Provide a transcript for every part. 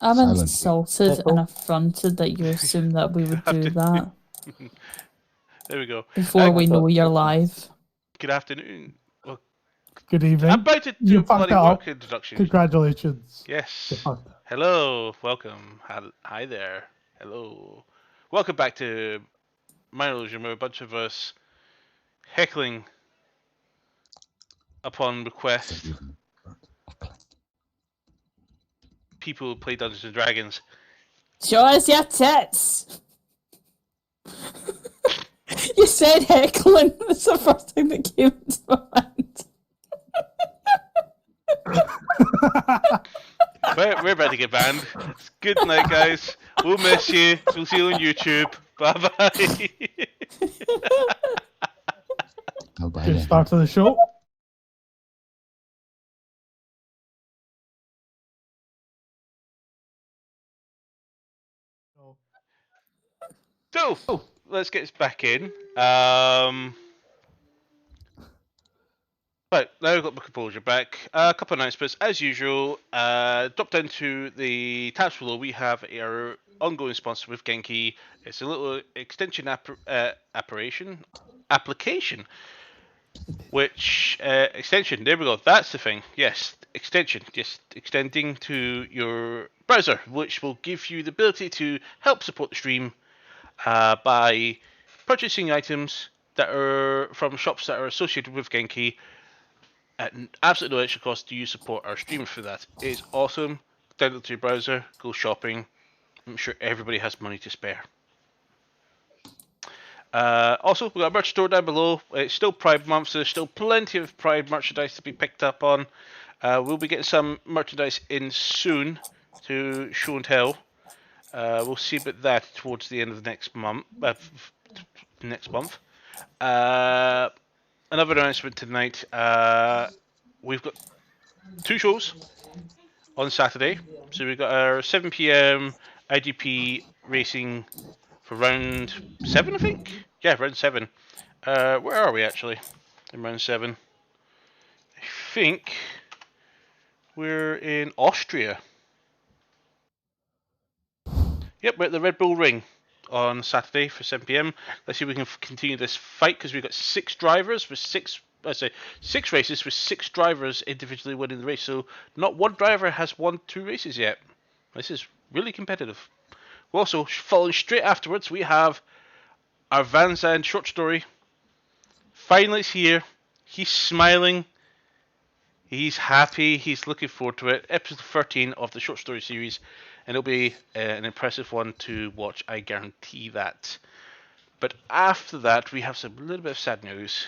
I'm Silently. insulted and affronted that you assume that we would do that There we go. before we know you're live. Good afternoon. Well, Good evening. I'm about to do You a fucked bloody it work up. introduction. Congratulations. Yes. You fucked it. Hello. Welcome. Hi there. Hello. Welcome back to Minor Illusion, where a bunch of us heckling upon request people who play Dungeons and Dragons. Show us your tits! You said heckling. That's the first thing that came to my mind. We're about to get banned. Good night, guys. We'll miss you. We'll see you on YouTube. Bye bye. Good start to the show. So, let's get this back in. Right, now we've got my composure back. A couple of announcements. As usual, drop down to the tabs below. We have our ongoing sponsor with Genki. It's a little extension application. Which, extension, there we go. That's the thing. Yes, extension. Just extending to your browser, which will give you the ability to help support the stream by purchasing items that are from shops that are associated with Genki at absolutely no extra cost. Do you support our stream for that? It is awesome. Download to your browser, go shopping. I'm sure everybody has money to spare. Also, we've got a merch store down below. It's still Pride Month, so there's still plenty of Pride merchandise to be picked up on. We'll be getting some merchandise in soon to show and tell. We'll see about that towards the end of the next month. Another announcement tonight. We've got 2 shows on Saturday. So we've got our 7 p.m. IGP racing for round 7, I think? Yeah, round 7. Where are we actually in round 7? I think we're in Austria. Yep, we're at the Red Bull Ring on Saturday for 7 p.m. Let's see if we can continue this fight, because we've got 6 drivers with 6 races with 6 drivers individually winning the race. So not one driver has won 2 races yet. This is really competitive. Also, following straight afterwards, we have our Van Zandt short story. Finally, it's here. He's smiling. He's happy. He's looking forward to it. Episode 13 of the short story series, and it'll be an impressive one to watch. I guarantee that. But after that, we have some little bit of sad news.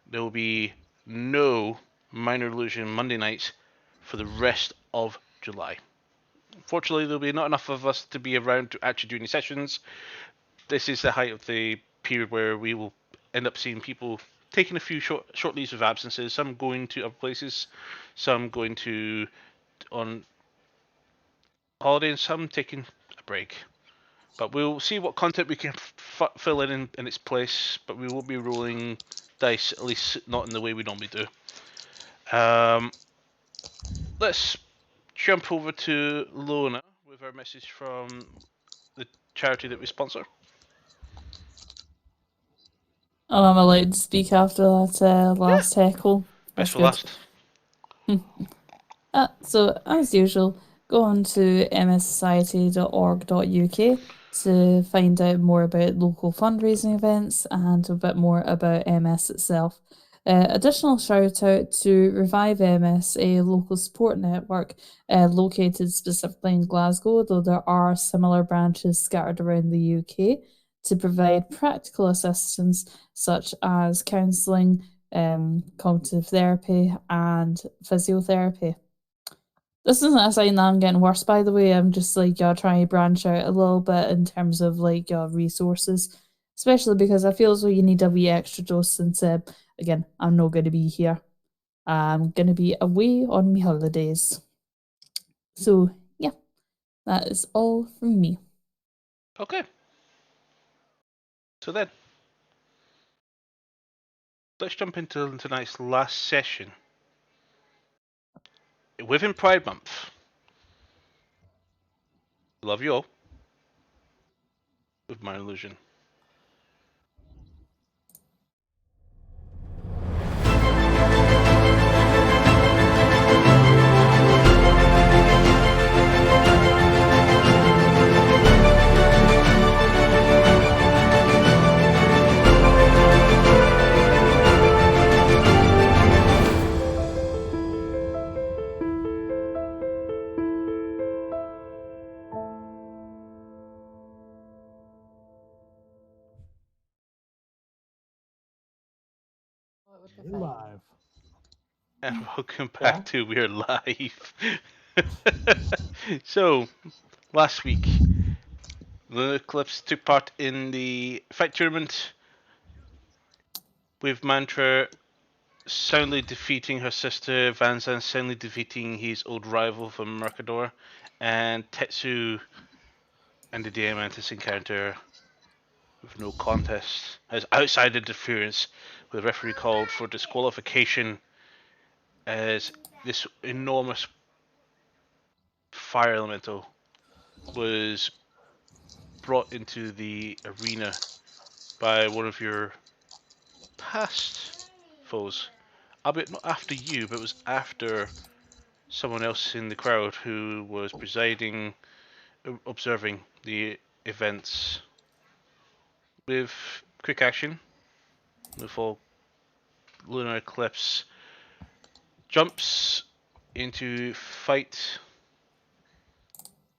There will be no Minor Illusion Monday nights for the rest of July. Unfortunately, there'll be not enough of us to be around to actually do any sessions. This is the height of the period where we will end up seeing people taking a few short leaves of absences, some going to other places, some going to on holiday, and some taking a break. But we'll see what content we can fill in its place, but we won't be rolling dice, at least not in the way we normally do. Let's jump over to Lona with our message from the charity that we sponsor. Oh, I'm allowed to speak after that last heckle. Best for last. So, as usual, go on to mssociety.org.uk to find out more about local fundraising events and a bit more about MS itself. Additional shout out to Revive MS, a local support network located specifically in Glasgow, though there are similar branches scattered around the UK to provide practical assistance such as counselling, cognitive therapy, and physiotherapy. This isn't a sign that I'm getting worse, by the way. I'm just like trying to branch out a little bit in terms of like your resources, especially because I feel as though you need a wee extra dose since again, I'm not going to be here. I'm going to be away on my holidays. So yeah, that is all from me. Okay. So then, let's jump into tonight's last session. Within Pride Month, Love you all. With my illusion. We're live. And welcome back to We're Live. So, last week, the Eclipse took part in the fight tournament with Mantra soundly defeating her sister, Vanzan soundly defeating his old rival from Mercador, and Tetsu and the Diamantis encounter with no contest, as outside interference with the referee called for disqualification as this enormous fire elemental was brought into the arena by one of your past foes. Albeit not after you, but it was after someone else in the crowd who was presiding, observing the events. With quick action, before Lunar Eclipse jumps into fight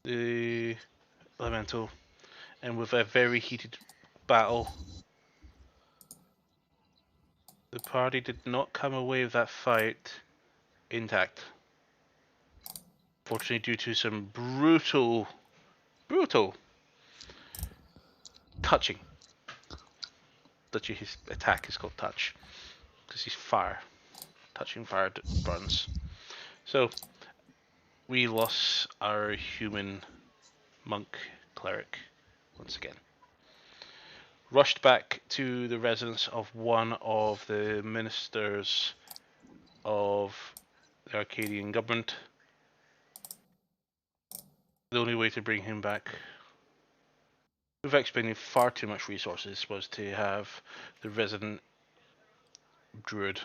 the elemental, and with a very heated battle, the party did not come away with that fight intact. Fortunately, due to some brutal touching. His attack is called touch, because he's fire. Touching fire burns. So, we lost our human monk cleric once again. Rushed back to the residence of one of the ministers of the Arcadian government. The only way to bring him back, without expending far too much resources, was to have the resident druid,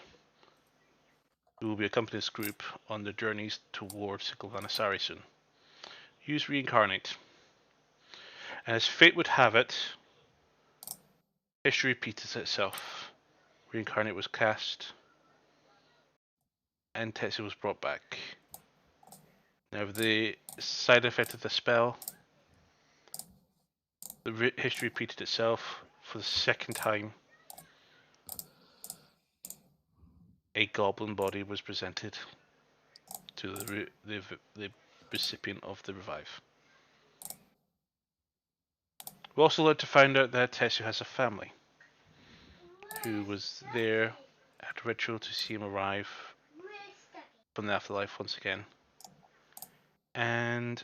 who will be accompanying this group on their journeys towards Sylvanasari soon, use reincarnate. And as fate would have it, history repeated itself. Reincarnate was cast, and Tetsu was brought back. Now, the side effect of the spell, the history repeated itself for the second time. A goblin body was presented to the recipient of the revive. We also learned to find out that Tetsu has a family who was there at ritual to see him arrive from the afterlife once again. And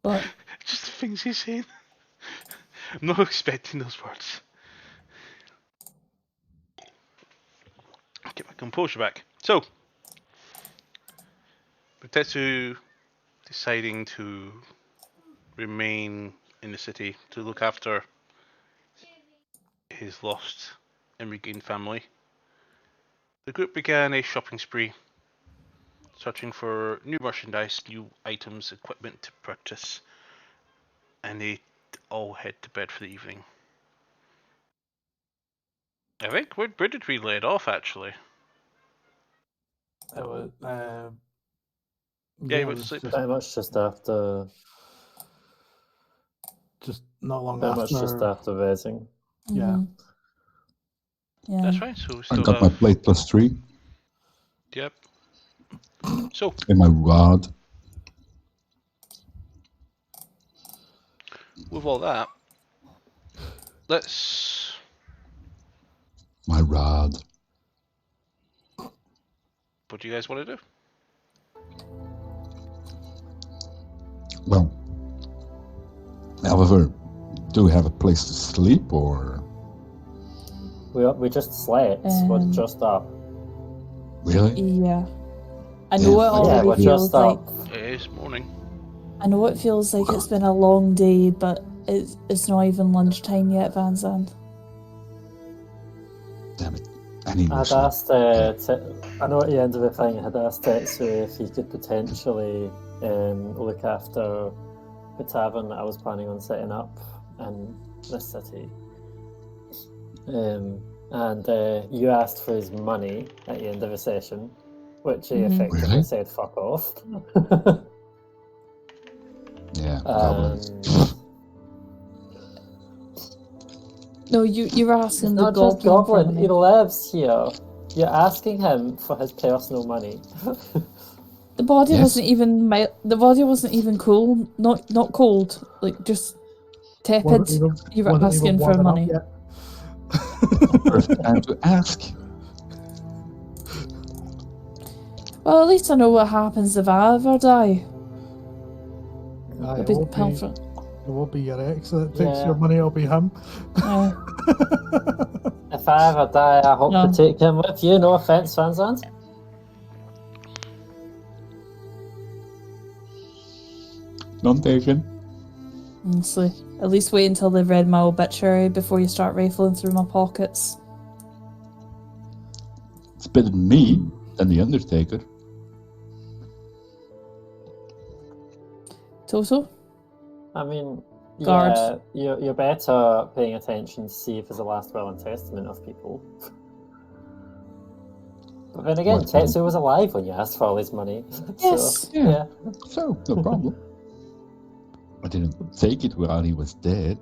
What? just the things he's saying. I'm not expecting those words. Get my composure back. So, with Tetsu deciding to remain in the city to look after his lost and regained family, the group began a shopping spree, searching for new merchandise, new items, equipment to purchase, and they all head to bed for the evening. I think, where did we lay it off, actually? It was, Yeah, it you went to was sleep. Pretty much just after, just not long pretty after. much just after raising. Yeah. Yeah. That's right, so we I still got my have... plate +3 Yep. So, and my rod. with all that, let's... My rod. What do you guys want to do? Well, however, do we have a place to sleep or? We just slept. We're just up. Really? Yeah. I know it Yeah, already we're feels just like up. It is morning. I know it feels like it's been a long day, but it's not even lunchtime yet, Van Zandt. Damn it. I need more I'd sleep. asked, I know at the end of the thing, I had asked Tetsu if he could potentially look after the tavern that I was planning on setting up in this city. And you asked for his money at the end of the session, which he effectively Really? said fuck off. Yeah, goblins. No, you were asking the Not just goblin for Goblin, money. he lives here. You're asking him for his personal money. The body Yes. wasn't even the body wasn't even cool, not cold, like just tepid. Wasn't even- You were wasn't even asking for warming up money. yet. Perfect time to ask. Well, at least I know what happens if I ever die. Aye, It'll it be won't be, helpful. it won't be your ex that takes Yeah. your money, it'll be him. If I ever die, I hope No. to take him with you. No offense, Fanzans. None taken. Honestly, at least wait until they've read my obituary before you start rifling through my pockets. It's better than me than the Undertaker. Toto? I mean, Guard. yeah, you're better paying attention to see if there's a last will and testament of people. But then again, What one? Tetsu was alive when you asked for all his money. Yes. So, Yeah. yeah. So, no problem. I didn't take it while he was dead.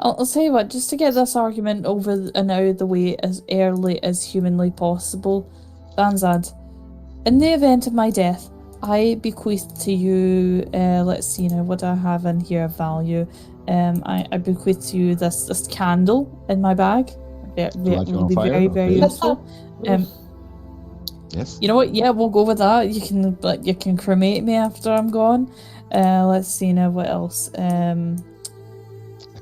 I'll tell you what, just to get this argument over and out of the way as early as humanly possible, Van Zandt, in the event of my death, I bequeath to you, let's see now, what do I have in here of value? I bequeath to you this candle in my bag. light you on Will be fire? very, very Okay. useful. Yes. You know what? Yeah, we'll go with that. You can cremate me after I'm gone. Let's see now what else.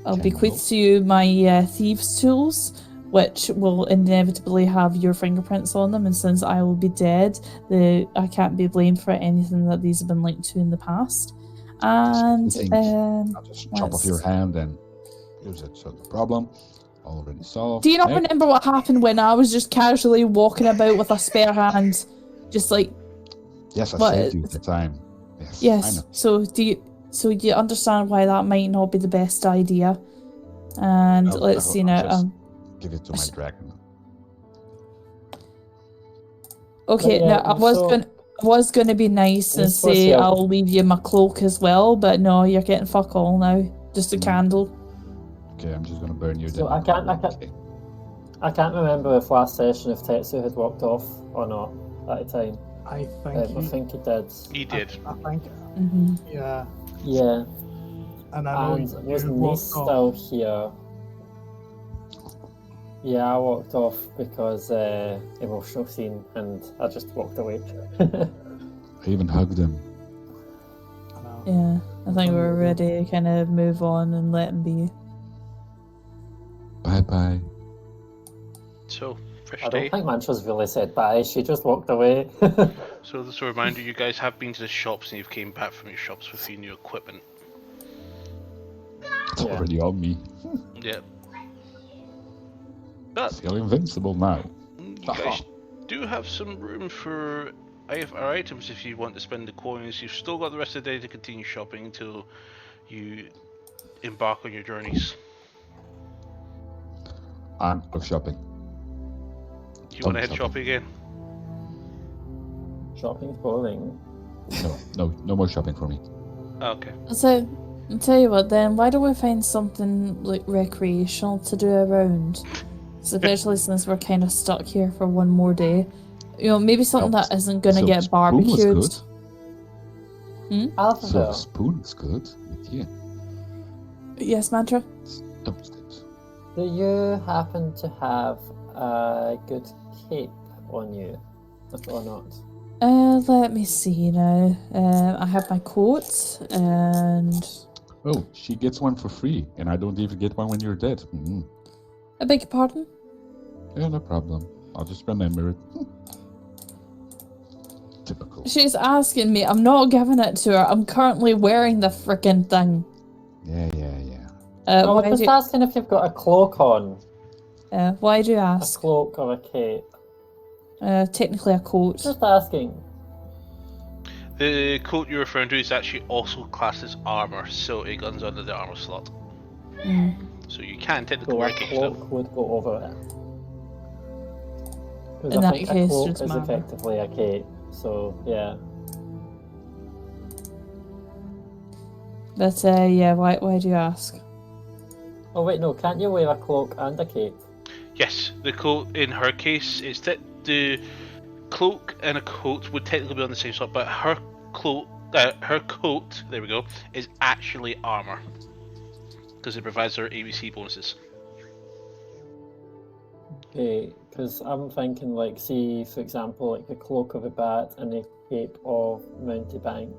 I'll bequeath to you my thieves' tools, which will inevitably have your fingerprints on them. And since I will be dead, I can't be blamed for anything that these have been linked to in the past. And I'll just chop off your let's- hand and use it. So the problem already solved. Do you not Next. remember what happened when I was just casually walking about with a spare hand, just like? Yes, I What- saved you the time. Yes. I Yes. know. So you understand why that might not be the best idea. And let's see now. Just give it to my dragon. Okay, But yeah, now I was gonna be nice and This was say your- I'll leave you my cloak as well, but no, you're getting fuck all now. Just a Mm. candle. Okay, I'm just gonna burn you. So then. I can't Okay. remember if last session if Tetsu had walked off or not at the time. I I think think he did. He did. I think, Mm-hmm. yeah. Yeah. And I know And was you Nice walked off. still here? Yeah, I walked off because emotional scene, and I just walked away. I even hugged him. I know. Yeah, I think we're ready to kind of move on and let him be. Bye bye. So, fresh I day. don't think Mantra's really said bye. She just walked away. So, just a reminder, you guys have been to the shops and you've came back from your shops with your new equipment. It's Yeah. already on me. Yeah. But Feel invincible now. you guys do have some room for our items if you want to spend the coins. You've still got the rest of the day to continue shopping until you embark on your journeys. I'm off shopping. Do you want to head shopping again? Shopping's boring. No more shopping for me. Okay. So, I'll tell you what then, why don't we find something like recreational to do around? Especially since we're kind of stuck here for one more day. You know, maybe something that isn't going to So get spoon was barbecued. good. Alpha So the spoon is good. Yeah. Yes, Mantra? Toasted. do you happen to have a good cape on you, or not? Let me see now. I have my coat and... Oh, she gets one for free, and I don't even get one when you're dead. Mm. I beg your pardon? Yeah, no problem. I'll just remember it. Typical. She's asking me. I'm not giving it to her. I'm currently wearing the frickin' thing. Yeah. Well, Why I'm just do asking if you've got a cloak on. why do you A ask? cloak or a cape. Technically a coat. Just asking. The coat you're referring to is actually also classed as armor, so it goes under the armor slot. Mm. So you can technically So wear a a cape still. cloak would go over it. In Because I that think case, a cloak just is armor. effectively a cape. So, yeah. But yeah, why do you ask? Oh, wait, no. Can't you wear a cloak and a cape? Yes, the coat in her case is the cloak and a coat would technically be on the same slot, but her coat, there we go, is actually armor because it provides her ABC bonuses. Okay, because I'm thinking, like, see, for example, like the cloak of a bat and the cape of Mountebank.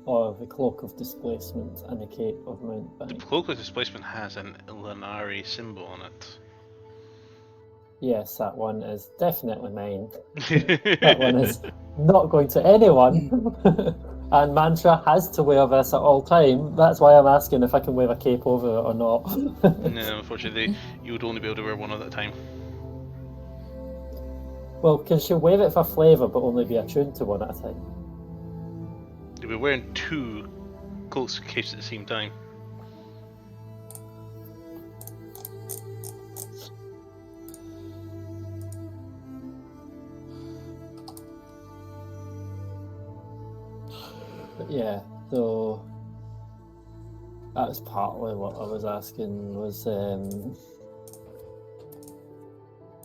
Or the cloak of displacement and the cape of The Mountebank. cloak of displacement has an Illinari symbol on it. Yes, that one is definitely mine. That one is not going to anyone. And Mantra has to wear this at all time. That's why I'm asking if I can wear a cape over it or not. No, unfortunately, you would only be able to wear one at a time. Well, can she wear it for flavour but only be attuned to one at a time? You'll be wearing two cloaks and capes at the same time. But yeah, so that was partly what I was asking was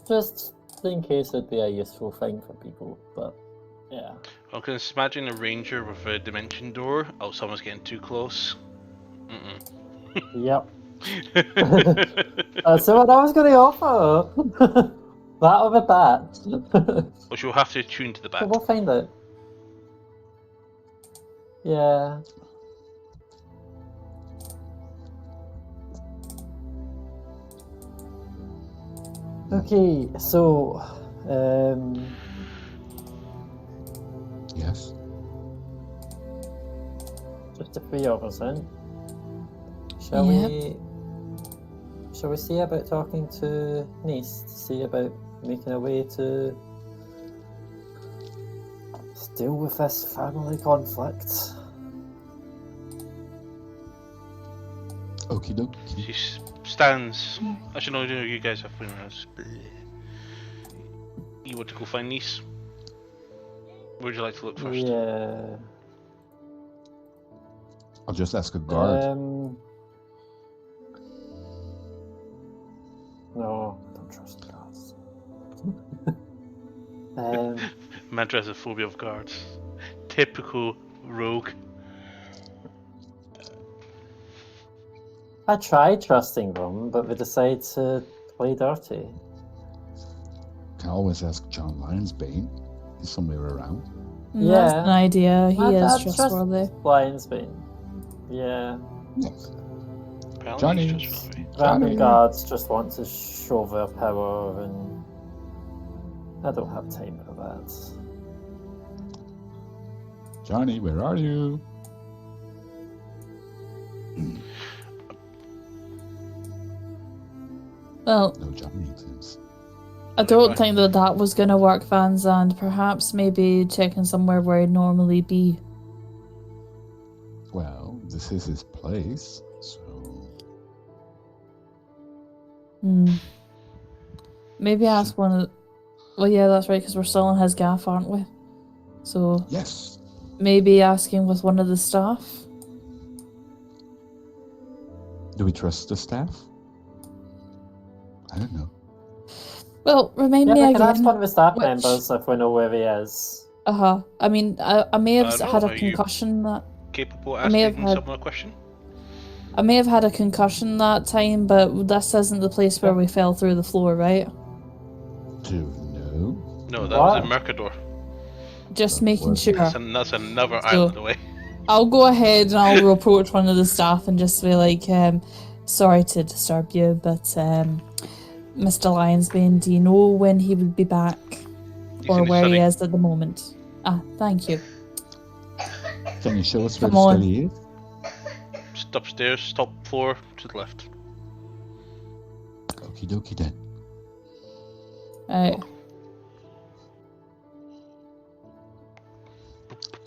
just in case it'd be a useful thing for people, but yeah. I can just imagine a ranger with a dimension door. Oh, someone's getting too close. Yep. That's what I was going to offer. That or the bat. Which you'll have to attune to the But bat. we'll find out. Yeah. Okay, so Yes. just the three of us then. Shall we see about talking to Nice to see about making a way to deal with this family conflict? Okie dokie. She stands. Actually, no, you guys have funerals. You want to go find Nice? Where would you like to look first? Yeah. I'll just ask a guard. No, don't trust guards. Mantra has a phobia of guards. Typical rogue. I tried trusting them, but they decide to play dirty. Can always ask John Lionsbane. He's somewhere around. That's Yeah. an idea. He I'd is trust trustworthy. Lionsbane. Yeah. Yes. Apparently Johnny. he's trustworthy. Random Johnny. guards just want to show their power, and I don't have time for that. Johnny, where are you? Well, No Johnny seems. I don't think that was going to work, Vans, and perhaps maybe checking somewhere where he'd normally be. Well, this is his place, so. Maybe ask one of. Well, yeah, that's right, because we're still in his gaff, aren't we? So Yes. maybe asking with one of the staff. Do we trust the staff? I don't know. Well, remind Yeah, me we can ask again. one of the staff which- members if we know where he is. I mean, I may have No, had are a you- concussion that. Capable of I may have asking had- someone a question? I may have had a concussion that time, but this isn't the place where we fell through the floor, right? Do know? No, that What? was in Mercador. Just That making was- sure. That's another island away. I'll go ahead and I'll approach one of the staff and just be like, sorry to disturb you, but Mr. Lionsbane, do you know when he would be back? He's Or in his where he study. is at the moment? Ah, thank you. Can you show us where Come the on. study is? Just upstairs, top floor, to the left. Okie dokie then. Right.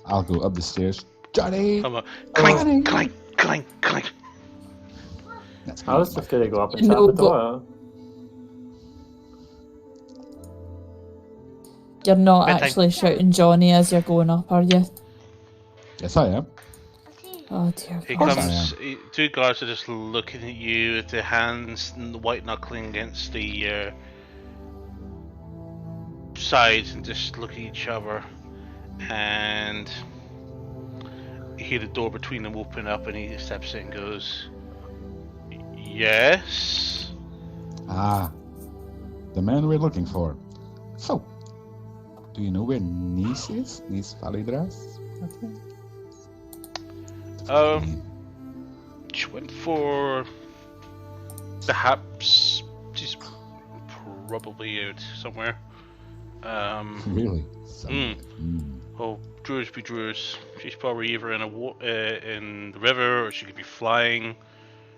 I'll go up the stairs. Johnny! Come on. Johnny! Clank, clank, clank, clank. That's I was just going to go up and No, shut the but- door. You're not Bedtime. actually shouting Johnny as you're going up, are you? Yes, I am. Oh dear He God. course I comes. Two guards are just looking at you with their hands and white knuckling against the sides and just look at each other. And you hear the door between them open up, and he steps in and goes, "Yes." Ah, the man we're looking for. So, do you know where Nice is? Nice Validras? She went for perhaps she's probably out somewhere. Really? Oh, Druids be Druids. She's probably either in in the river, or she could be flying.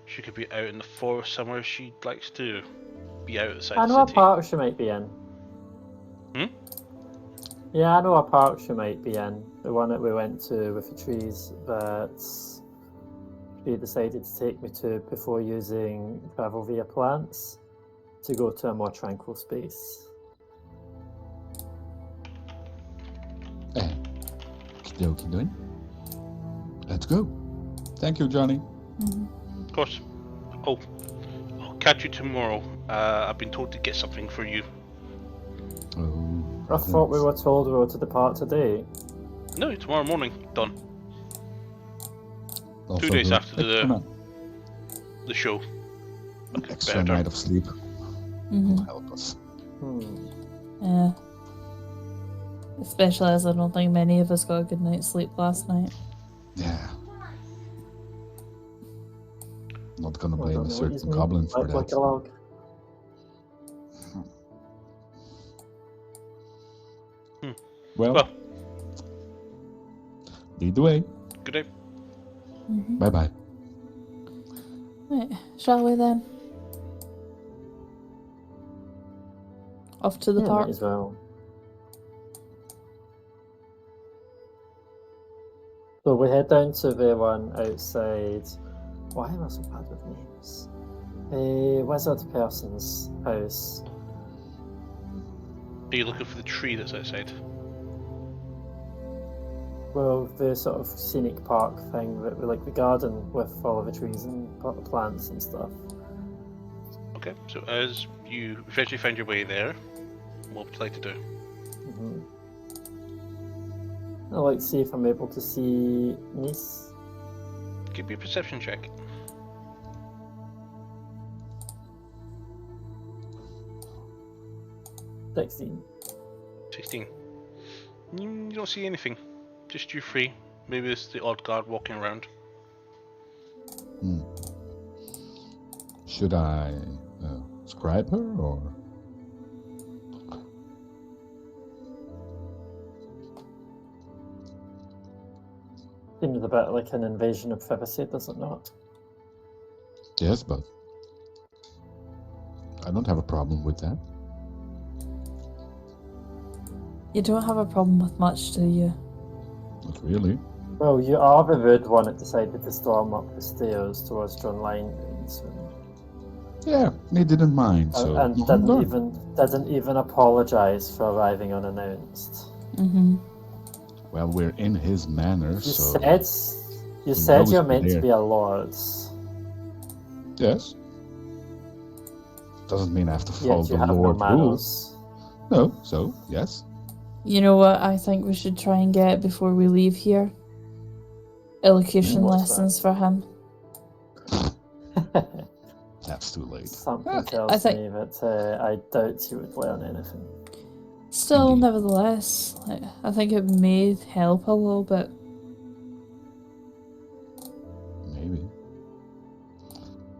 She could be out in the forest somewhere. She likes to be out outside I the know a city. park she might be in. Yeah, I know a park she might be in. The one that we went to with the trees that she decided to take me to before using travel via plants to go to a more tranquil space. Okie dokie then. Let's go. Thank you, Johnny. Of course. Oh, I'll catch you tomorrow. I've been told to get something for you. Oh, I thought we were told we were to depart today. No, tomorrow morning. Done. also 2 days good. after the show. Extra better. night of sleep Mhm. will help us. Yeah. Especially as I don't think many of us got a good night's sleep last night. Yeah. Not gonna I blame don't a know what certain he's made. goblin for Like a that. log. Well, lead the way. Good day. Bye bye. Right, shall we then? Off to the Yeah, park. might as well. So we head down to the one outside. Why am I so bad with names? A wizard person's house. Are you looking for the tree that's outside? Well, the sort of scenic park thing, like the garden with all of the trees and plants and stuff. Okay, so as you eventually find your way there, what would you like to do? I'd like to see if I'm able to see Nice. Give me a perception check. – 16. 16. You don't see anything. Just you three. Maybe it's the odd guard walking around. Should I scribe her or? Seems a bit like an invasion of privacy, does it not? Yes, but I don't have a problem with that. You don't have a problem with much, do you? Not really. Well, you are the rude one that decided to storm up the stairs towards John Lyon's room. Yeah, he didn't mind. So And no harm didn't even apologise for arriving unannounced. Mm-hmm. Well, we're in his manor, You so said knows you're we're meant to there. be a lord. yes. Doesn't mean I have to follow Yet you the have no Lord rules. manners. No, so yes. You know what I think we should try and get before we leave here? Elocution What's lessons for him. That's too late. Something tells I think- me that I doubt you would learn anything. Still, Indeed. nevertheless, I think it may help a little bit.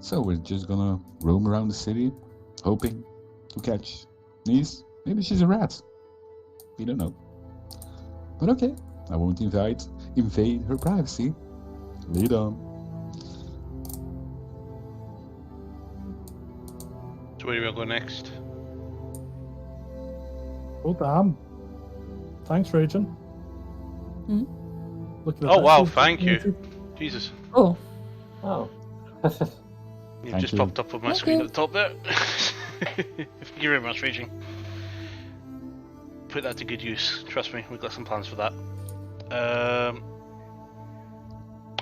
So we're just gonna roam around the city, hoping to catch Niece. Maybe she's a rat. We don't know. But okay, I won't invade her privacy. Lead on. So where do we go next? Oh, damn. Thanks, Raging. Hmm? Look at the Oh wow, pictures. thank you. Jesus. Oh, Oh. You've Thank just you. popped up on my Thank screen you. at the top there. Thank you very much, Raging. Put that to good use. Trust me, we've got some plans for that.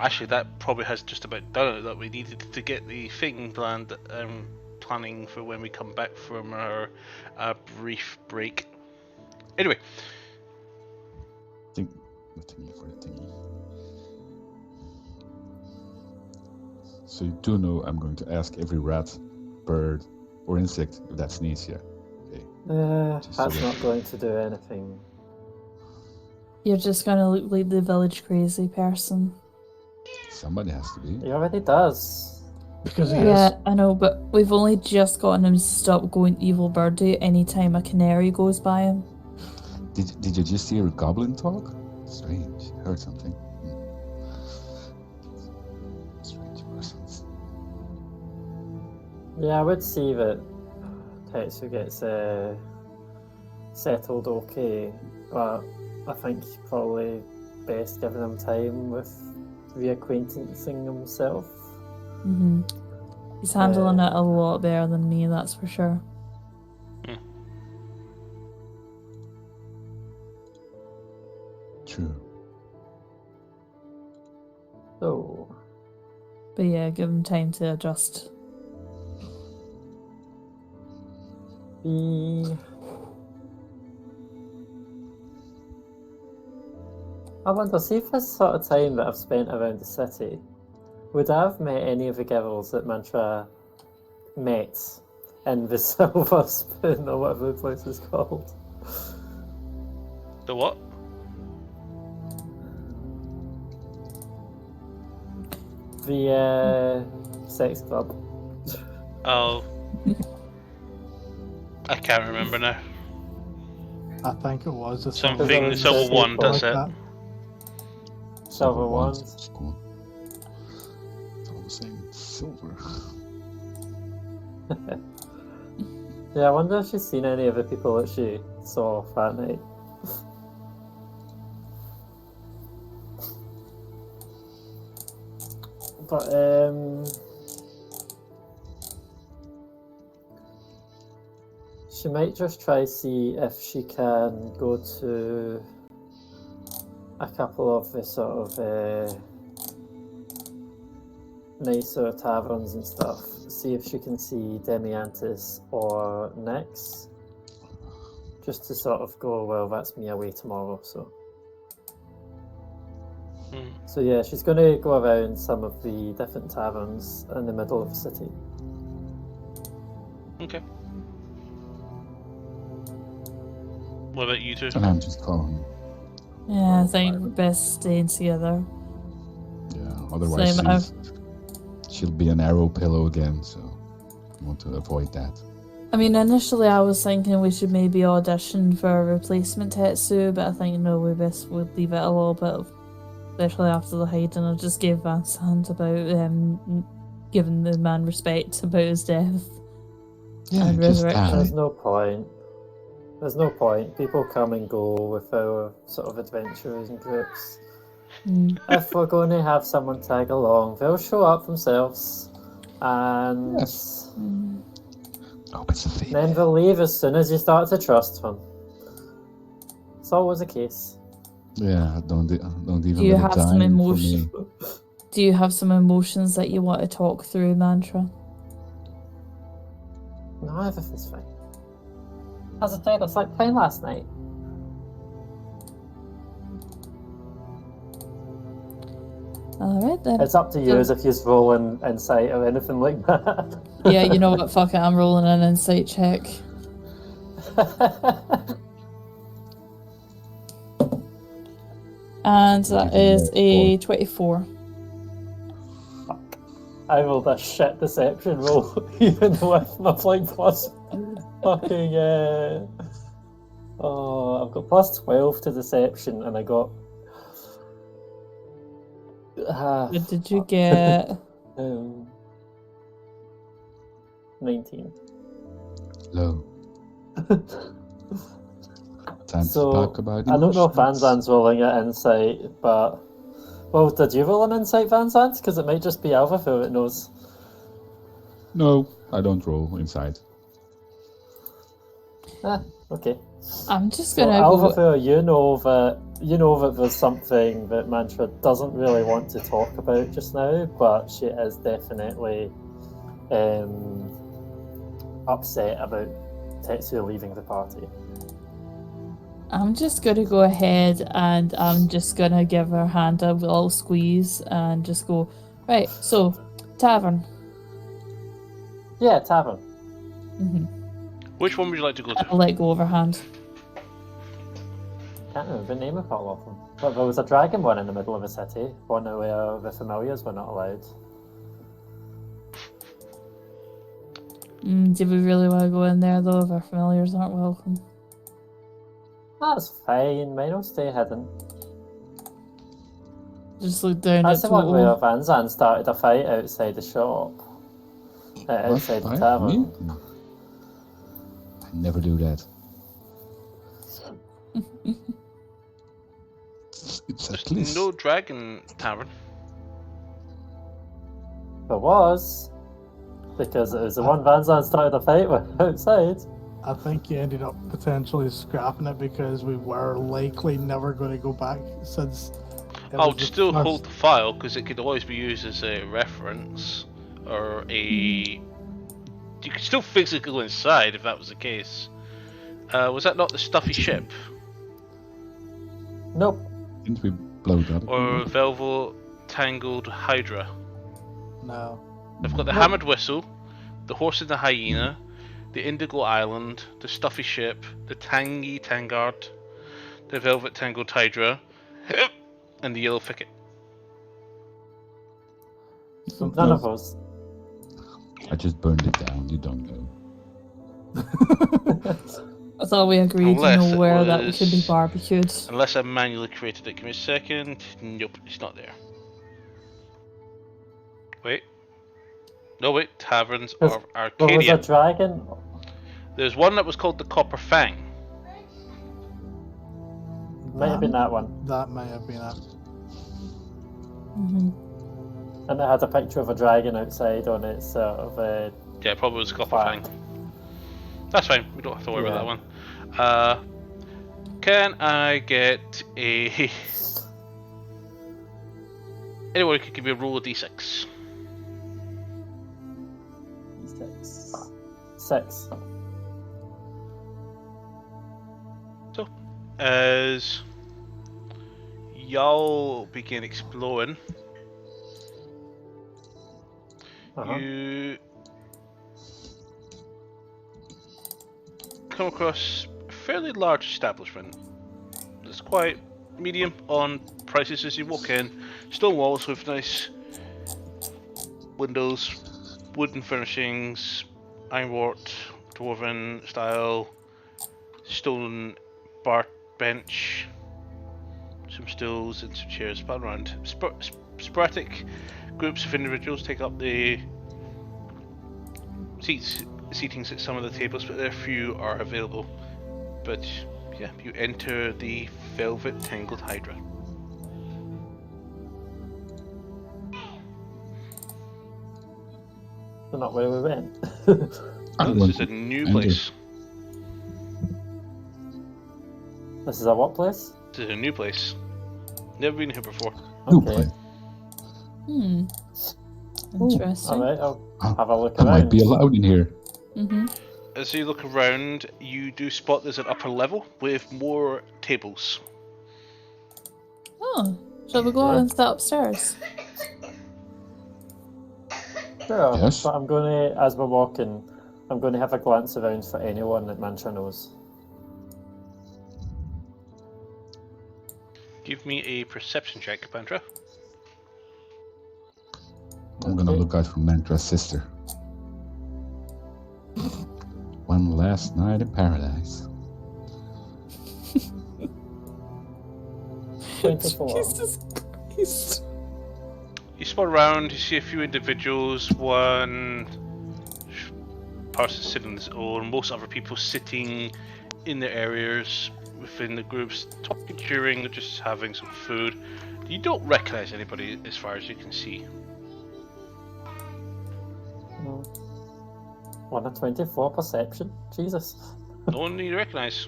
Actually, that probably has just about done it. That we needed to get the thing planned, planning for when we come back from our brief break. Anyway, The thingy for the thingy. So you do know I'm going to ask every rat, bird, or insect if that's Niece here. Okay. Just That's so not going to do anything. you're just gonna look like the village crazy person. somebody has to be. He already does. Because he Yeah, is. I know, but we've only just gotten him to stop going evil birdie anytime a canary goes by him. Did you just hear a goblin talk? Strange. Heard something. Strange persons. Yeah, I would see that Tetsu gets settled okay, but I think probably best giving him time with reacquaintancing himself. Hmm. He's handling it a lot better than me, that's for sure. True. So, But yeah, give him time to adjust. I wonder, see if this sort of time that I've spent around the city, would I have met any of the girls that Mantra met in the Silver Spoon or whatever the place is called? the what? The sex club. Oh, I can't remember now. I think it was a Something, was Silver just One, like that's it. that. Silver wands. wands. It's cool. It's all the same. It's silver. Yeah, I wonder if she's seen any of the people that she saw that night. But she might just try see if she can go to a couple of the sort of nicer taverns and stuff. See if she can see Demiantis or Nyx. Just to sort of go, well, that's me away tomorrow, so. So yeah, she's going to go around some of the different taverns in the middle of the city. Okay. What about you two? And I'm just calling. Yeah, I think best staying together. Yeah, otherwise Same, she'll be an arrow pillow again, so I want to avoid that. I mean, initially I was thinking we should maybe audition for a replacement Tetsu, but I think no, we best would leave it a little bit, especially after the hiding. I just gave Van Sant about giving the man respect about his death Yeah, and just resurrection. There's no point. There's no point. People come and go with our sort of adventures and groups. If we're going to have someone tag along, they'll show up themselves, and Oh, it's a thing. then they'll leave as soon as you start to trust them. It's always the case. Yeah, don't even Do you let have it some die for emotion? me. Do you have some emotions that you want to talk through, Mantra? No, everything's fine. As I said, I slept fine last night. Alright then. It's up to you as if you roll in insight or anything like that. Yeah, you know what? Fuck it, I'm rolling an insight check. And that is a 24. Fuck. I rolled a shit deception roll, even with my flying plus. Fucking oh, I've got plus 12 to deception, and I got. What did you fuck. get? 19. Low. Time to So talk about I don't know if emotions. Van Zand's rolling at insight, but well, did you roll an insight, Van Zand? Because it might just be Alpha who it knows. No, I don't roll inside. Okay. I'm just So gonna Alpha, go. you know that there's something that Mantra doesn't really want to talk about just now, but she is definitely upset about Tetsuya leaving the party. I'm just gonna go ahead and I'm just gonna give her hand a little squeeze and just go, right, so, tavern. Yeah, tavern. Which one would you like to go to? I'll let go of her hand. Can't remember the name of all of them. But there was a dragon one in the middle of the city, one where the familiars were not allowed. Do we really want to go in there though if our familiars aren't welcome? That's fine, mine will stay hidden. Just look down That's at the one where Total. Van Zandt started a fight outside the shop. Outside the What? tavern. Me? I never do that. It's at There's least. no dragon tavern. There was. Because it was the one Van Zandt started a fight with outside. I think you ended up potentially scrapping it because we were likely never going to go back since. I'll still hold the file because it could always be used as a reference or a. You could still physically go inside if that was the case. Was that not the stuffy ship Nope. Didn't we blow that? or Velvo Tangled Hydra? No. I've got the hammered whistle, the horse and the hyena, the indigo island, the stuffy ship, the tangy tangard, the velvet tangled hydra, and the yellow thicket. None of us. I just burned it down. You don't know. I thought we agreed Unless it nowhere that we could be was- barbecued. Unless I manually created it. Give me a second. Nope, it's not there. Wait. No, wait. Taverns There's- of There was a Arcadia. dragon. There's one that was called the Copper Fang. Might have been that one. That might have been it. And it had a picture of a dragon outside on it, sort of. Yeah, probably was Copper Fang. Fang. That's fine. We don't have to worry about that one. Can I get a... Anyone could give me a roll of d6. 6. So, as y'all begin exploring, you come across a fairly large establishment. It's quite medium on prices as you walk in. Stone walls with nice windows, wooden furnishings, ironwort, dwarven style, stone bar bench, some stools and some chairs span around. Sporadic groups of individuals take up the seatings at some of the tables, but there few are available. But yeah, you enter the Velvet Tangled Hydra. They're not where we went. No, this is a new place. This is a what place? This is a new place. Never been here before. Okay. Interesting. Alright, I'll have a look I around. might be allowed in here. As you look around, you do spot there's an upper level with more tables. Oh, shall we go on and sit upstairs? Sure, Yes. but I'm going to, as we're walking, I'm going to have a glance around for anyone that Mantra knows. Give me a perception check, Pantra. I'm gonna look out for Mantra's sister. One last night in paradise. 24. Jesus Christ. You spot around, you see a few individuals, one person sitting on his own, most other people sitting in their areas within the groups, talking, cheering, just having some food. You don't recognize anybody as far as you can see. Mm. 124 perception. Jesus. No one you recognize.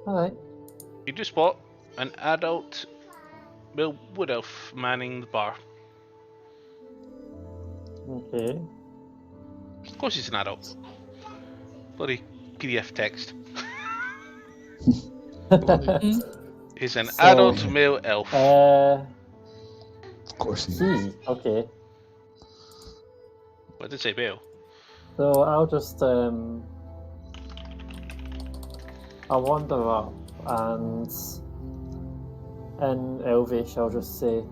Alright. You do spot an adult male wood elf manning the bar. Okay. Of course he's an adult. Bloody PDF text. He's an So, adult male elf. Of course he is. Okay. I did say male. So I'll just I'll wander up and in Elvish I'll just say,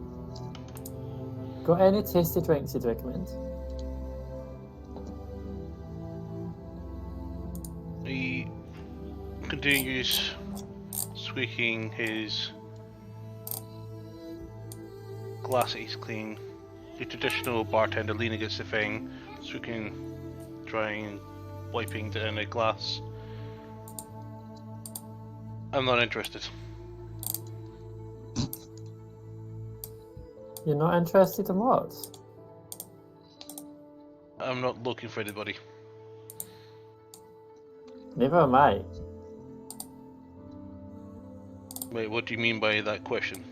got any tasty drinks you'd recommend? He continues squeaking his glass that he's clean. The traditional bartender leaning against the thing, squeaking, drying, wiping down a glass. I'm not interested. You're not interested in what? I'm not looking for anybody. Never am I. Wait, what do you mean by that question?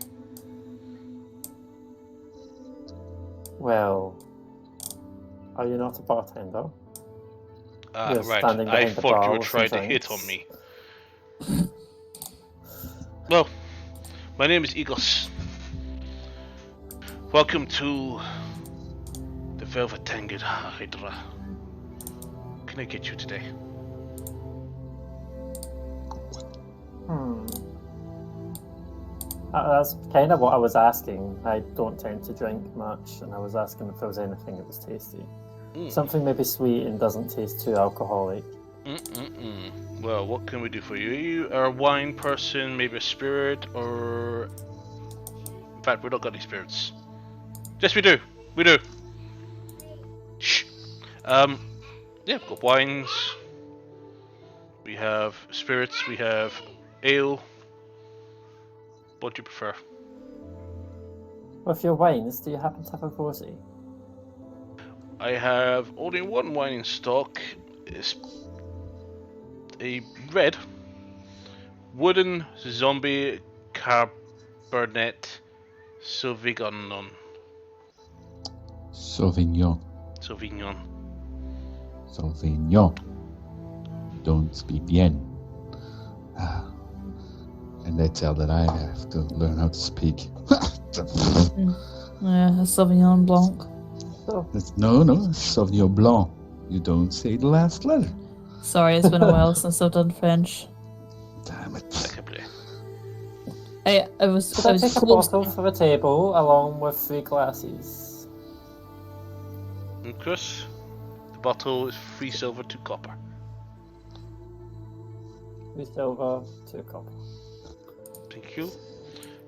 Well, are you not a bartender? Ah, You're right. standing I behind the thought bar you were with trying some to hit drinks. on me. Well, my name is Eagles. Welcome to the Velvet Tangled Hydra. What can I get you today? That's kind of what I was asking. I don't tend to drink much, and I was asking if there was anything that was tasty. Something maybe sweet and doesn't taste too alcoholic. Well, what can we do for you? You are a wine person, maybe a spirit, or... In fact, we don't got any spirits. Yes, we do. We do. Shh. Yeah, we've got wines. We have spirits. We have ale. What do you prefer? With your wines, do you happen to have a rosé? I have only one wine in stock. It's a red wooden zombie Cabernet Sauvignon. Sauvignon. Don't speak bien. And they tell that I have to learn how to speak. Yeah, a Sauvignon Blanc. So, No, Sauvignon Blanc. You don't say the last letter. Sorry, it's been a while since I've done French. Damn it. I was could I take a close. bottle for the table along with 3 glasses? And Chris, the bottle is 3 silver, 2 copper. 3 silver, 2 copper. Thank you.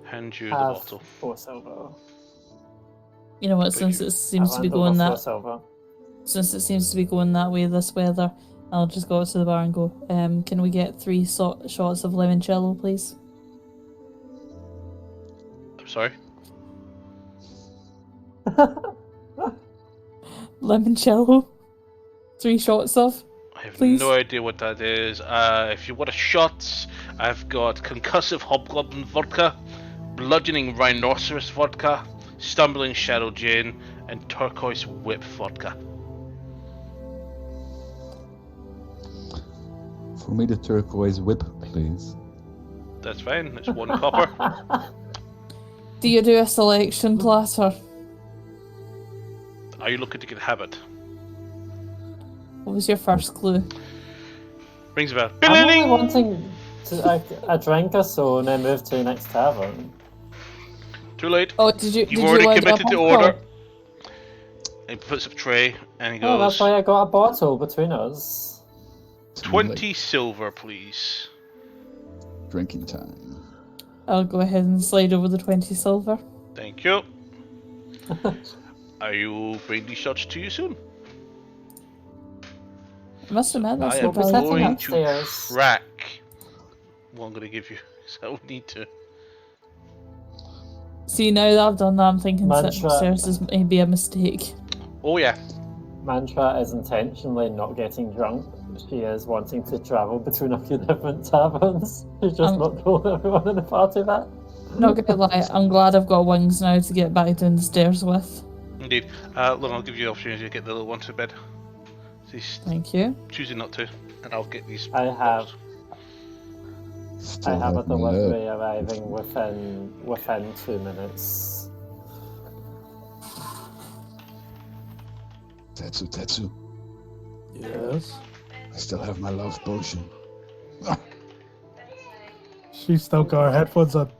Hand you the Have bottle. 4 silver. You know what? Since it seems to be going that, silver. since it seems to be going that way this weather, I'll just go to the bar and go. Can we get 3 shots of limoncello, please? I'm sorry. Limoncello. 3 shots of. I have Please? no idea what that is. If you want a shot, I've got concussive hobgoblin vodka, bludgeoning rhinoceros vodka, stumbling shadow gin, and turquoise whip vodka. For me, the turquoise whip, please. That's fine. That's 1 copper. Do you do a selection platter? Are you looking to get a habit? What was your first clue? Rings a bell. I'm only wanting to, a drink or so and then move to the next tavern. Too late. Oh, did you? You've already want committed a to bottle? order. And he puts up a tray and he Oh, that's goes, why I got a bottle between us. 20 silver, please. Drinking time. I'll go ahead and slide over the 20 silver. Thank you. I will bring these shots to you soon. I must admit, that's I no am probably bad. setting going upstairs. to track what I'm going to give you. So I will need to. See, now that I've done that, I'm thinking sitting Mantra. upstairs is maybe a mistake. Oh, yeah. Mantra is intentionally not getting drunk. She is wanting to travel between a few different taverns. She's just not told everyone in the party that. Not gonna lie, I'm glad I've got wings now to get back down the stairs with. Indeed. Look, I'll give you the opportunity to get the little one to bed. She's Thank you. choosing not to, and I'll get these. I have Still a have my delivery arriving within 2 minutes. Tetsu. Yes. I still have my love potion. She's still got her headphones on.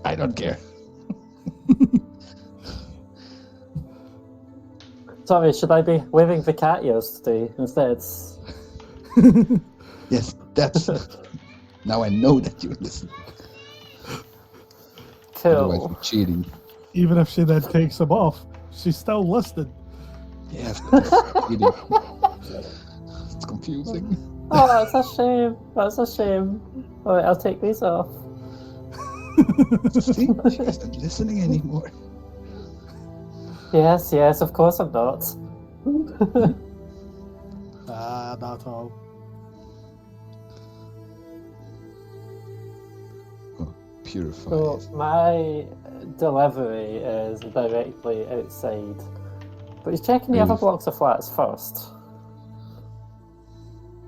I don't care. Sorry, should I be wearing the cat ears today instead? Yes, that's. Now I know that you listen. Otherwise, Cool. we're cheating. Even if she then takes them off, she's still listening. Yes, that's cheating. It's confusing. Oh, that's a shame. That's a shame. Alright, I'll take these off. See, she isn't listening anymore. Yes, of course I'm not. Not all. Oh, purify. So my delivery is directly outside. But he's checking the other Really? blocks of flats first.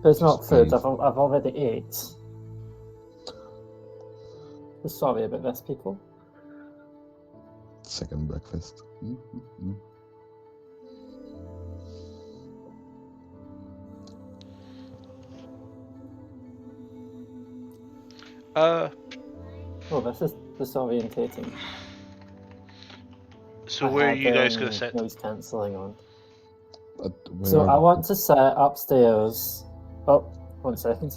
There's not food, Just I've already ate. Sorry about this, people. Second breakfast. Mm-hmm. Oh, this is disorientating. So where are you guys going to to sit? Noise cancelling on. But where So are I the- want to sit upstairs. Oh, 1 second.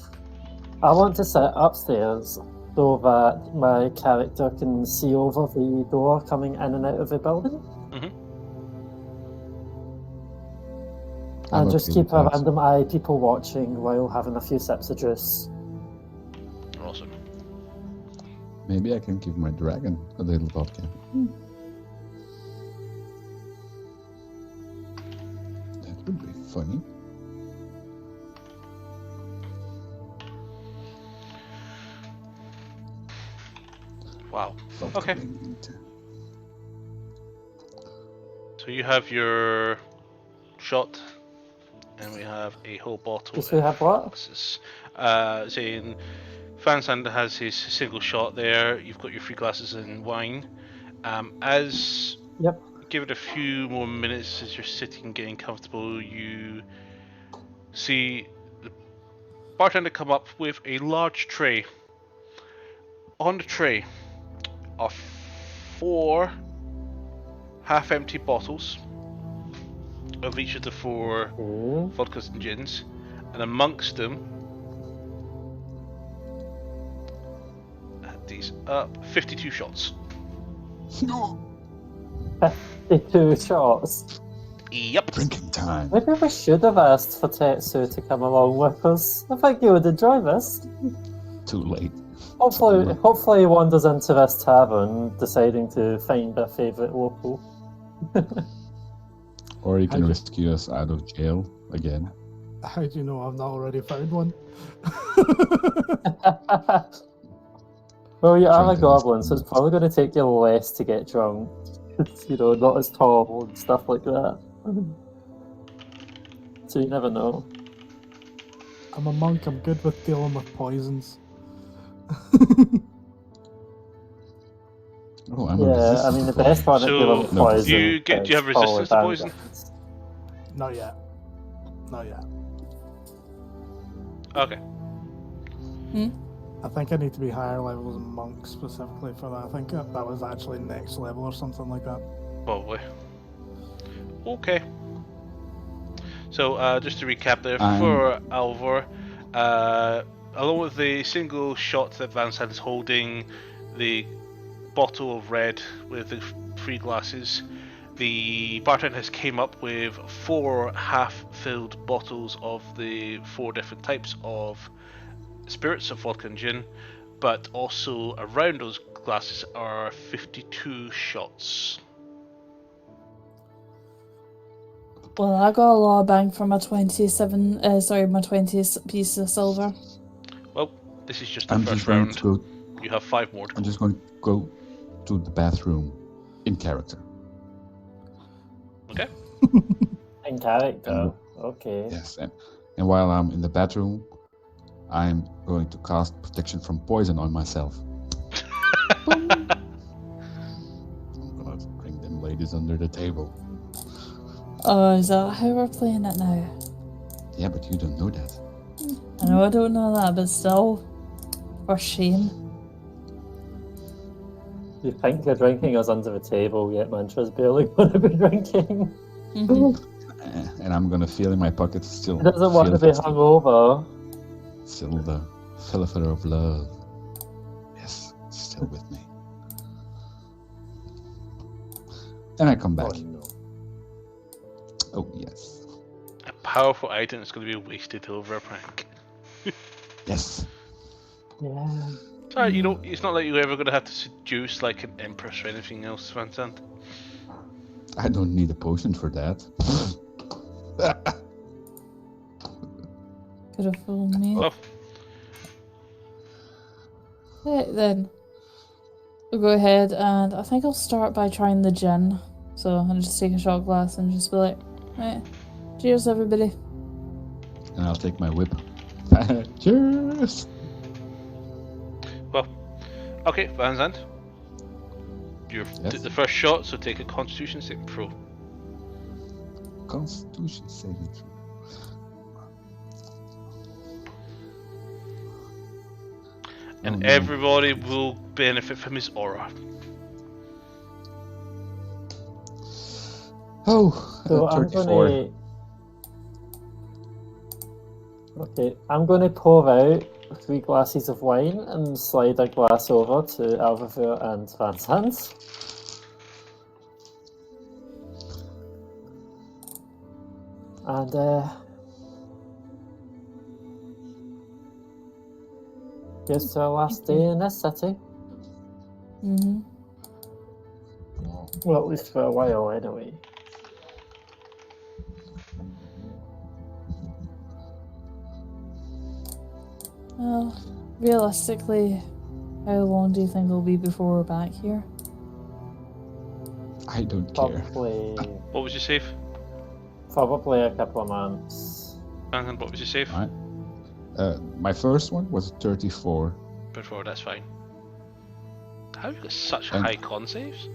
I want to sit upstairs so that my character can see over the door coming in and out of the building. Mhm. I'm And just okay keep with a that. random eye people watching while having a few sips of juice. Awesome. Maybe I can give my dragon a little vodka. That would be funny. Wow. Vodka Okay. blend. So you have your shot, and we have a whole bottle. Does who have what? Glasses. Saying Fansander has his single shot there. You've got your 3 glasses in wine. As Yep. give it a few more minutes as you're sitting, getting comfortable, you see the bartender come up with a large tray. On the tray are 4 half-empty bottles of each of the 4 Ooh. vodkas and gins, and amongst them, add these up, 52 shots. No! 52 shots. Yep. Drinking time. Maybe we should have asked for Tetsu to come along with us. I think you would enjoy this. Too late. Hopefully he wanders into this tavern deciding to find a favourite local. Or you can I- rescue us out of jail again. How do you know I've not already found one? Well, you are Trying a to goblin, listen. so it's probably going to take you less to get drunk. You know, not as tall and stuff like that. So you never know. I'm a monk, I'm good with dealing with poisons. Oh, I'm Yeah, I resistant mean, the to best one at So, dealing with No. poison. do you have is probably resistance to poison? bandits. Not yet. Not yet. Okay. I think I need to be higher level as a monk specifically for that. I think that was actually next level or something like that. Probably. Okay. So just to recap there, I'm- for Alvor, along with the single shot that Van Sant is holding, the bottle of red with the 3 glasses, the bartender has came up with 4 half-filled bottles of the 4 different types of spirits of vodka and gin, but also around those glasses are 52 shots. Well, I got a lot of bang for my 20 piece of silver. Well, this is just the I'm first just going round. to go. You have 5 more to I'm go. just going to go to the bathroom in character. Okay. In character. And- Okay. Yes, and while I'm in the bathroom, I'm going to cast protection from poison on myself. I'm gonna bring them ladies under the table. Oh, is that how we're playing it now? Yeah, but you don't know that. I know I don't know that, but still, for shame. You think you're drinking us under the table, yet Mantra's barely going to be drinking. Mhm. And I'm gonna feel in my pocket still. He doesn't want to be hungover. Still the philosopher of love. Yes, it's still with me. And I come back. Oh, no. Oh yes, A powerful item that's going to be wasted over a prank. yes. Yeah. Sorry, you know, it's not like you're ever going to have to seduce like an empress or anything else, Van Sant. I don't need a potion for that. Could have fooled me. Well, Right then. We'll go ahead and I think I'll start by trying the gin. So I'll just take a shot glass and just be like, right, cheers everybody. And I'll take my whip. Cheers. well, okay, Van Sant. You're Yes. the first shot, so take a Constitution saving throw. Constitution saving throw. And Oh, no. everybody will benefit from his aura. Oh, So I'm 34. gonna. Okay, I'm gonna pour out 3 glasses of wine and slide a glass over to Alvavir and Van Sant. And here's to our last day in this city. Mm-hmm. Well, at least for a while, anyway. Well, realistically, how long do you think it'll be before we're back here? I don't care. What was your save? Probably a couple of months. Van Sant, what was your save? Alright. My first one was 34. Before, that's fine. How have you got such And- high con saves?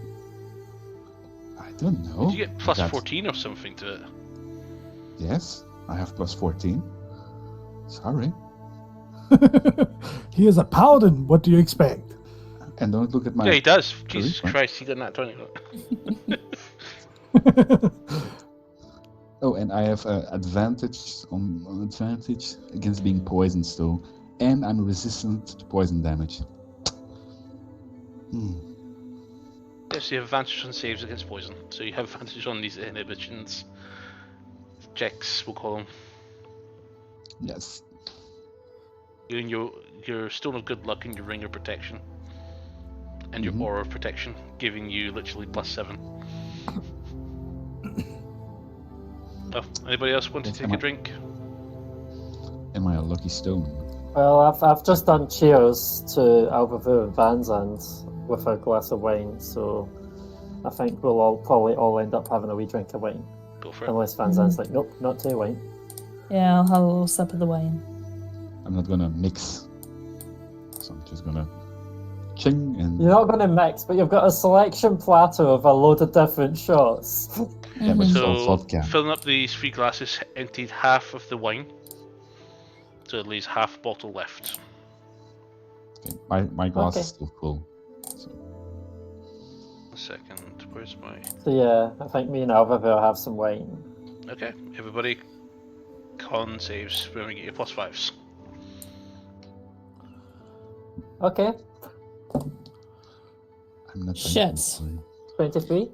I don't know. Did you get plus That's- 14 or something to it? Yes, I have plus 14. Sorry. He is a paladin. What do you expect? And don't look at my. Yeah, he does. Jesus Charisma. Christ, he got that 20. Oh, and I have advantage on advantage against being poisoned still, and I'm resistant to poison damage. Yes, you have advantage on saves against poison, so you have advantage on these inhibitions. Checks, we'll call them. Yes. You and your Stone of Good Luck and your Ring of Protection. And your Mhm. Aura of Protection, giving you literally +7. Oh, anybody else want to Yes, take am a I- drink? Am I a lucky stone? Well, I've just done cheers to Alvavir and Van Sant with a glass of wine, so I think we'll probably all end up having a wee drink of wine. Go for it. Unless Van Zant's like, nope, not too wine. Yeah, I'll have a little sip of the wine. I'm not gonna mix. So I'm just gonna ching and You're not going to mix, but you've got a selection platter of a load of different shots. yeah, but Mhm. it's all So, vodka. filling up these 3 glasses, emptied half of the wine. So it leaves half bottle left. Okay, my glass Okay. is still full. So, A second. Where's my? So yeah, I think me and Alva will have some wine. Okay, everybody. Con saves. We're gonna get you +5s. Okay, I'm not Shit. thankful. 23.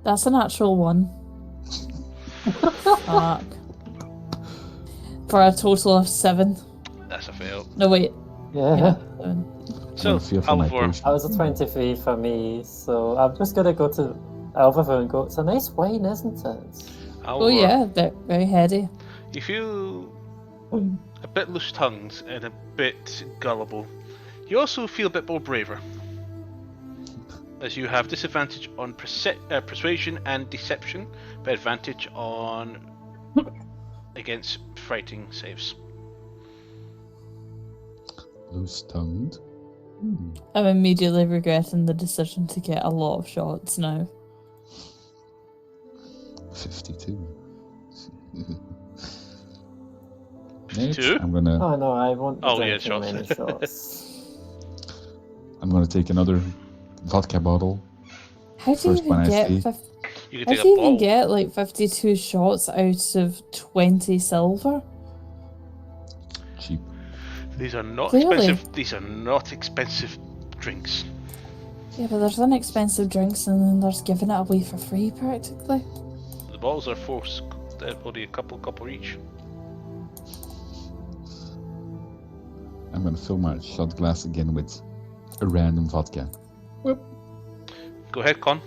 That's a natural one. Fuck. For a total of 7. That's a fail. No, wait. Yeah. Yeah, 7. I'm So, gonna feel for my Alvor. potion. That was a 23 for me, so I'm just gonna go to Alva and go, it's a nice wine, isn't it? Oh yeah, very heady. You feel a bit loose-tongued and a bit gullible. You also feel a bit more braver, as you have disadvantage on persuasion and deception, but advantage on against fighting saves. Loose-tongued. I'm immediately regretting the decision to get a lot of shots now. 52. 52? I'm gonna Oh no, I won't be Oh, yeah, drinking shots. many shots. I'm gonna take another vodka bottle. How do you First one even I get? see. You can How take do a you even bottle. get like 52 shots out of 20 silver? Cheap. These are not Clearly. expensive. These are not expensive drinks. Yeah, but there's inexpensive drinks and then there's giving it away for free practically. The bottles are only a couple each. I'm gonna fill my shot glass again with a random vodka. Go ahead, Con.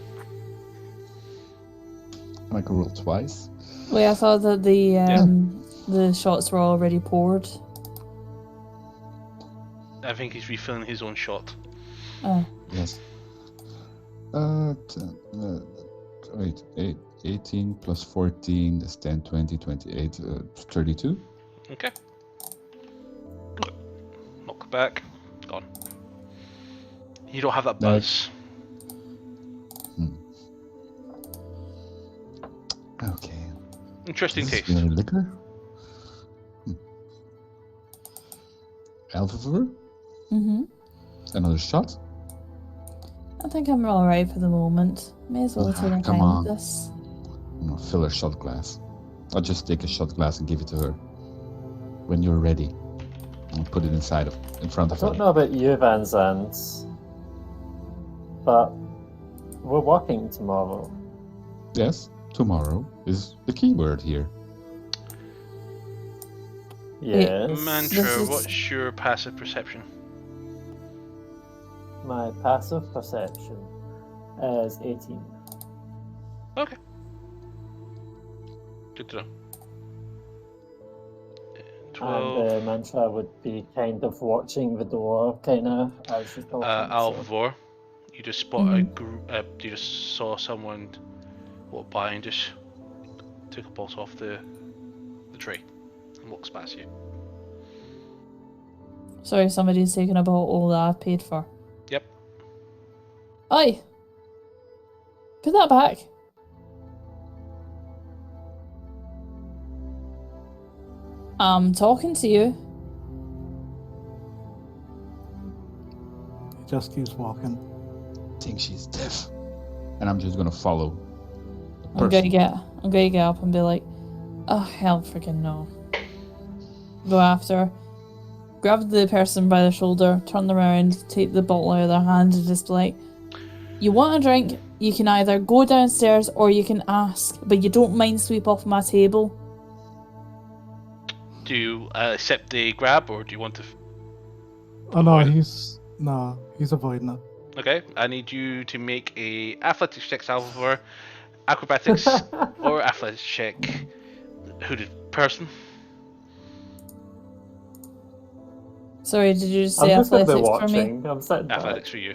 And I can roll twice. Wait, I thought that the shots were already poured. I think he's refilling his own shot. Oh, Yes. Wait, 18 plus 14 is 10, 20, 28, 32. Okay. Knock back. Gone. You don't have that buzz. Okay. Interesting Is this taste. really liquor? Alpha, another shot? I think I'm alright for the moment. May as well take my Come time on. with this. I'm gonna fill her shot glass. I'll just take a shot glass and give it to her. When you're ready, I'll put it in front I of don't her. know about you, Van Zandt, but we're working tomorrow. Yes, tomorrow is the key word here. Yes. Mantra, This is- what's your passive perception? My passive perception is 18. Okay. Good to know. 12. And the mantra would be kind of watching the door, kind of, as she's talking. Alvor, you just spot you just saw someone walk by and just took a bolt off the tray and walks past you. Sorry, somebody's taking a bottle that I've paid for. Yep. Oi! Put that back. I'm talking to you. He just keeps walking. I think she's deaf. And I'm just gonna follow. the I'm gonna person. get up and be like, oh hell freaking no. Go after her. Grab the person by the shoulder, turn them around, take the bottle out of their hand and just be like, you want a drink, you can either go downstairs or you can ask, but you don't mind sweep off my table. Do you accept the grab, or do you want to? Oh no, Avoid it. he's avoiding it. Okay, I need you to make a athletics check, Salvador, acrobatics or athletics check. Hooded person. Sorry, did you just I'm say just going to be athletics for me? watching. I'm sitting back. Athletics for you.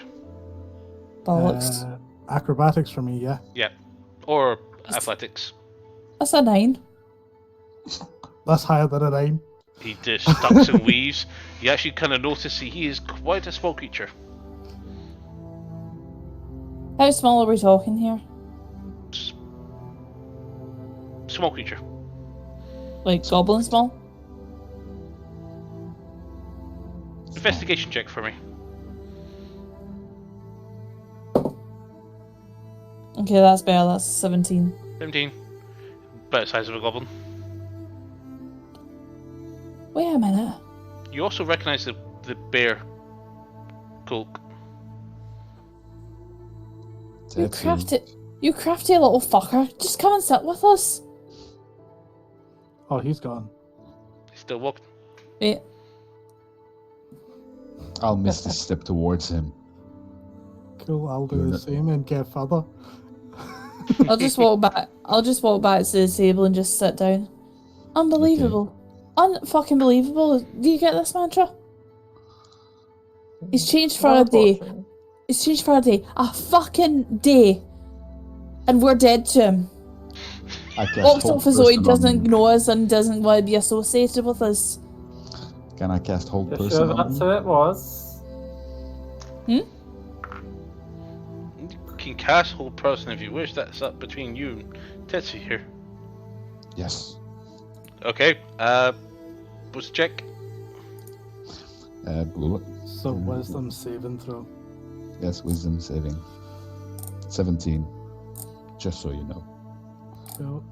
Bollocks. Acrobatics for me, yeah. Yeah. Or athletics. That's a 9. That's higher than a 9. He just ducks and weaves. You actually kind of notice he is quite a small creature. How small are we talking here? Small creature. Like goblin small? Investigation check for me. Okay, that's better. That's 17. 17. About the size of a goblin. Wait a minute. You also recognise the bear cloak. You Tetsu. crafty little fucker. Just come and sit with us. Oh, he's gone. He's still walking. Wait. I'll miss the step towards him. Cool, I'll do You're the not- same and get further. I'll just walk back. I'll just walk back to the table and just sit down. Unbelievable. Unfucking believable. Do you get this, Mantra? He's changed for a day. He's changed for a day. A fucking day. And we're dead to him. I cast Walks hold off as though he person doesn't on- know us and doesn't want to be associated with us. Can I cast hold You person sure on that's him? who it was? You can cast hold person if you wish. That's up between you and Tetsu here. Yes. Okay. What's the check? Bullet. So wisdom saving throw. Yes, wisdom saving. 17. Just so you know. Cool.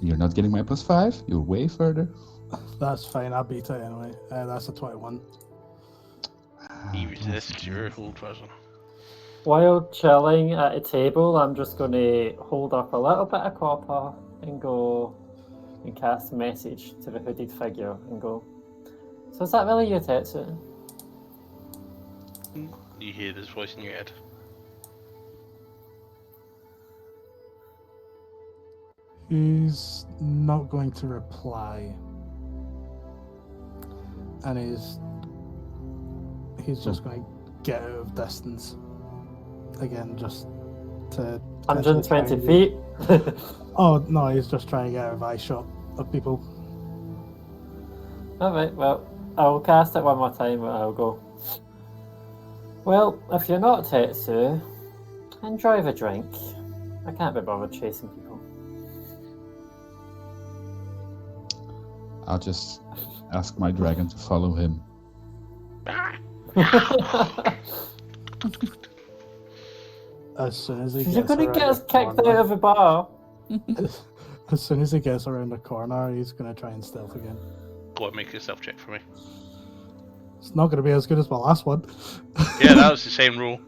You're not getting my +5. You're way further. That's fine, I beat it anyway. That's a 21. He resists your hold person. While chilling at a table, I'm just going to hold up a little bit of copper and go and cast a message to the hooded figure and go, so is that really you, Tetsu? You hear this voice in your head. He's not going to reply. And he's just going to get out of distance. Again, just to... 120 feet. Oh, no, he's just trying to get out of eye shot of people. Alright, well, I'll cast it one more time and I'll go. Well, if you're not Tetsu, enjoy the drink. I can't be bothered chasing people. I'll just ask my dragon to follow him. As soon as he You're gets gonna around get us the kicked corner- out of the bar. As soon as he gets around the corner, he's going to try and stealth again. Go and make a stealth check for me. It's not going to be as good as my last one. Yeah, that was the same rule.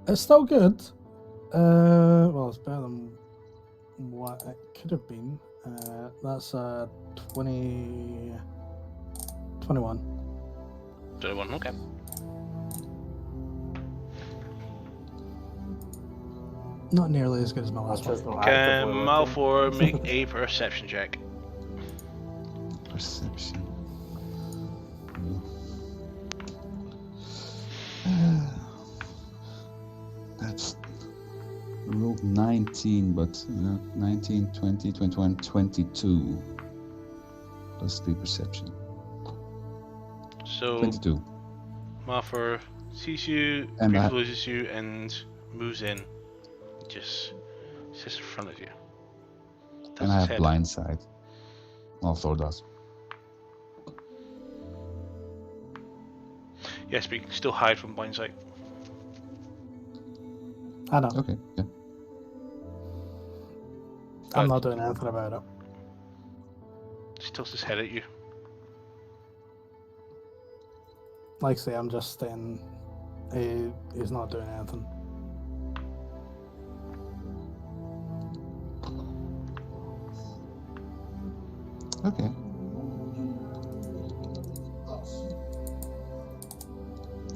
It's still good. Well, it's better than what it could have been. That's 20... 21. 21, okay. Not nearly as good as my last Just one. not Can actively looking. Malfoy make a perception check? Perception. That's I rolled 19, but 19, 20, 21, 22. Plus 3 perception. So 22. Malfoy sees you, And I- loses you, and moves in. Just sits in front of you. Does And I his have head. blind sight. Also does. Yes, but you can still hide from blind sight. I know. Okay, yeah. I'm not doing anything about it. Just tilts his head at you. Like I say, I'm just staying. He's not doing anything. Okay.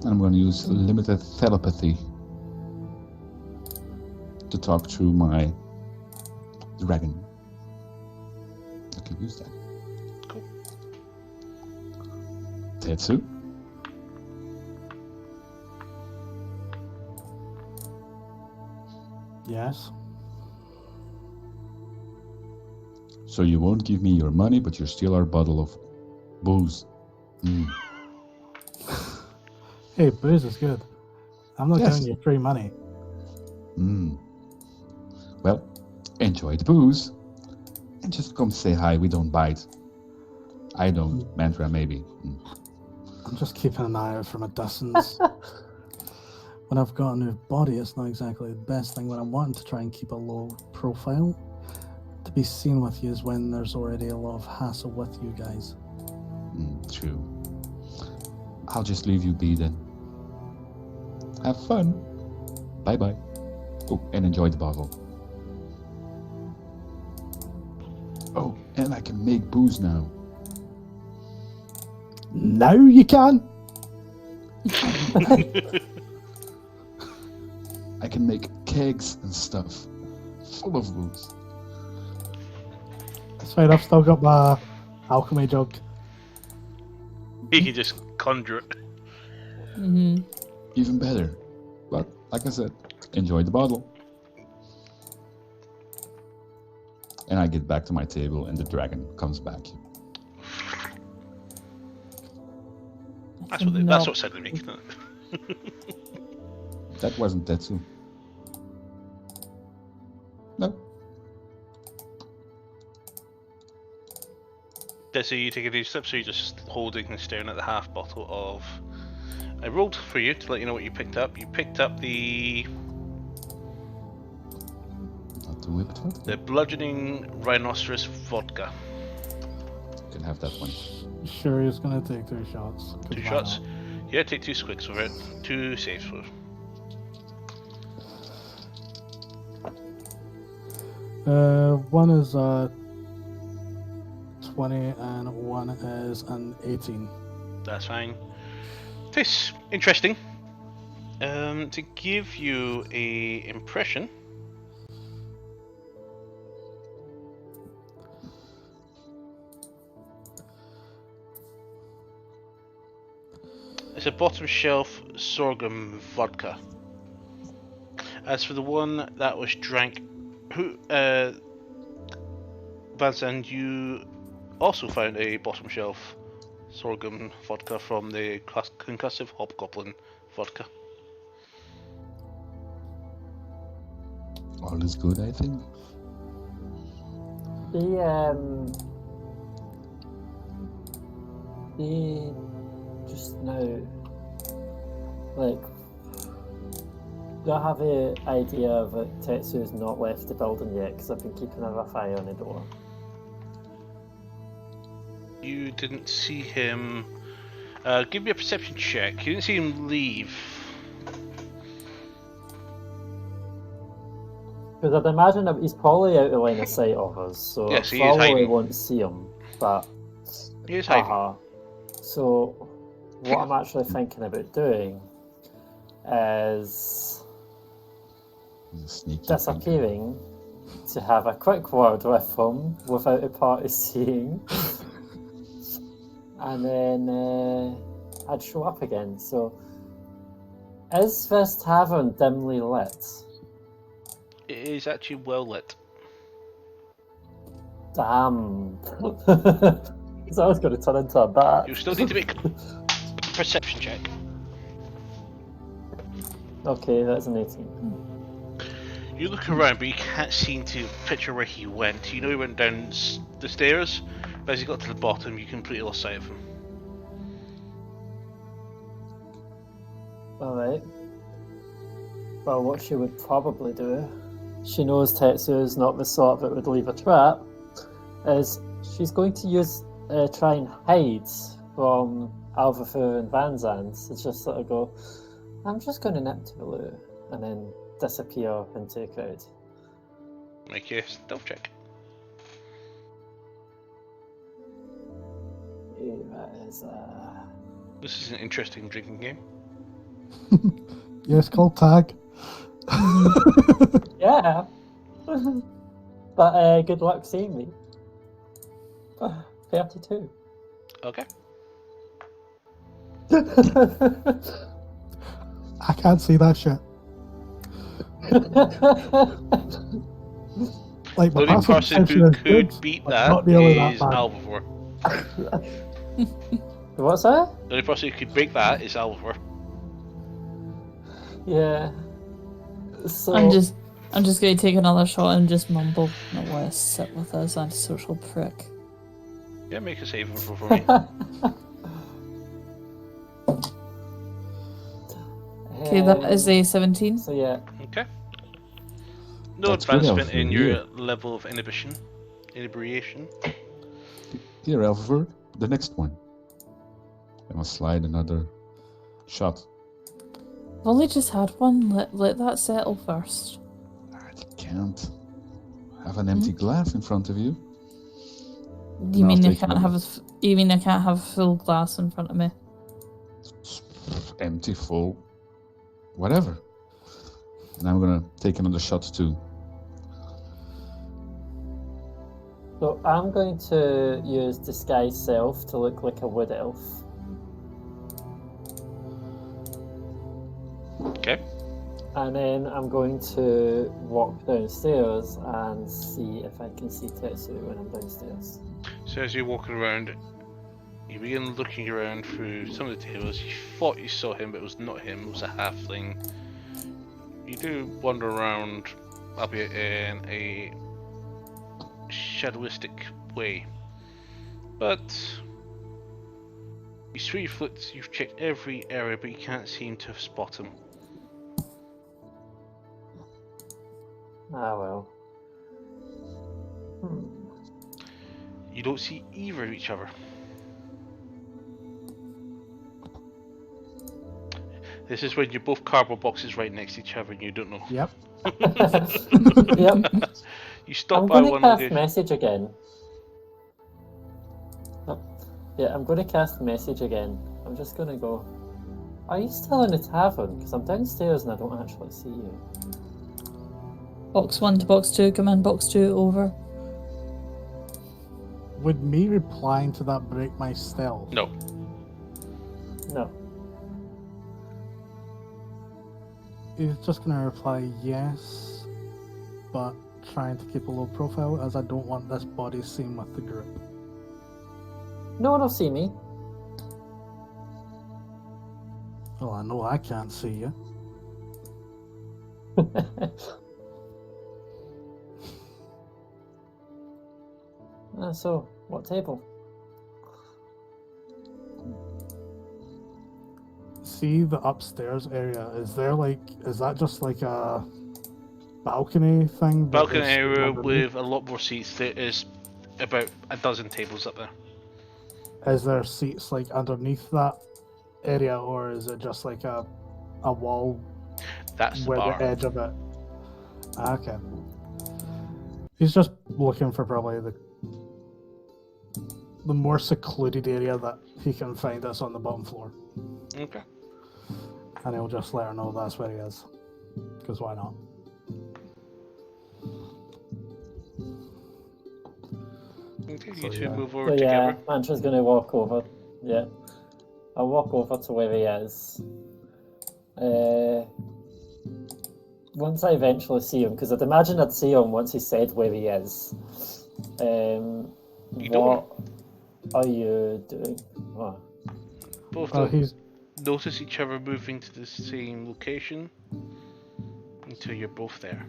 I'm going to use limited telepathy to talk through my dragon. I can use that. Cool. Tetsu. Yes. So you won't give me your money, but you steal our bottle of booze. Mm. Hey, booze is good. I'm not Yes. giving you free money. Mm. Well, enjoy the booze. And just come say hi, we don't bite. I don't. Mantra, maybe. I'm just keeping an eye out from a distance. When I've got a new body, it's not exactly the best thing when I'm wanting to try and keep a low profile. To be seen with you is when there's already a lot of hassle with you guys. True. I'll just leave you be then. Have fun. Bye-bye. Oh, and enjoy the bottle. Oh, and I can make booze now. Now you can! I can make kegs and stuff. Full of booze. That's fine, I've still got my alchemy jug. You can just conjure it. Even better. But, like I said, enjoy the bottle. And I get back to my table and the dragon comes back. That's what sounded making it. That wasn't Tetsu. No. So you take a few steps, or you're just holding and staring at the half bottle of... I rolled for you to let you know what you picked up. You picked up the Not the whipped vodka. the bludgeoning rhinoceros vodka. You can have that one. Sure, he's gonna take 2 shots. 'Cause 2 why shots. not? Yeah, take 2 squigs with it. 2 saves for it. One is 20 and one is an 18. That's fine. Tastes interesting. To give you a impression, it's a bottom shelf sorghum vodka. As for the one that was drank, Vansan, you also found a bottom shelf sorghum vodka from the concussive hobgoblin vodka. All is good, I think. The just now, like, do I have an idea of it? Tetsu's not left the building yet because I've been keeping a rough eye on the door. You didn't see him. Give me a perception check. You didn't see him leave. Because I'd imagine that he's probably out of line of sight of us, so Yes, I he is probably hiding. won't see him. But He is hiding. So what I'm actually thinking about doing is He's a sneaky disappearing to have a quick word with him without the party seeing, and then I'd show up again. So, is this tavern dimly lit? It is actually well lit. Damn. So I was going to turn into a bat. You still need to make a perception check. Okay, that's an 18. You look around, but you can't seem to picture where he went. You know he went down the stairs, but as he got to the bottom, you completely lost sight of him. Alright. Well, what she would probably do, she knows Tetsu is not the sort that would leave a trap, is she's going to try and hide from Alvafu and Van Zandt. It's just sort of go, I'm just going to nip to the loo, and then disappear into the crowd. Make a stealth check. That is, This is an interesting drinking game. Yeah, it's called tag. yeah. But good luck seeing me. 32. Okay. I can't see that shit. Like, The my only passive person perception who is could good, beat but that not nearly that is bad. Alvivor. What's that? The only person who could break that is Alvivor. Yeah. So I'm just going to take another shot and just mumble, not want to sit with us, antisocial prick. Yeah, make a saving throw for me. Okay, that is a 17. So yeah, Okay. No That's good, advancement in Alfred, your yeah. level of inebriation. Here, Alfred, the next one. I must slide another shot. I've only just had one. Let that settle first. I can't have an empty glass in front of you. You No, mean I'll I take can't have you mean I can't have a full glass in front of me? Empty, full, whatever. And I'm gonna take another shot too. so I'm going to use disguise self to look like a wood elf. Okay. And then I'm going to walk downstairs and see if I can see Tetsu when I'm downstairs. So as you're walking around, you begin looking around through some of the tables. You thought you saw him, but it was not him. It was a halfling. You do wander around, albeit in a shadowistic way. But you swing your foot. You've checked every area, but you can't seem to spot him. Ah well. You don't see either of each other. This is when you're both cardboard boxes right next to each other and you don't know. Yep. Yep. You stop I'm by going to one cast location. message again. Oh, yeah, I'm going to cast message again. I'm just going to go. Are you still in the tavern? Because I'm downstairs and I don't actually see you. Box 1 to box 2, come in, box 2, over. Would me replying to that break my stealth? No. No. He's just going to reply yes, but trying to keep a low profile as I don't want this body seen with the group. No one will see me. Well, I know I can't see you. So, what table? See the upstairs area? Is that just like a balcony thing? that Balcony is area underneath? with a lot more seats. There is about a dozen tables up there. Is there seats like underneath that area, or is it just like a wall That's the where bar. the edge of it? Okay. He's just looking for probably the more secluded area that he can find us on the bottom floor. Okay. And he'll just let her know that's where he is. Because why not? Okay, So, you two yeah. move over So yeah, together. Mantra's going to walk over. Yeah. I'll walk over to where he is. Once I eventually see him, because I'd imagine I'd see him once he said where he is. What are you doing? Oh. Both Oh, don't he's notice each other moving to the same location until you're both there.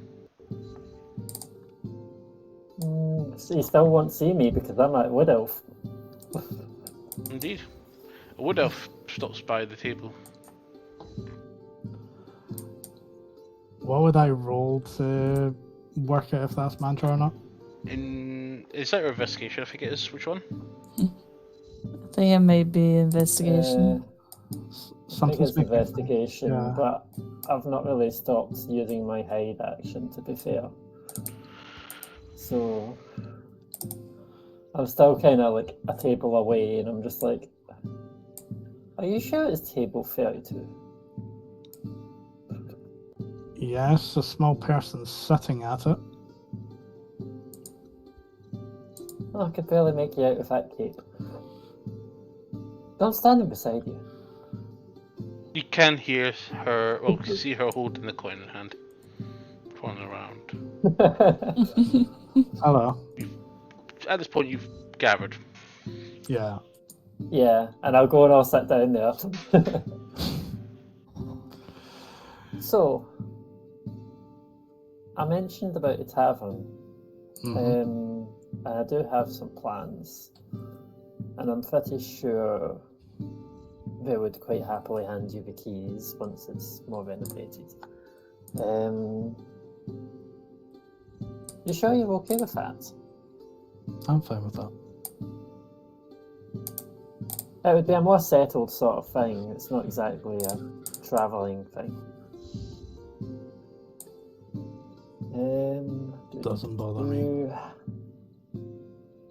He still won't see me because I'm at Wood Elf. Indeed. A wood elf stops by the table. What would I roll to work out if that's mantra or not? Is that your investigation? I think it is. Which one? I think it may be investigation. I think Something's it's making- investigation, yeah. but I've not really stopped using my hide action, to be fair. So I'm still kind of like a table away, and I'm just like, are you sure it's table 32? Yes, a small person sitting at it. Oh, I could barely make you out with that cape. But I'm standing beside you. You can hear her, well, see her holding the coin in hand, twirling around. Hello. At this point, you've gathered. Yeah. Yeah, and I'll go and I'll sit down there. So, I mentioned about the tavern, Mhm. and I do have some plans. and I'm pretty sure they would quite happily hand you the keys once it's more renovated. You sure you're okay with that? I'm fine with that. It would be a more settled sort of thing. It's not exactly a travelling thing. Doesn't bother me.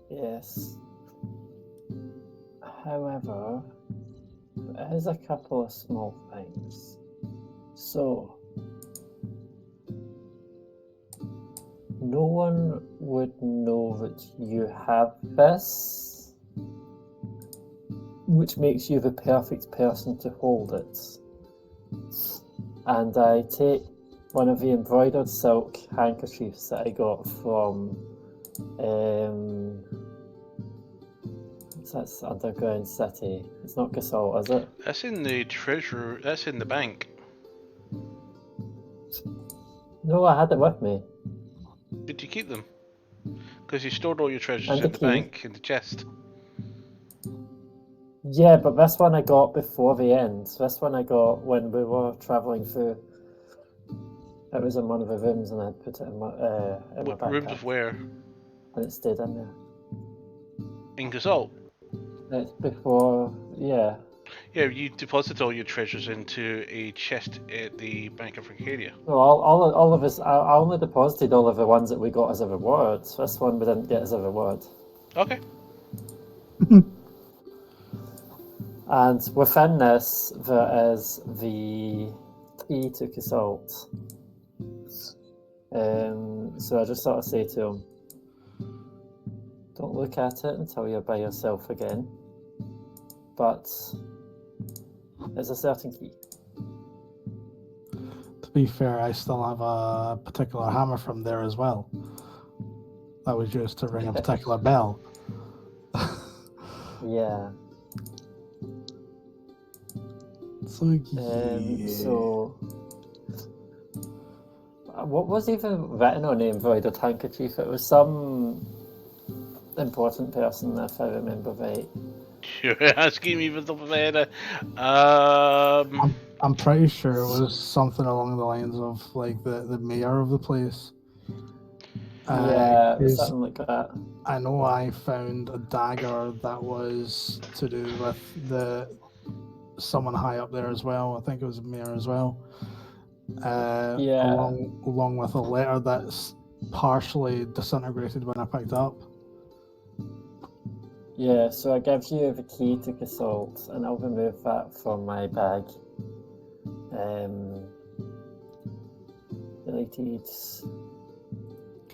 Yes. However, there's a couple of small things. So, no one would know that you have this, which makes you the perfect person to hold it. And I take one of the embroidered silk handkerchiefs that I got from that's Underground City. It's not Gasol, is it? That's in the treasure. That's in the bank. No, I had it with me. Did you keep them? Because you stored all your treasures And in the the key. bank in the chest. Yeah, but this one I got before the end. This one I got when we were travelling through. It was in one of the rooms, and I had put it in my What backpack. rooms of where? And it stayed in there. In Gasol. It's before, yeah. Yeah, you deposited all your treasures into a chest at the Bank of Arcadia. No, all of us. I only deposited all of the ones that we got as a reward. This one we didn't get as a reward. Okay. And within this, there is the key to Casalt. So I just sort of say to him, don't look at it until you're by yourself again. But there's a certain key. To be fair, I still have a particular hammer from there as well. That was used to ring a particular bell. Yeah. So, yeah. So, what was even written on the embroidered handkerchief? It was some important person, if I remember right. You're asking me for the top of my head. I'm pretty sure it was something along the lines of like the mayor of the place. Yeah, 'cause something like that. I know I found a dagger that was to do with someone high up there as well. I think it was a mayor as well. Yeah. Along with a letter that's partially disintegrated when I picked up. Yeah, so I give you the key to Gasalt, and I'll remove that from my bag. Deleted.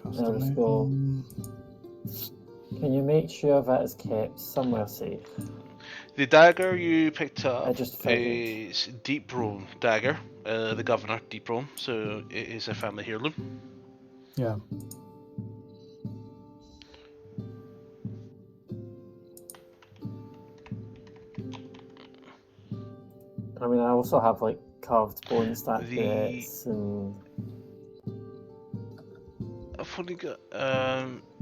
Now let's go. Can you make sure that is kept somewhere safe? The dagger you picked I up just figured. is Deep Roan dagger, the governor, Deep Roan, so it is a family heirloom. Yeah. I mean, I also have like carved bone statuettes and. I've only got.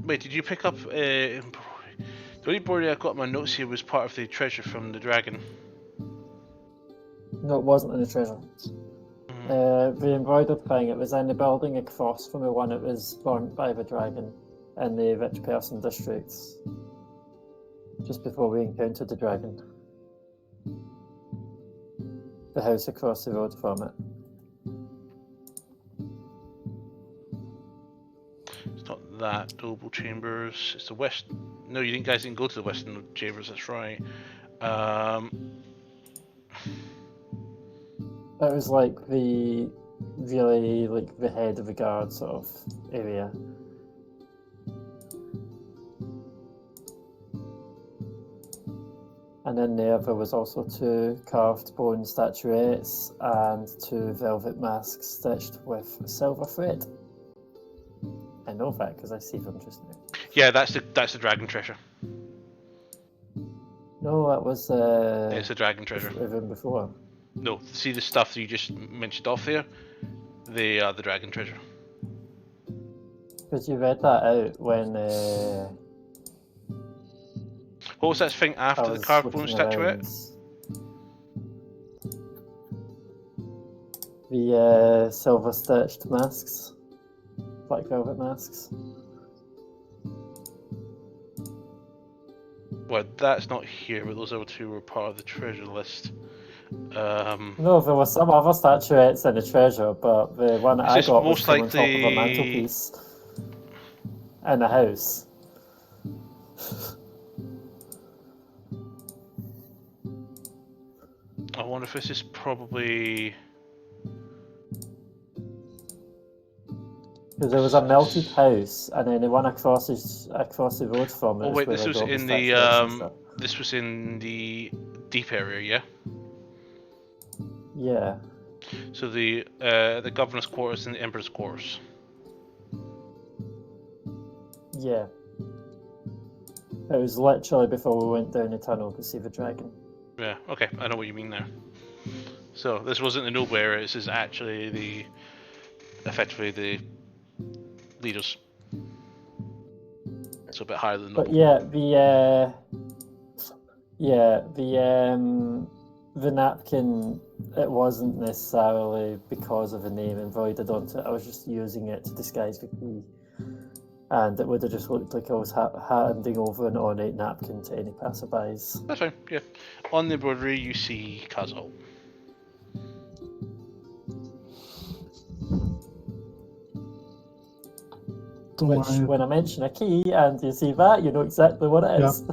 Wait, did you pick up? The only board I've got in my notes here was part of the treasure from the dragon. No, it wasn't in the treasure. The embroidered thing, it was in the building across from the one that was burnt by the dragon in the rich person districts. Just before we encountered the dragon. The house across the road from it. It's not that noble chambers. It's the west. No, you guys didn't go to the western chambers. That's right. It was like the really like the head of the guard sort of area. And in there was also 2 carved bone statuettes and 2 velvet masks stitched with silver thread. I know that because I see them just now. Yeah, that's the dragon treasure. No, that was It's the dragon treasure. even before. No, see the stuff that you just mentioned off there? They are the dragon treasure. Because you read that out when What was that thing after the was carved bone looking statuette? around. The silver stitched masks, black velvet masks. Well, that's not here, but those other two were part of the treasure list. No, there were some other statuettes in the treasure, but the one that I This is got was most from on top of a likely- mantelpiece in the house. I wonder if this is probably. Because there was a melted house, and then the one across the road from it. Oh is wait, where this I was got in the statuettes and the stuff. this was in the deep area, yeah. Yeah. So the governor's quarters and the emperor's quarters. Yeah. It was literally before we went down the tunnel to see the dragon. Yeah, okay, I know what you mean there. So this wasn't the noble area. This is actually effectively the leaders. So a bit higher than But noble. yeah, the napkin, it wasn't necessarily because of the name embroidered onto it. I was just using it to disguise the key. And it would have just looked like I was handing over an ornate napkin to any passerbys. That's fine. Yeah. On the embroidery, you see Kazal. Don't Which, worry. when I mention a key and you see that, you know exactly what it is.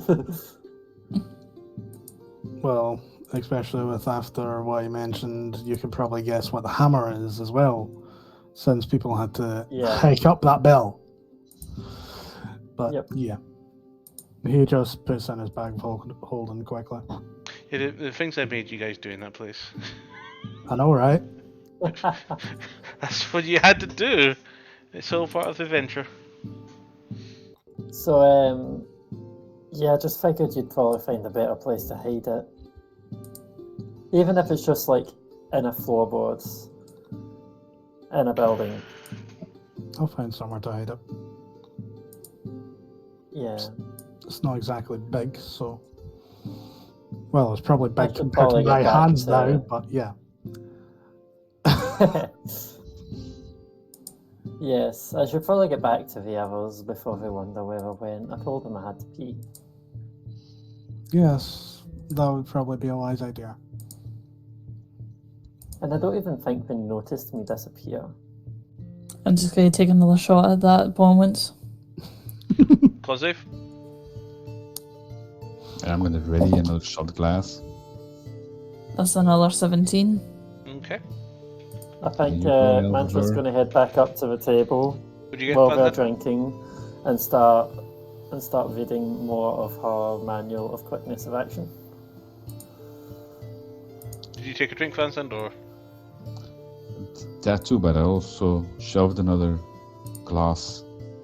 Well, especially with after what you mentioned, you could probably guess what the hammer is as well, since people had to Yeah. hike up that bell. But Yep. yeah, he just puts in his bag of holding quickly. Yeah, the things I made you guys do in that place. I know, right? That's what you had to do. It's all part of the adventure. So, yeah, I just figured you'd probably find a better place to hide it. Even if it's just like in a floorboards in a building. I'll find somewhere to hide it. Yeah. It's not exactly big, so. Well, it's probably I big should compared to probably my get back hands to- now, but yeah. Yes, I should probably get back to the others before they wonder where I went. I told them I had to pee. Yes, that would probably be a wise idea. And I don't even think they noticed me disappear. I'm just going to take another shot at that moment. Cause save. And I'm gonna ready another shot glass. That's another 17. Okay. I think You go over Mantra's there. going to head back up to the table Would you get while they're Van then? drinking and start reading more of her manual of quickness of action. Did you take a drink, Van Zandt, or? That too, but I also shoved another glass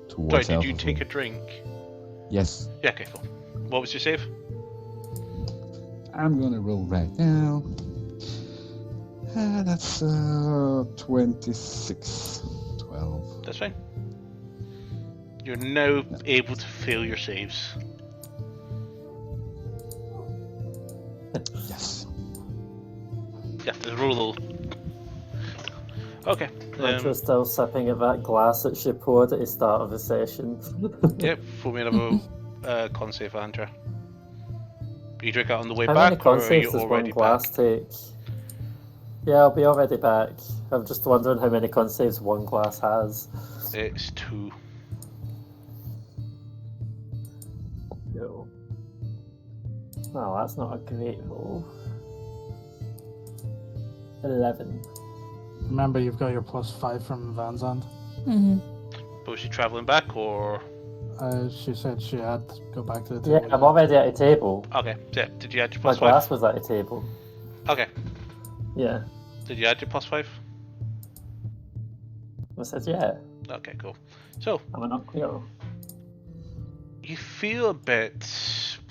towards Sorry, did you Alpha take a Food. drink? Yes. Yeah, okay, cool. What was your save? I'm gonna roll right now. That's 26. 12. That's fine. You're now able to fail your saves. Yes. Yeah, there's a roll. Okay. Mantra's still sipping at that glass that she poured at the start of the session. Yep, for me another con save, Andra. You drink out on the way How many back, or con are saves you does one already glass back? take? Yeah, I'll be already back. I'm just wondering how many con saves one glass has. It's 2. No. Well, that's not a great roll. 11. Remember, you've got your +5 from Van Zandt. Mm-hmm. But was she travelling back, or? She said she had to go back to the Yeah, table. I'm already at a table. Okay, yeah. Did you add your My plus 5? glass was at a table. Okay. Yeah. Did you add your plus 5? I said, yeah, Okay, cool. So, am I not clear? you feel a bit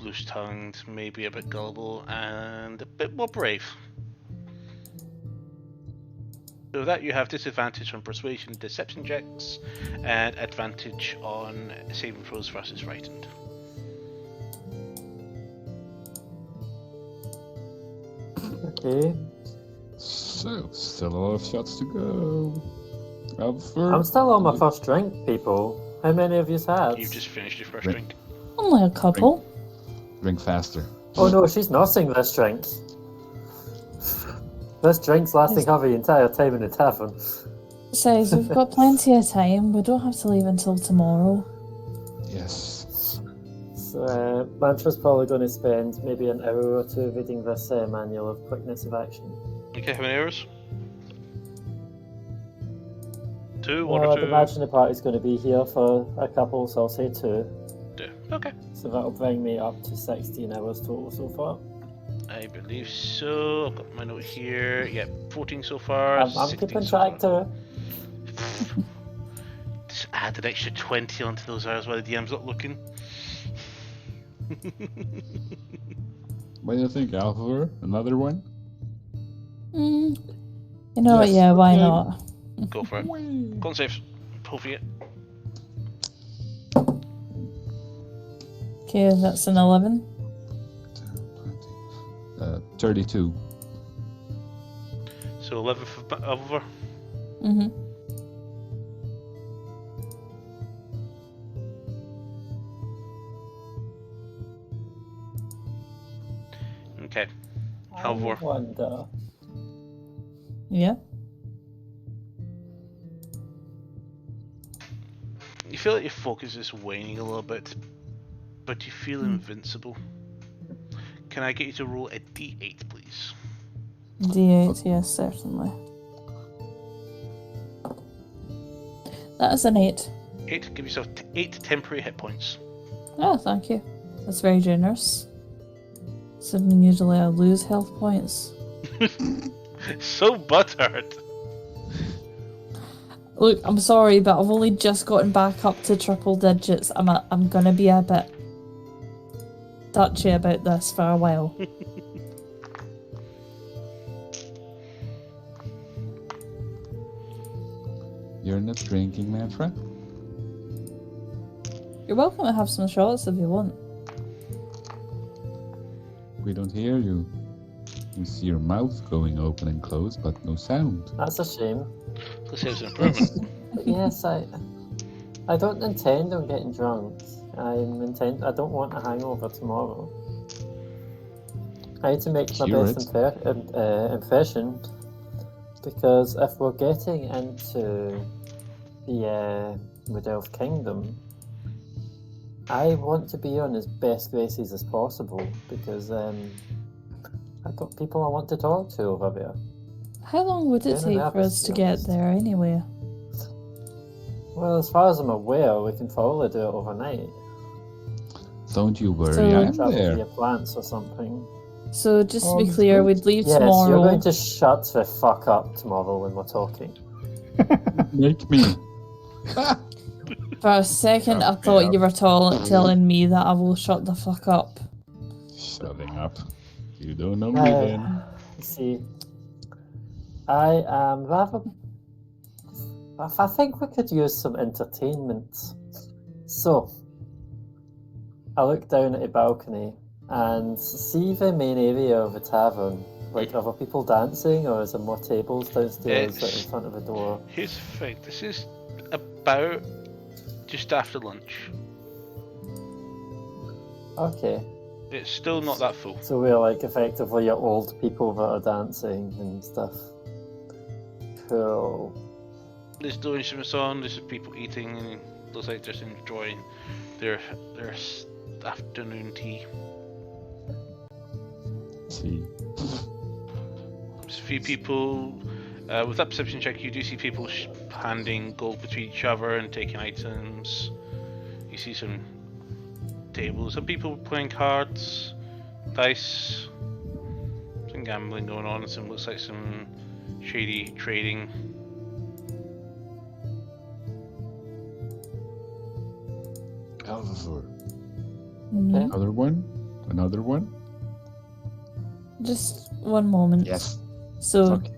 loose-tongued, maybe a bit gullible, and a bit more brave. So with that, you have disadvantage on persuasion, deception checks, and advantage on saving throws versus frightened. Okay. So, still a lot of shots to go. Alpha. I'm still on my first drink, people. How many of you had? You've just finished your first Right. drink. Only a couple. Drink faster. Oh no, she's nursing this drink. This drink's lasting her the entire time in the tavern. Says we've got plenty of time. We don't have to leave until tomorrow. Yes. So, Mantra's probably going to spend maybe an hour or two reading this manual of quickness of action. Okay, how many hours? 2, 1 Well, or I'd 2? imagine the party's going to be here for a couple, so I'll say 2. 2. Okay. So that'll bring me up to 16 hours total so far. I believe so. I've got my note here. Yeah, 14 so far. I'm 16 keeping so track far. too. Just add an extra 20 onto those hours while the DM's not looking. What do you think, Alpha? Another one? You know what? Yes, Yeah, why okay. not? Go for it. Whee! Con saves. Pull for it. Okay, that's an 11. 32. So 11 for Oliver. Mm-hmm. Okay. I Halvor. wonder. Yeah. You feel like your focus is waning a little bit, but you feel invincible. Can I get you to roll a d8, please? D8, yes, certainly. That is an 8. 8. Give yourself 8 temporary hit points. Oh, thank you. That's very generous. So usually I lose health points. So butthurt. Look, I'm sorry, but I've only just gotten back up to triple digits. I'm gonna be a bit touchy about this for a while. You're not drinking, Mantra? You're welcome to have some shots if you want. We don't hear you. We see your mouth going open and closed, but no sound. That's a shame. This is an improvement. But yes, I don't intend on getting drunk. I don't want a hangover tomorrow. I need to make my Cure best impression, because if we're getting into the Wood-Elf Kingdom, I want to be on as best graces as possible, because I've got people I want to talk to over there. How long would it Fair take enough, for us to to be get honest. there anyway? Well, as far as I'm aware, we can probably do it overnight. Don't you worry, So- I'm Travel there. via plants or something. So just to be Oh, clear, good. we'd leave Yes, tomorrow. you're going to shut the fuck up tomorrow when we're talking. Make me. For a second, I Shut me thought up. you were telling me that I will shut the fuck up. Shutting up. You don't know me Uh, then. You see, I am rather. I think we could use some entertainment. So, I look down at a balcony and see the main area of the tavern. Like, are there people dancing, or is there more tables downstairs It's- in front of the door? Here's the thing. This is about just after lunch. Okay, It's still not that full. so we're like effectively your old people that are dancing and stuff. Cool. There's no instruments on. There's people eating, and it looks like just enjoying their afternoon tea. See. There's a few people. With that perception check, you do see people handing gold between each other and taking items. You see some tables, some people playing cards, dice, some gambling going on, and some looks like some shady trading. Alpha. Mhm. Another one? Another one? Just one moment. Yes. So, Okay.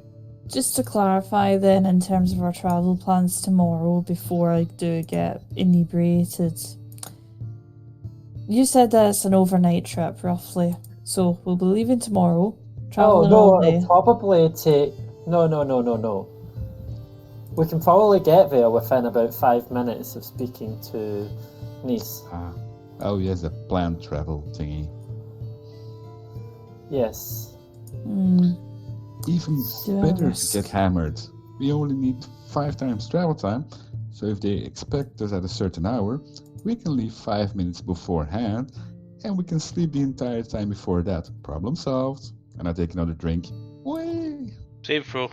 just to clarify then, in terms of our travel plans tomorrow, before I do get inebriated, you said that it's an overnight trip, roughly. So, we'll be leaving tomorrow, traveling no, all day. it'll probably take... No. We can probably get there within about 5 minutes of speaking to Nice. Oh, yes, a planned travel thingy. Yes. Even Do a better to risk. get hammered. We only need 5 times travel time, so if they expect us at a certain hour, we can leave 5 minutes beforehand, and we can sleep the entire time before that. Problem solved. And I take another drink. Whee! Save throw.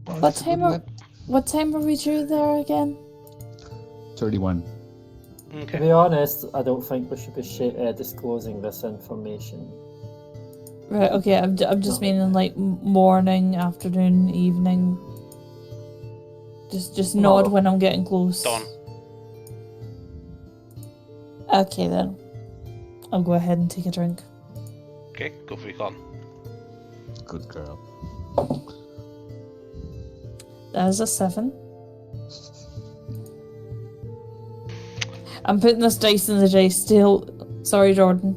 What time are we due there again? 31. To Okay. be honest, I don't think we should be disclosing this information. Right, okay, I'm just meaning like morning, afternoon, evening. Just nod Oh. when I'm getting close. Dawn. Okay then. I'll go ahead and take a drink. Okay, go for your con. Good girl. That is a 7. I'm putting this dice in the dice still. Sorry, Jordan.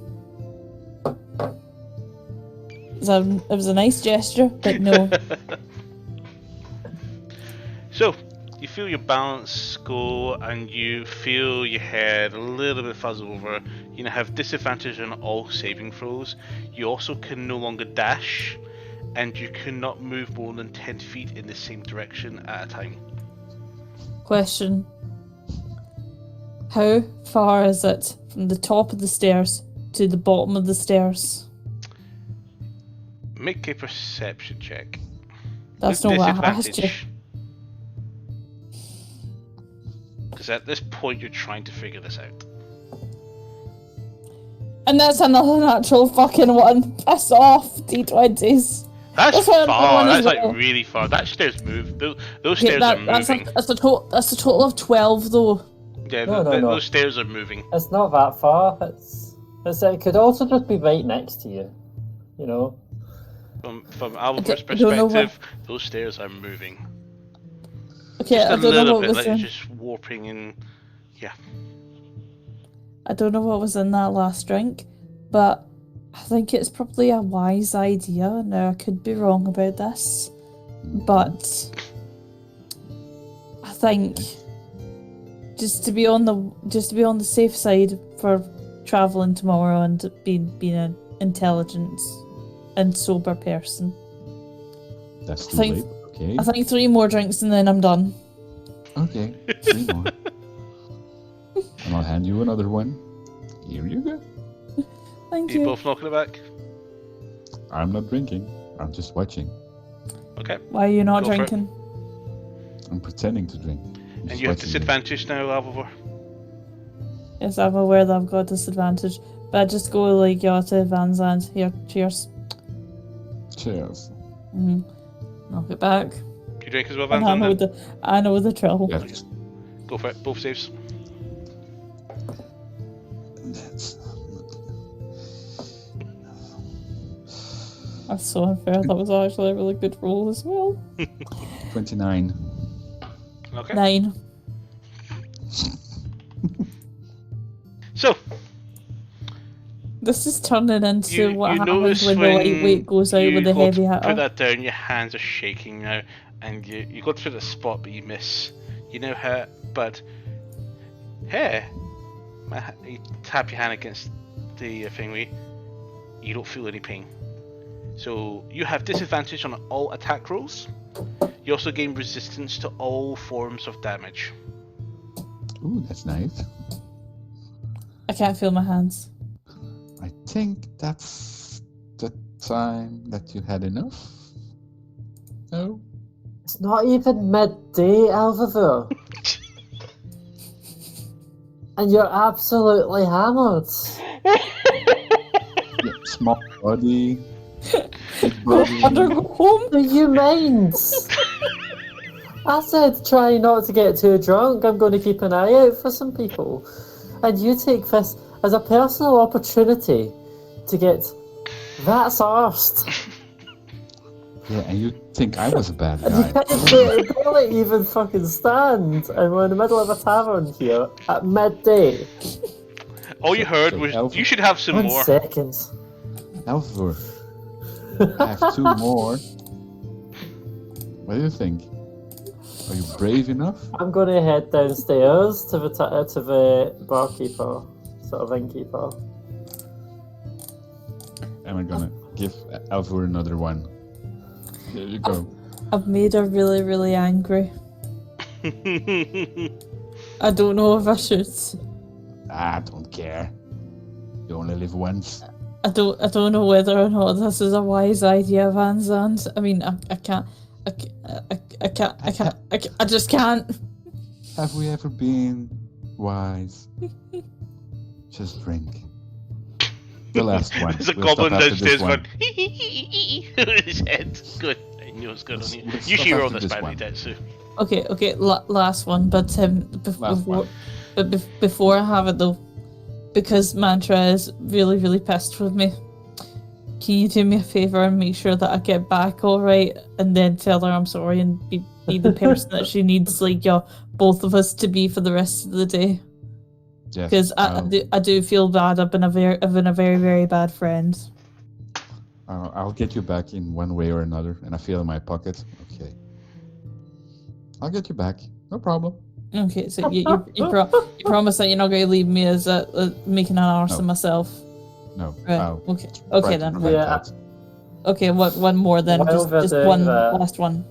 It was a nice gesture, but no. So, you feel your balance go and you feel your head a little bit fuzzle over. You now have disadvantage on all saving throws. You also can no longer dash, and you cannot move more than 10 feet in the same direction at a time. Question. How far is it from the top of the stairs to the bottom of the stairs? Make a perception check. That's With not what I asked you. disadvantage. Because at this point you're trying to figure this out. And that's another natural fucking one. Piss off, D20s. That's That's what I'm far. doing as That's well. like really far. That stairs move. Those Okay, stairs are that's moving. a total of 12 though. Yeah, No. those stairs are moving. It's not that far. It could also just be right next to you. You know? From Alvar's I don't know what- perspective, those stairs are moving. Okay, Just I a don't know little what bit, was like in. just warping and yeah. I don't know what was in that last drink, but I think it's probably a wise idea. Now I could be wrong about this, but I think just to be on the safe side for traveling tomorrow and being an intelligent and sober person. That's I too think- late. Okay. I think 3 more drinks and then I'm done. Okay. 3 more. And I'll hand you another one. Here you go. Thank You you. both knocking it back? I'm not drinking. I'm just watching. Okay. Why are you not Go for it. drinking? I'm pretending to drink. I'm And just you have watching disadvantage now, Alvar. Yes, I'm aware that I've got disadvantage, but I just go like Yata, Van Zandt. Here, cheers. it. Cheers. Knock it back. You drink as well, And Van I Zandt? know the trouble. Yeah. Go for it. Both saves. That's That's so unfair. That was actually a really good roll as well. 29. Okay. 9. So, This is turning into what you happens notice when the lightweight goes out you with the go heavy to hitter. put that down, your hands are shaking now, and you go through the spot, but you miss. You know how, but hey, you tap your hand against the thingy, you don't feel any pain. So you have disadvantage on all attack rolls. You also gain resistance to all forms of damage. Ooh, that's nice. I can't feel my hands. I think that's the time that you had enough. No? It's not even midday, Alvavur. And you're absolutely hammered. Yeah, small body. Big body. Go home. Do you mind? I said try not to get too drunk. I'm going to keep an eye out for some people. And you take this as a personal opportunity to get that's arsed. Yeah, and you think I was a bad And you guy. can't barely even fucking stand. And we're in the middle of a tavern here at midday. All you heard So was, Elf- you should have some 1 more. seconds. Alvor, I have 2 more. What do you think? Are you brave enough? I'm going to head downstairs to the barkeeper, sort of innkeeper. And I'm gonna give Alvor another one. There you go. I've made her really, really angry. I don't know if I should. I don't care. You only live once. I don't know whether or not this is a wise idea, Van Zandt. I mean, I can't. I just can't. Have we ever been wise? Just drink. The last one. There's a We'll goblin stop after downstairs this one. going, his head. Good. I knew what's going on here. We'll You stop should roll after this this badly, one. Tetsu. Okay, last one, but Last one. before I have it though, because Mantra is really, really pissed with me. Can you do me a favour and make sure that I get back all right, and then tell her I'm sorry and be the person that she needs, like both of us to be for the rest of the day? Yes. Because I do feel bad. I've been a very, very bad friend. I'll get you back in one way or another, and I feel in my pocket. Okay. I'll get you back. No problem. Okay, so you promise that you're not going to leave me as making an arse of myself. No. Right. I'll Okay. try Okay to then. prevent Yeah. that. Okay. One more then. While we're Just doing one that- last one.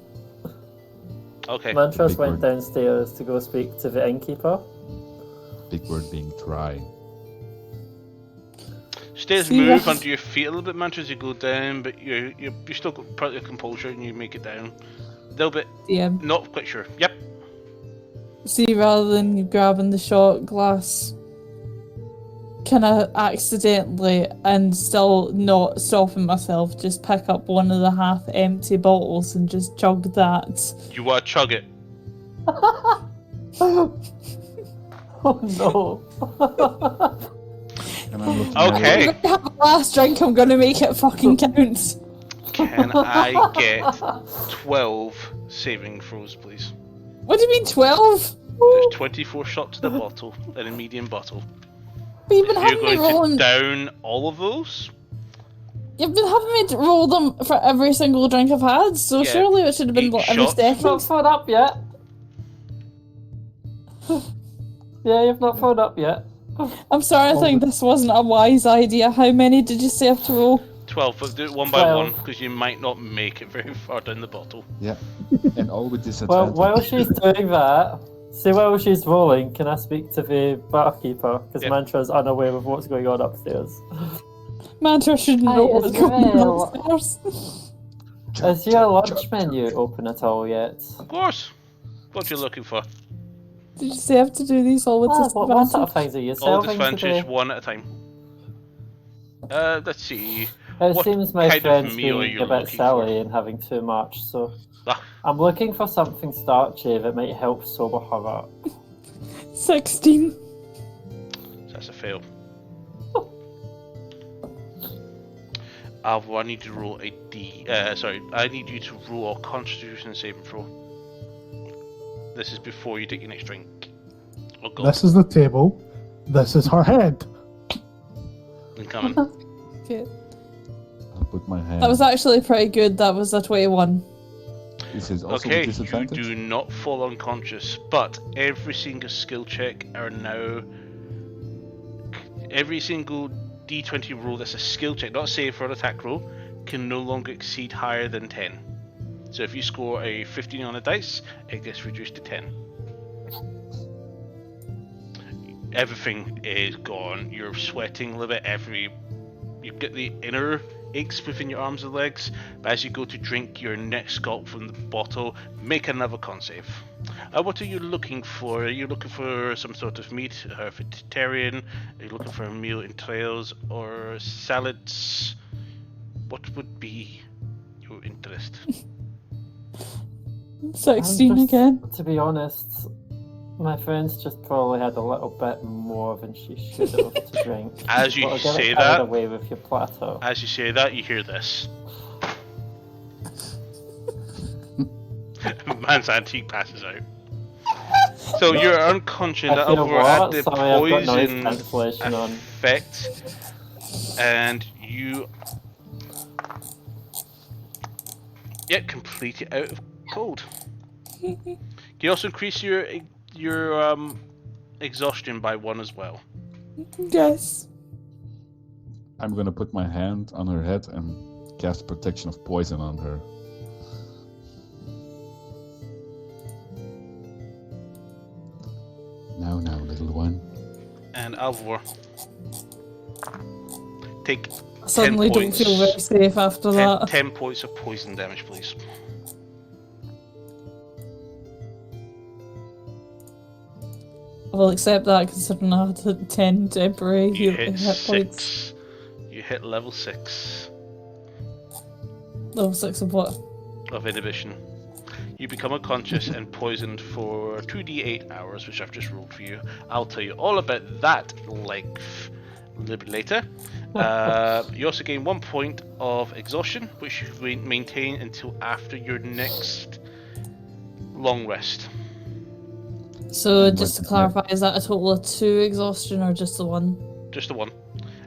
Okay. Mantras Big went word. downstairs to go speak to the innkeeper. Big word being try. Stairs See, move that's- under your feet a little bit, man, as you go down, but you still got part of your composure and you make it down. A little bit, Yeah. not quite sure. Yep. See, rather than grabbing the shot glass, can I accidentally and still not stopping myself, just pick up one of the half-empty bottles and just chug that? You want to chug it. Oh no. And I'm looking Okay. at I'm gonna have a last drink. I'm gonna make it fucking count. Can I get 12 saving throws, please? What do you mean 12? There's 24 shots in the bottle, in a medium bottle. But you've been If you're having me going rolling. to down all of those, You've been having me roll them for every single drink I've had, so Yeah, surely it should have been each every shot. You've not second. phoned up yet. Yeah, you've not phoned up yet. I'm sorry, I think this wasn't a wise idea. How many did you say I have to roll? 12, but do it one by 12. one, because you might not make it very far down the bottle. Yeah. And all with Well, disadvantage. while she's doing that, see, while she's rolling, can I speak to the barkeeper? Because Yeah. Mantra's unaware of what's going on upstairs. Mantra shouldn't Hi, know what's going Isabel. on upstairs. Is your lunch menu open at all yet? Of course. What are you looking for? Did you say I have to do these all with What sort of disadvantage? things are you All serving disadvantage, today? one at a time. Let's see. It What seems my kind of friend's meal are being you a bit looking silly for? and having too much, so Ah, I'm looking for something starchy that might help sober her up. 16. that's a fail. I need to roll a D. I need you to roll a Constitution saving throw. This is before you take your next drink. Oh god, This is the table. This is her head. I'm coming. Okay. I'll put my hand. That was actually pretty good. That was a 21. This is also Okay, with you disadvantage. do not fall unconscious, but every single skill check are now. Every single D20 roll that's a skill check, not a save or an attack roll, can no longer exceed higher than 10. So if you score a 15 on a dice, it gets reduced to 10. Everything is gone. You're sweating a little bit. You get the inner aches within your arms and legs, but as you go to drink your next gulp from the bottle, make another con save. What are you looking for? Are you looking for some sort of meat, vegetarian? Are you looking for a meal, entrails, or salads? What would be your interest? 16 I'm just- again. To be honest, my friend's just probably had a little bit more than she should have to drink. As you But I'll get say it carried that- away with your platter. As you say that, you hear this. Man's antique passes out. So you're unconscious I feel over at what? the Sorry, I've got noise poison cancellation on. effect, and you completely out of cold. You also increase your exhaustion by 1 as well. Yes. I'm gonna put my hand on her head and cast protection of poison on her. Now, little one. And Alvor, take Suddenly 10 don't feel points. very safe after that. 10 points of poison damage, please. I will accept that considering I had 10 temporary You hit hit points. 6. You hit level 6 Level 6 of what? of inhibition. You become unconscious and poisoned for 2d8 hours, which I've just rolled for you. I'll tell you all about that length a little bit later. You also gain 1 point of exhaustion, which you maintain until after your next long rest. So And just to what- clarify, is that a total of 2 exhaustion or just the 1? Just the 1.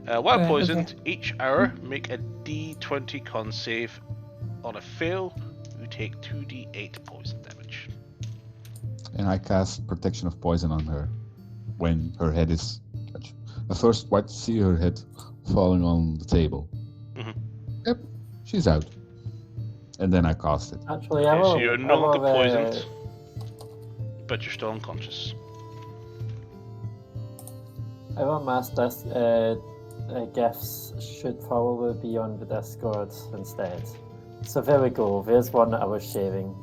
While Right, poisoned, each hour make a d20 con save. On a fail, you take 2d8 poison damage. And I cast protection of poison on her when her head is touched. I first see her head falling on the table. Mhm. Yep, she's out. And then I cast it. Actually, Okay, so you're no longer poisoned, but you're still unconscious. Our master gifts should probably be on the Discord instead. So there we go. There's one that I was sharing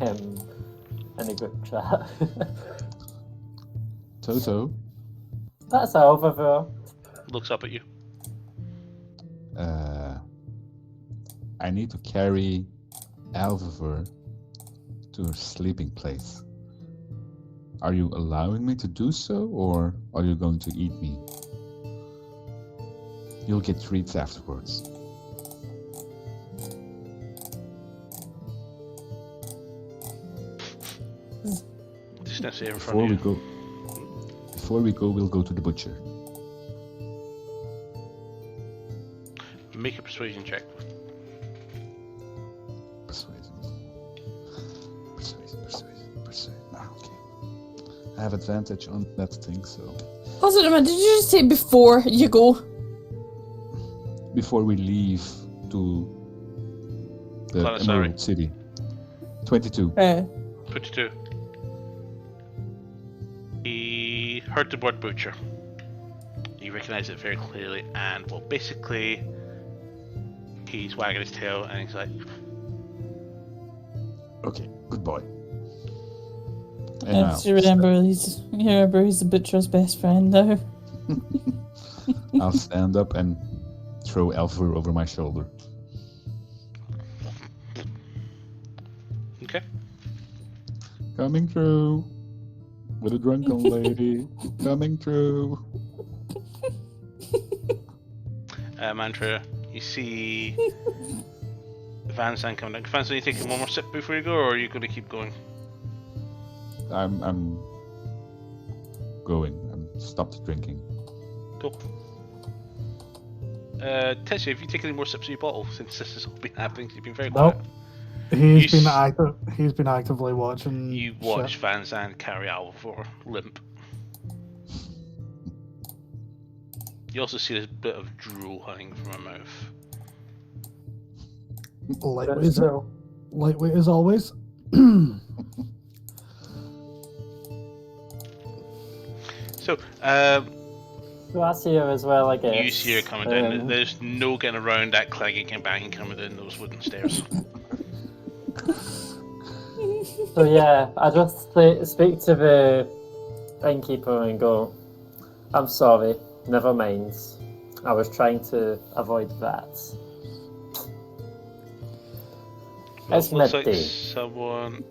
in a group chat. Toto, That's over there. Looks up at you. I need to carry Alviver to her sleeping place. Are you allowing me to do so, or are you going to eat me? You'll get treats afterwards. Just not here in front of you. Before we go, we'll go to the butcher. Make a persuasion check. Persuasion. Ah, okay. I have advantage on that thing, so Hold on a minute, did you just say before you go? before we leave to the Oh, sorry. Emerald City. 22. 22. He heard the word butcher. You recognise it very clearly, and well, basically, he's wagging his tail, and he's like, Okay, good boy. And Yes, you remember he's the butcher's best friend now. I'll stand up and throw Alvar over my shoulder. okay. Coming through with a drunken lady. Coming through. Mantra, you see Van Zandt coming down. Van Zandt, you taking one more sip before you go, or are you going to keep going? I'm going. I'm stopped drinking. Cool. Tessie, have you taken any more sips of your bottle since this has all been happening? You've been very quiet. Nope. You He's been actively watching. You watch Van Zandt carry Alvor limp. You also see this bit of drool hanging from her mouth. Lightweight as always. So, So I see her as well, I guess. you see her coming down. There's no getting around that clanging and banging coming down those wooden stairs. So yeah, I just speak to the innkeeper and go, I'm sorry, never mind. I was trying to avoid that. It's Looks like midday. someone...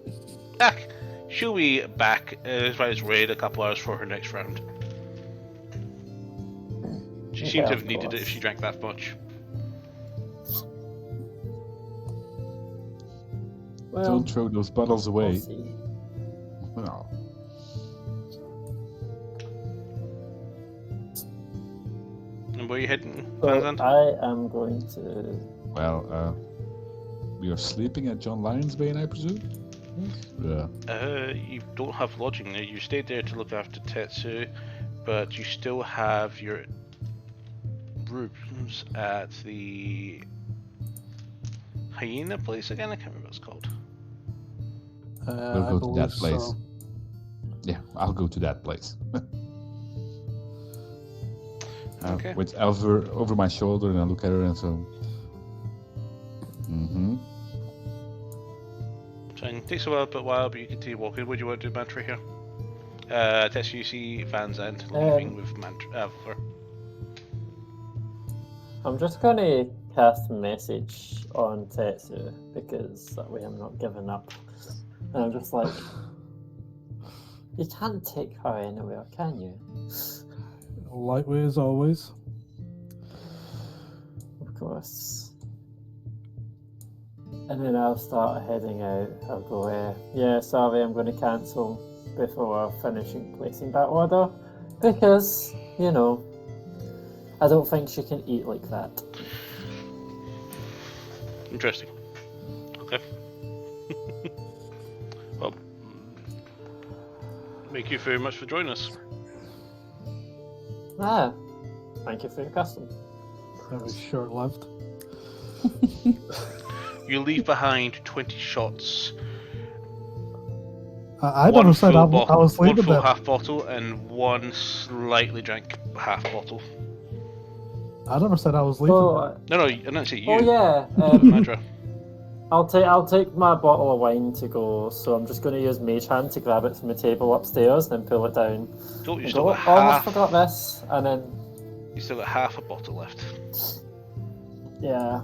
she'll be back as far as raid a couple hours for her next round. She seemed to of have needed it course. if she drank that much. Well, Don't throw those bottles we'll away. see. Well, where are you heading, So Van Zandt? I am going to. Well, we are sleeping at John Lyon's Bane, I presume? Yeah. You don't have lodging there. You stayed there to look after Tetsu, but you still have your rooms at the hyena place again. I can't remember what it's called. We'll I go to that believe place. so. Yeah, I'll go to that place. Okay. With Elver over my shoulder, and I look at her and so. Mm-hmm. Fine. It takes a bit while, but you continue walking. What do you want to do, Mantra, here? Tetsu, you see Van Zandt leaving with Mantra. I'm just going to cast message on Tetsu because that way I'm not giving up. And I'm just like, you can't take her anywhere, can you? Lightweight as always. Of course. And then I'll start heading out. I'll go, yeah, sorry, I'm going to cancel before finishing placing that order. Because, you know, I don't think she can eat like that. Interesting. Okay. Well, thank you very much for joining us. Ah, thank you for your custom. That was short-lived. You leave behind 20 shots. I One never said I full was one leaving full there. half bottle and one slightly drank half bottle. I never said I was leaving Oh, No, I didn't say you. oh yeah. Mantra. I'll take my bottle of wine to go. So I'm just going to use Mage Hand to grab it from the table upstairs, then pull it down. Don't you And still go, got almost half? forgot this, and then You still got half a bottle left. yeah.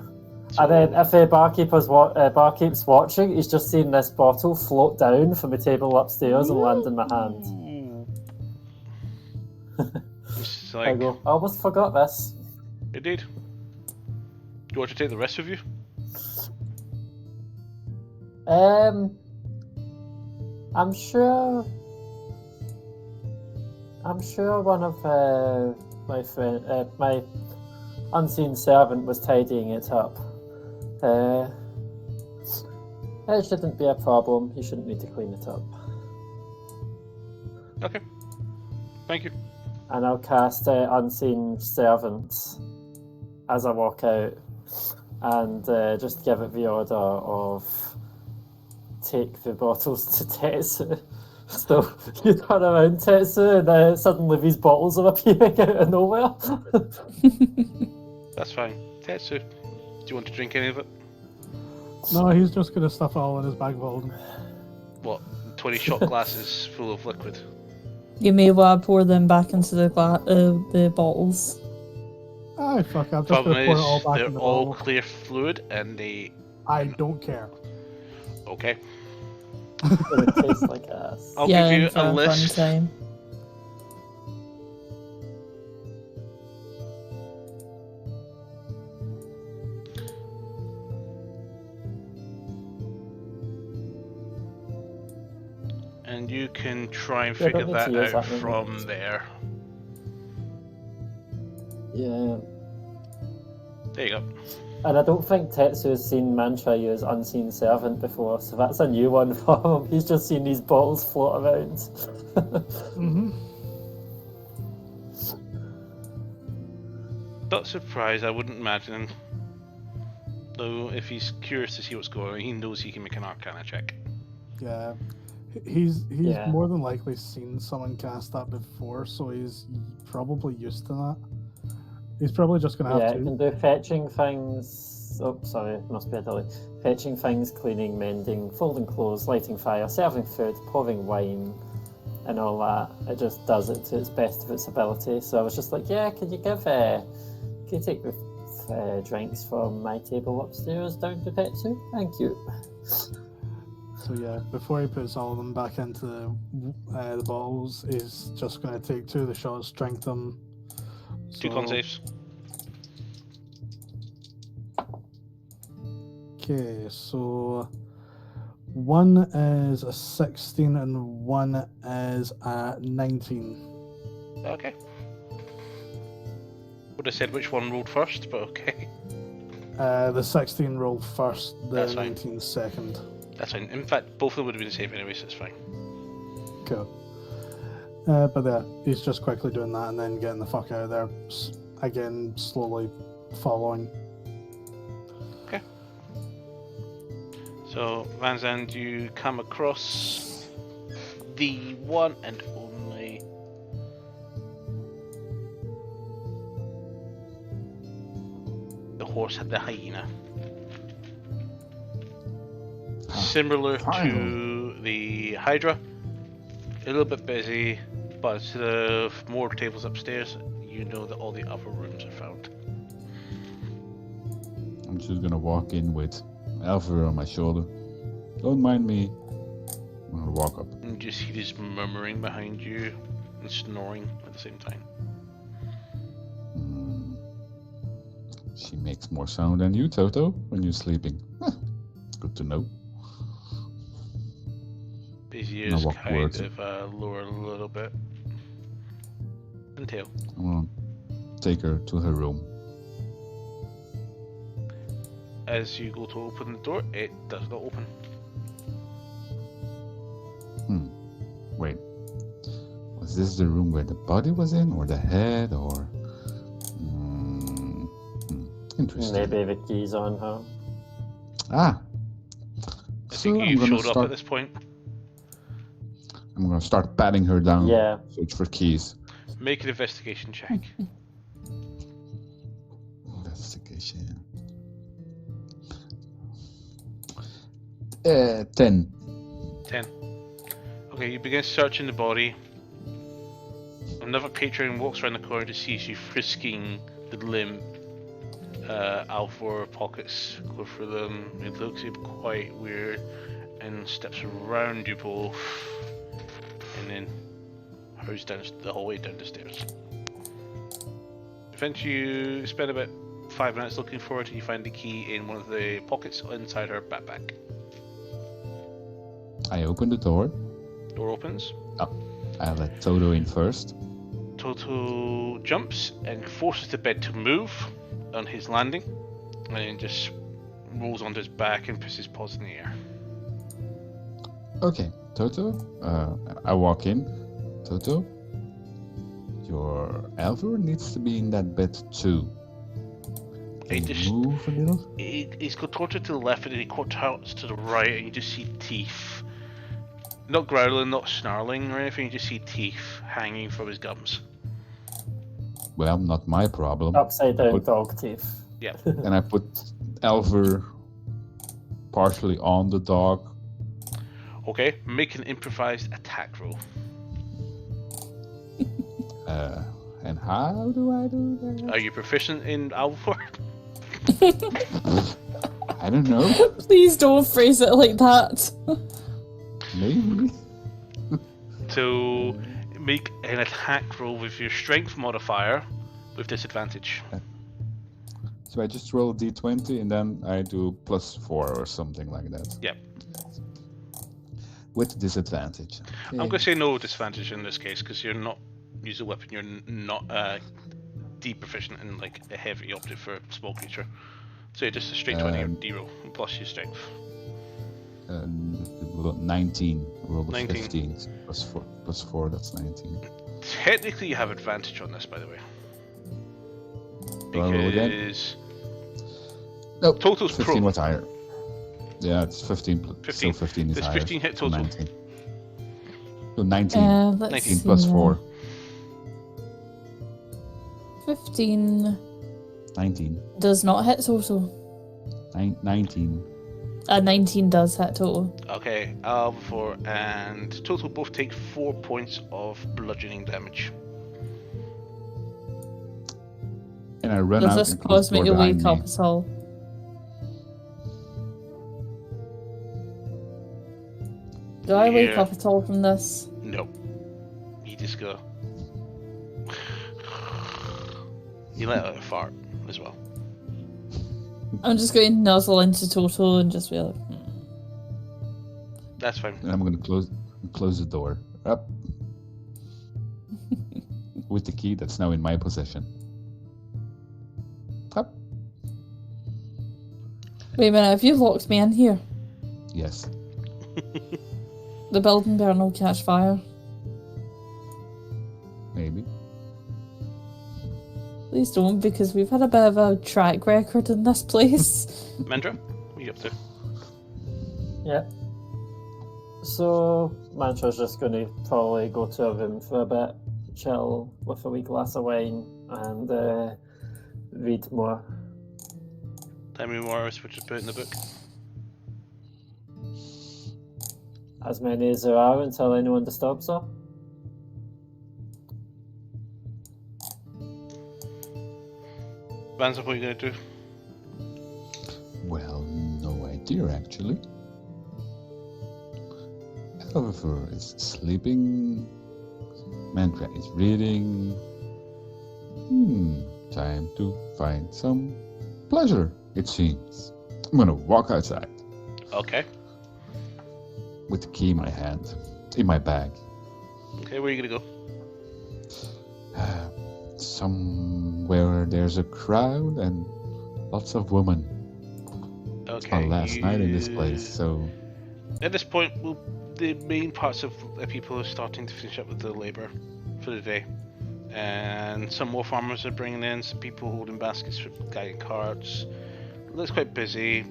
So, And then if the barkeep's watching, he's just seen this bottle float down from the table upstairs and land in my hand. It's I like, go, I almost forgot this. it did. Do you want to take the rest of you? I'm sure one of my unseen servant was tidying it up. It shouldn't be a problem. You shouldn't need to clean it up. Okay. Thank you. And I'll cast Unseen Servant as I walk out and just give it the order of take the bottles to Tetsu. So you turn around Tetsu and suddenly these bottles are appearing out of nowhere. That's fine. Tetsu, do you want to drink any of it? No, he's just going to stuff it all in his bag of holding. What, 20 shot glasses full of liquid? You may well pour them back into the bottles. Aye, fuck, I'm just Problem going to pour is, it all back they're in the all bottle. clear fluid and they... I don't care. Okay. It tastes like ass. I'll yeah, give you for a fun list. time. And you can try and Yeah, figure don't need that to use out that one. from there. Yeah. There you go. And I don't think Tetsu has seen Mantra use Unseen Servant before, so that's a new one for him. He's just seen these bottles float around. Mm-hmm. Not surprised, I wouldn't imagine. Though, if he's curious to see what's going on, he knows he can make an Arcana check. Yeah. He's Yeah. more than likely seen someone cast that before, so he's probably used to that. He's probably just going to Yeah, have it to. can do fetching things. Oh, sorry, must be a delay. Fetching things, cleaning, mending, folding clothes, lighting fire, serving food, pouring wine, and all that. It just does it to its best of its ability. So I was just like, yeah, can you take the drinks from my table upstairs down to Tetsu? Thank you. So yeah, before he puts all of them back into the bottles, he's just going to take 2 of the shots, drink them. 2 con saves. Okay, so one is a 16 and one is a 19. Okay. Would have said which one rolled first, but okay. The 16 rolled first, the That's fine. 19 second. That's fine. In fact, both of them would have been safe anyway, so it's fine. Cool. But yeah, he's just quickly doing that and then getting the fuck out of there. Again, slowly following. Okay. So, Van Zandt, you come across the one and only the horse had the hyena. Similar to the Hydra, a little bit busy, but instead of more tables upstairs, you know that all the other rooms are found. I'm just gonna walk in with Alpha on my shoulder. Don't mind me. I'm gonna walk up. And you just hear this murmuring behind you and snoring at the same time. She makes more sound than you, Toto, when you're sleeping. Good to know. His ears walk kind towards of lower a little bit. And tail. I'm gonna take her to her room. As you go to open the door, it does not open. Wait. Was this the room where the body was in, or the head, or... Interesting. Maybe the key's on her. Ah! I think I'm you gonna showed up at this point. I'm gonna start patting her down. Yeah. Search for keys. Make an investigation check. Investigation. 10. 10. Okay, you begin searching the body. Another patron walks around the corner to see you frisking the limb. Alpha pockets, go for them. It looks quite weird, and steps around you both, and then hurries down the hallway down the stairs. Eventually, you spend about 5 minutes looking for it, and you find the key in one of the pockets inside her backpack. I open the door. Door opens. I let Toto in first. Toto jumps and forces the bed to move on his landing, and then just rolls onto his back and puts his paws in the air. Okay, Toto. I walk in. Toto, your Alpha needs to be in that bed too. He Can just you move a little? he's contorted to the left and then he contorts to the right, and you just see teeth. Not growling, not snarling or anything, you just see teeth hanging from his gums. Well, not my problem. Upside down But- dog teeth. Yeah. And I put Alpha partially on the dog. Okay, make an improvised attack roll. And how do I do that? Are you proficient in Alvor? I don't know. Please don't phrase it like that. Maybe. So make an attack roll with your strength modifier with disadvantage. So I just roll a d20 and then I do +4 or something like that. Yep. With disadvantage. I'm going to say no disadvantage in this case because you're not using a weapon, you're not D-proficient in like a heavy object for a small creature. So just a straight 20 or D-roll plus your strength. 19. Roll of 19. 15. +4, that's 19. Technically you have advantage on this, by the way. Do I roll again? Because Nope. Total's 15 pro. was higher. Yeah, it's 15. 15. So 15 is Does higher. 15 hit so total? 19. So 19. Let's 19 see, plus 4. 15 19. does not hit total. 19. 19 does hit total. Okay, Alvor and Total both take 4 points of bludgeoning damage. And I run Does out this and close cause the me door to behind wake me. up at all? Do I wake Yeah. up at all from this? No. You just go. You let out a fart as well. I'm just going to nuzzle into Total and just be like, That's fine. And I'm gonna close the door. Up. With the key that's now in my possession. Wait a minute, have you locked me in here? Yes. The building better not catch fire. Maybe. Please don't, because we've had a bit of a track record in this place. Mandra, what are you up to? Yeah. So Mantra's just going to probably go to a room for a bit, chill with a wee glass of wine, and read more. Tell me more, which is put in the book. As many as there are until anyone disturbs her. Vans, what are you going to do? Well, no idea actually. Elvifer is sleeping. Mantra is reading. Time to find some pleasure, it seems. I'm gonna walk outside. Okay. With the key in my hand. In my bag. Okay, where are you going to go? Somewhere there's a crowd and lots of women. Okay. Our last night in this place, so... At this point, the main parts of the people are starting to finish up with the labour for the day. And some more farmers are bringing in, some people holding baskets for guiding carts. It looks quite busy.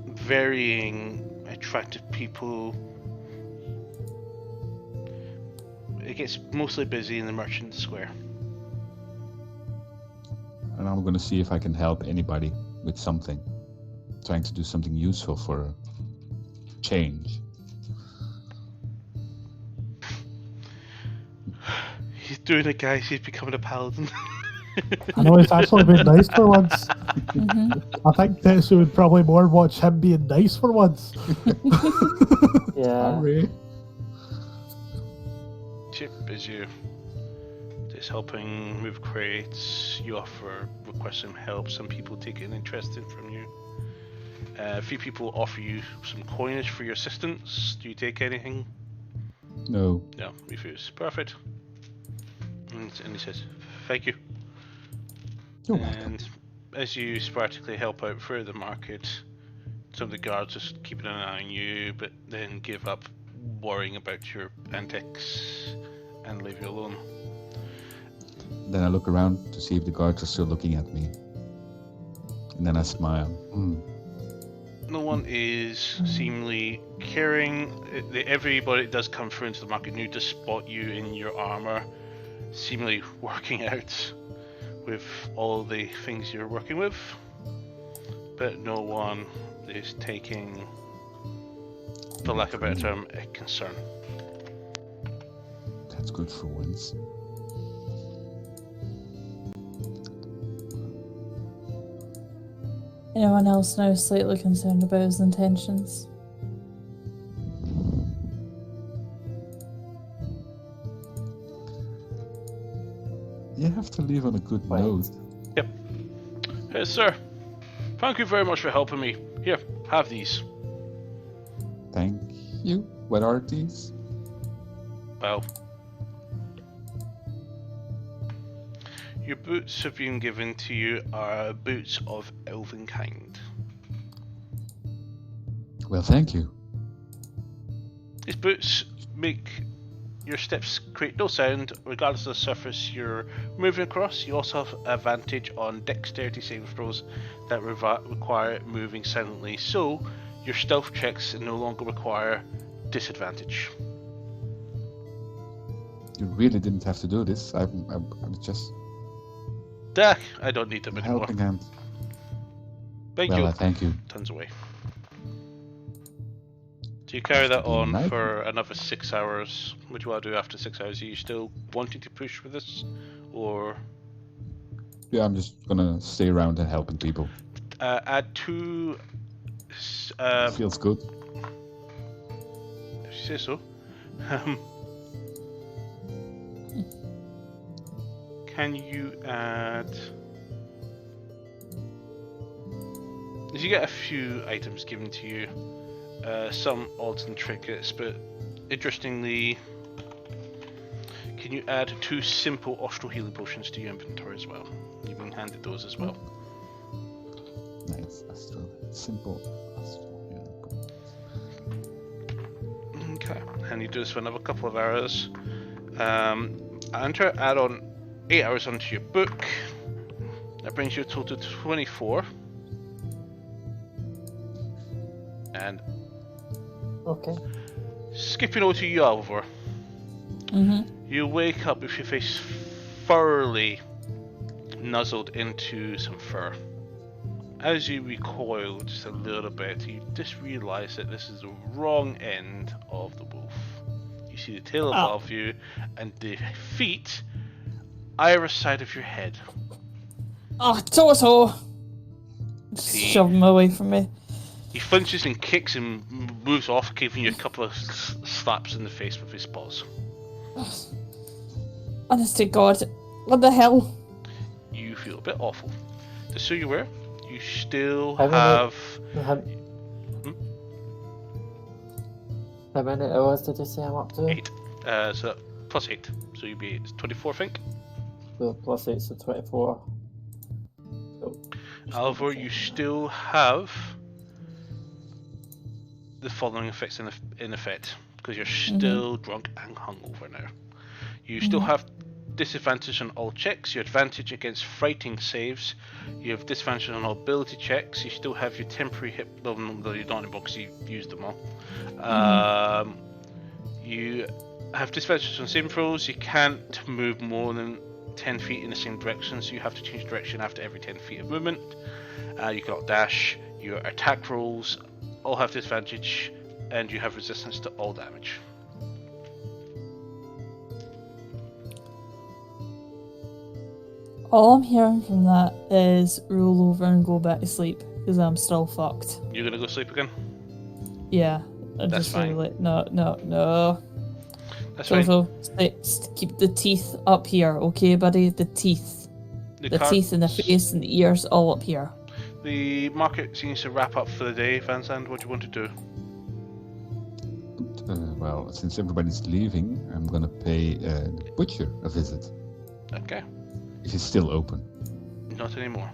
Varying attractive people. It gets mostly busy in the merchant square. And I'm gonna see if I can help anybody with something. Trying to do something useful for a change. He's doing it, guys. He's becoming a paladin. I know it's actually been nice for once. I think Tetsu would probably more watch him being nice for once. Yeah. Sorry. Chip is you. Just helping move crates. You request some help. Some people take an interest in from you. A few people offer you some coinage for your assistance. Do you take anything? No. No, refuse. Perfect. And he says, "Thank you." You're welcome. And as you sporadically help out through the market, some of the guards just keeping an eye on you, but then give up worrying about your antics and leave you alone. Then I look around to see if the guards are still looking at me. And then I smile. No one is seemingly caring. Everybody that does come through into the market knew to spot you in your armor, seemingly working out with all the things you're working with, but no one is taking, for lack of a better term, a concern. That's good for once. Anyone else now slightly concerned about his intentions? You have to leave on a good note. Yep. Hey, sir. Thank you very much for helping me. Here, have these. Thank you. What are these? Well, your boots have been given to you are boots of elven kind. Well, thank you. These boots make your steps create no sound regardless of the surface you're moving across. You also have advantage on dexterity saving throws that require moving silently, so your stealth checks no longer require disadvantage. You really didn't have to do this. I was just Dak, I don't need them anymore. helping hand. Thank Well, you. I thank you. Tons away. Do you carry that on Nice. for another 6 hours? What do you want to do after 6 hours? Are you still wanting to push with this? Or Yeah, I'm just gonna stay around and helping people. add 2... Feels good. if you say so. Can you add... As you get a few items given to you, some odds and trinkets, but interestingly, can you add 2 simple Austral healing potions to your inventory as well? You've been handed those as well. Nice. Yes, astral. Simple astral unicorn. Okay, and you do this for another couple of hours. Enter, add on 8 hours onto your book. That brings you a total to 24. And Okay. skipping over to you, Alvor. You wake up with your face thoroughly nuzzled into some fur. As you recoil just a little bit, you just realise that this is the wrong end of the wolf. You see the tail above you and the feet either side of your head. Oh, Toto! Shove him away from me. He flinches and kicks and moves off, giving you a couple of slaps in the face with his paws. Honest to God, what the hell? You feel a bit awful. Just so you're aware, you still How have... How many hours did you say I'm up to? 8. So plus 8. So you'd be 24, I think. So plus 8, so 24. However, you still have the following effects in effect, because you're still drunk and hungover now. You still have disadvantage on all checks, your advantage against fighting saves, you have disadvantage on all ability checks, you still have your temporary hit, no, you don't anymore because you've used them all. You have disadvantage on saving throws, you can't move more than 10 feet in the same direction, so you have to change direction after every 10 feet of movement. You cannot dash, your attack rolls all have disadvantage, and you have resistance to all damage. All I'm hearing from that is roll over and go back to sleep, because I'm still fucked. You're gonna go sleep again? Yeah, I That's just really fine. like, no. That's fine. Toto, keep the teeth up here, okay, buddy? The teeth. The teeth and the face and the ears all up here. The market seems to wrap up for the day. Van Zandt, what do you want to do? Well, since everybody's leaving, I'm gonna pay the butcher a visit. Okay. If it's still open. Not anymore.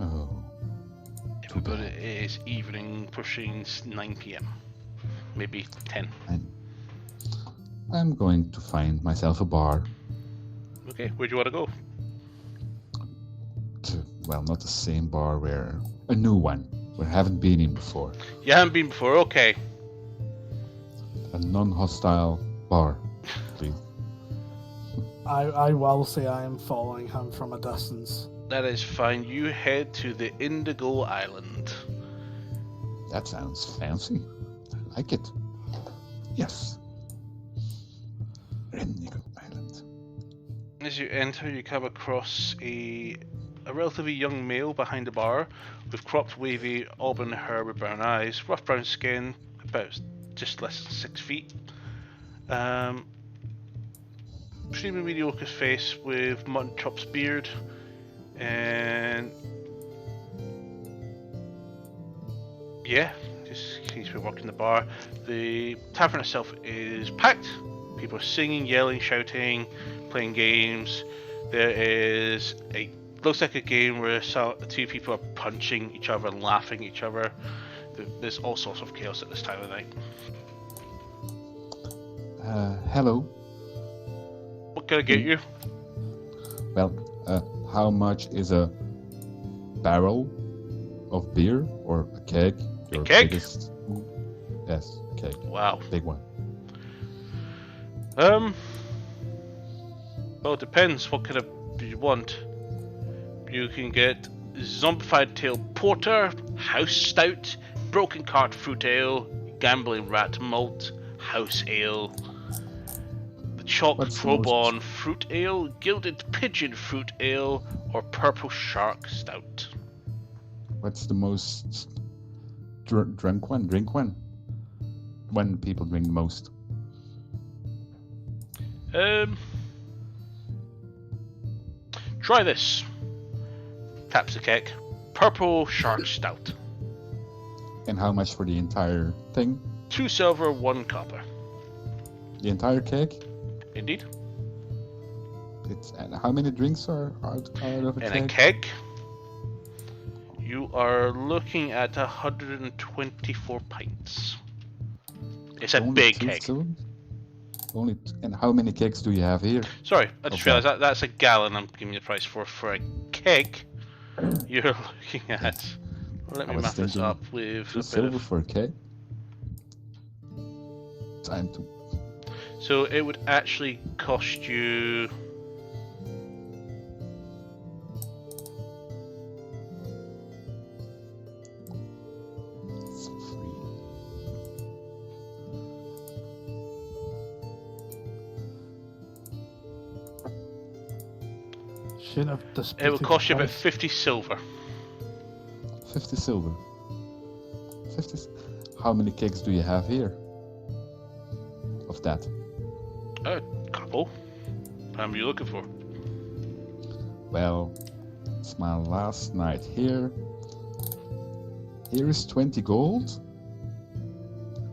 Oh. But it is evening, pushing 9 p.m. Maybe 10. I'm going to find myself a bar. Okay, where do you want to go? Well, not the same bar where... A new one, where I haven't been in before. You haven't been before, okay. A non-hostile bar, please. I will say I am following him from a distance. That is fine. You head to the Indigo Island. That sounds fancy. I like it. Yes. Indigo Island. As you enter, you come across a relatively young male behind the bar with cropped, wavy, auburn hair with brown eyes, rough brown skin, about just less than 6 feet. Extremely mediocre face with mutton chops beard, and yeah, just seems to be working the bar. The tavern itself is packed. People are singing, yelling, shouting, playing games. There is looks like a game where two people are punching each other and laughing at each other. There's all sorts of chaos at this time of night. Hello. What can I get you? Well, how much is a barrel of beer or a keg? Your keg? Biggest... Yes, keg. Wow. Big one. Well, it depends what kind of you want. You can get zombified tail porter, house stout, broken cart fruit ale, gambling rat malt, house ale, the chalk probon fruit ale, gilded pigeon fruit ale, or purple shark stout. What's the most drink one? Drink one? When people drink the most? Try this. Taps the keg. Purple shark stout. And how much for the entire thing? 2 silver, 1 copper. The entire keg? Indeed. And how many drinks are out of a In keg? a keg, You are looking at 124 pints. It's a Only big two keg. silver? And how many kegs do you have here? Sorry, I just Of realised that's a gallon I'm giving you the price for. For a keg, you're looking at... Let I me was map this thinking up with 2 a bit silver of... for a keg. Time to. So it would actually cost you... It's free. Should have It disputed would cost you the about price. 50 silver. 50 silver. 50. How many kegs do you have here? Of that? A couple. How many are you looking for? Well, it's my last night here. Here is 20 gold.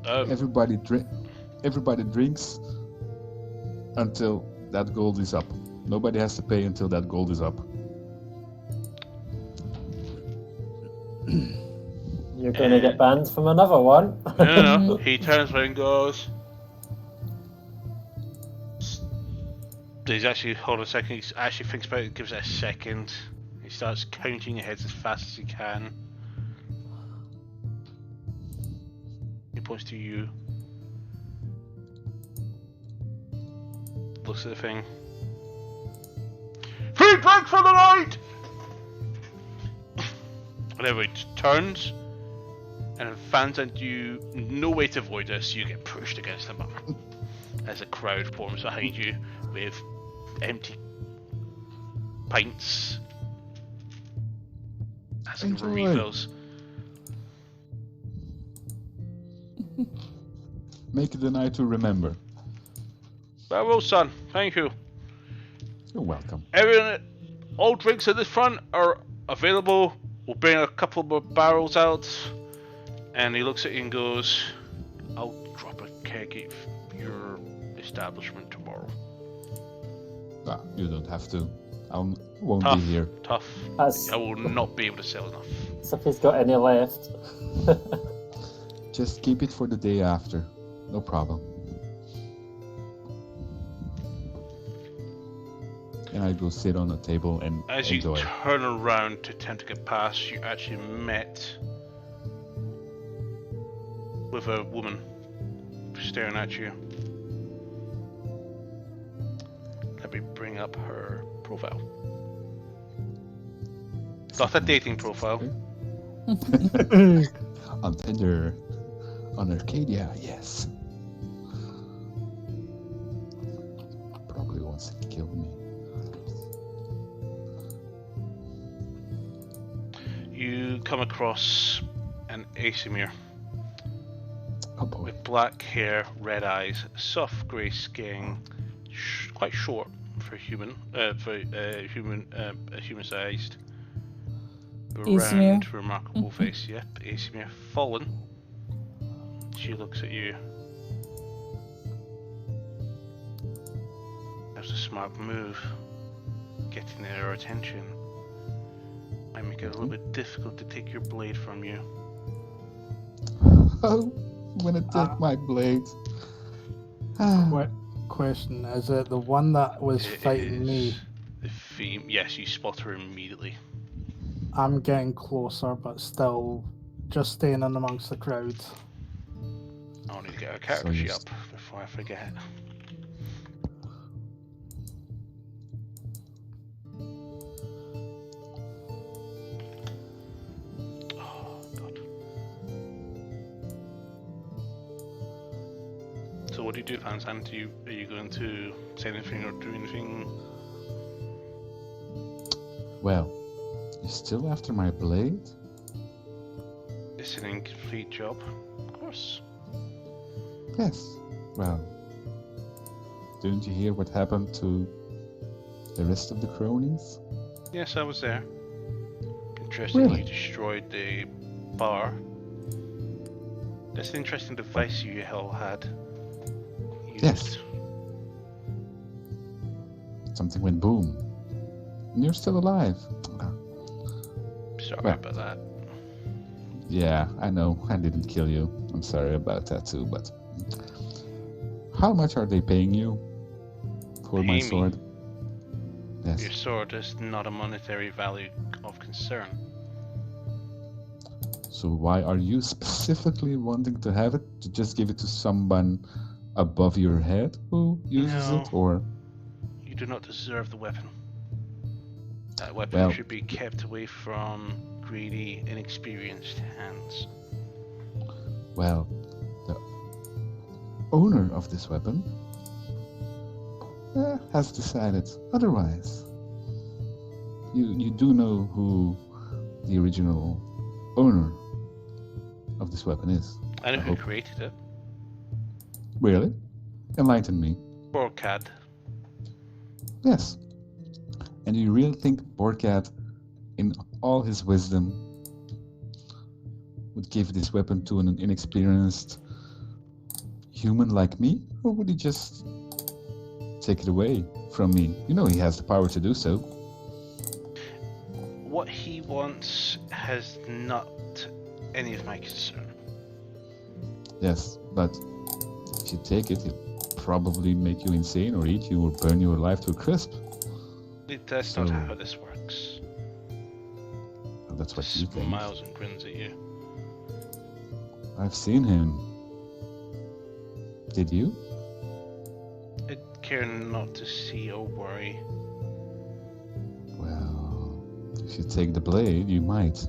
Everybody drinks until that gold is up. Nobody has to pay until that gold is up. You're going to get banned from another one. No. He turns around and goes... He's actually, hold on a second, he actually thinks about it, gives it a second. He starts counting your heads as fast as he can. He points to you. Looks at the thing. 3 drinks for the night! And everybody turns and fans, and you no way to avoid this, you get pushed against the bar. As a crowd forms behind you with empty pints. Asking for Enjoy. refills. Make it a night to remember. Very well, son. Thank you. You're welcome. Everyone, all drinks at this front are available. We'll bring a couple more barrels out. And he looks at you and goes, I'll drop a keg at your establishment tomorrow. You don't have to. I won't Tough. be here. Tough. As, I will not be able to sell enough. as if he's got any left. Just keep it for the day after. No problem. And I go sit on a table and As enjoy. you turn around to attempt to get past, you actually met with a woman staring at you. Let me bring up her profile. Not a dating profile. On Tinder. On Arcadia, yes. Probably wants to kill me. You come across an Asimir Oh boy. with black hair, red eyes, soft grey skin, quite short for human, human-sized. Asimir. Round, remarkable face. Yep, Asimir. Fallen. She looks at you. That's a smart move. Getting their attention. Might make it a little bit difficult to take your blade from you. Oh, I'm gonna take my blade. Question: is it the one that was It fighting me? is the theme. Yes, you spot her immediately. I'm getting closer, but still just staying in amongst the crowd. I'll need to get her character So sheet you up before I forget. Oh, God. So what do you do, Fansan? Are you going to say anything or do anything? Well, you still after my blade? It's an incomplete job. Of course. Yes. Well, didn't you hear what happened to the rest of the cronies? Yes, I was there. Interesting, Really? you destroyed the bar. That's an interesting device you all had. Used. Yes. Something went boom. And you're still alive. Sorry Well. about that. Yeah, I know. I didn't kill you. I'm sorry about that too, but how much are they paying you for my Pay me. sword? Yes. Your sword is not a monetary value of concern. So why are you specifically wanting to have it? To just give it to someone above your head who uses No. it, or You do not deserve the weapon. That weapon Well- should be kept away from greedy, inexperienced hands. well, the owner of this weapon has decided otherwise. You do know who the original owner of this weapon is. I know I who hope. created it. Really? Enlighten me. Borcad. Yes. And do you really think Borcat, in all his wisdom, would give this weapon to an inexperienced human like me? Or would he just take it away from me? You know he has the power to do so. What he wants has not any of my concern. Yes, but if you take it, it'll probably make you insane or eat you or burn your life to a crisp. That's not So- how this works. Well, that's what you think. Smiles and grins at you. I've seen him. Did you? I'd care not to see or worry. Well, if you take the blade, you might.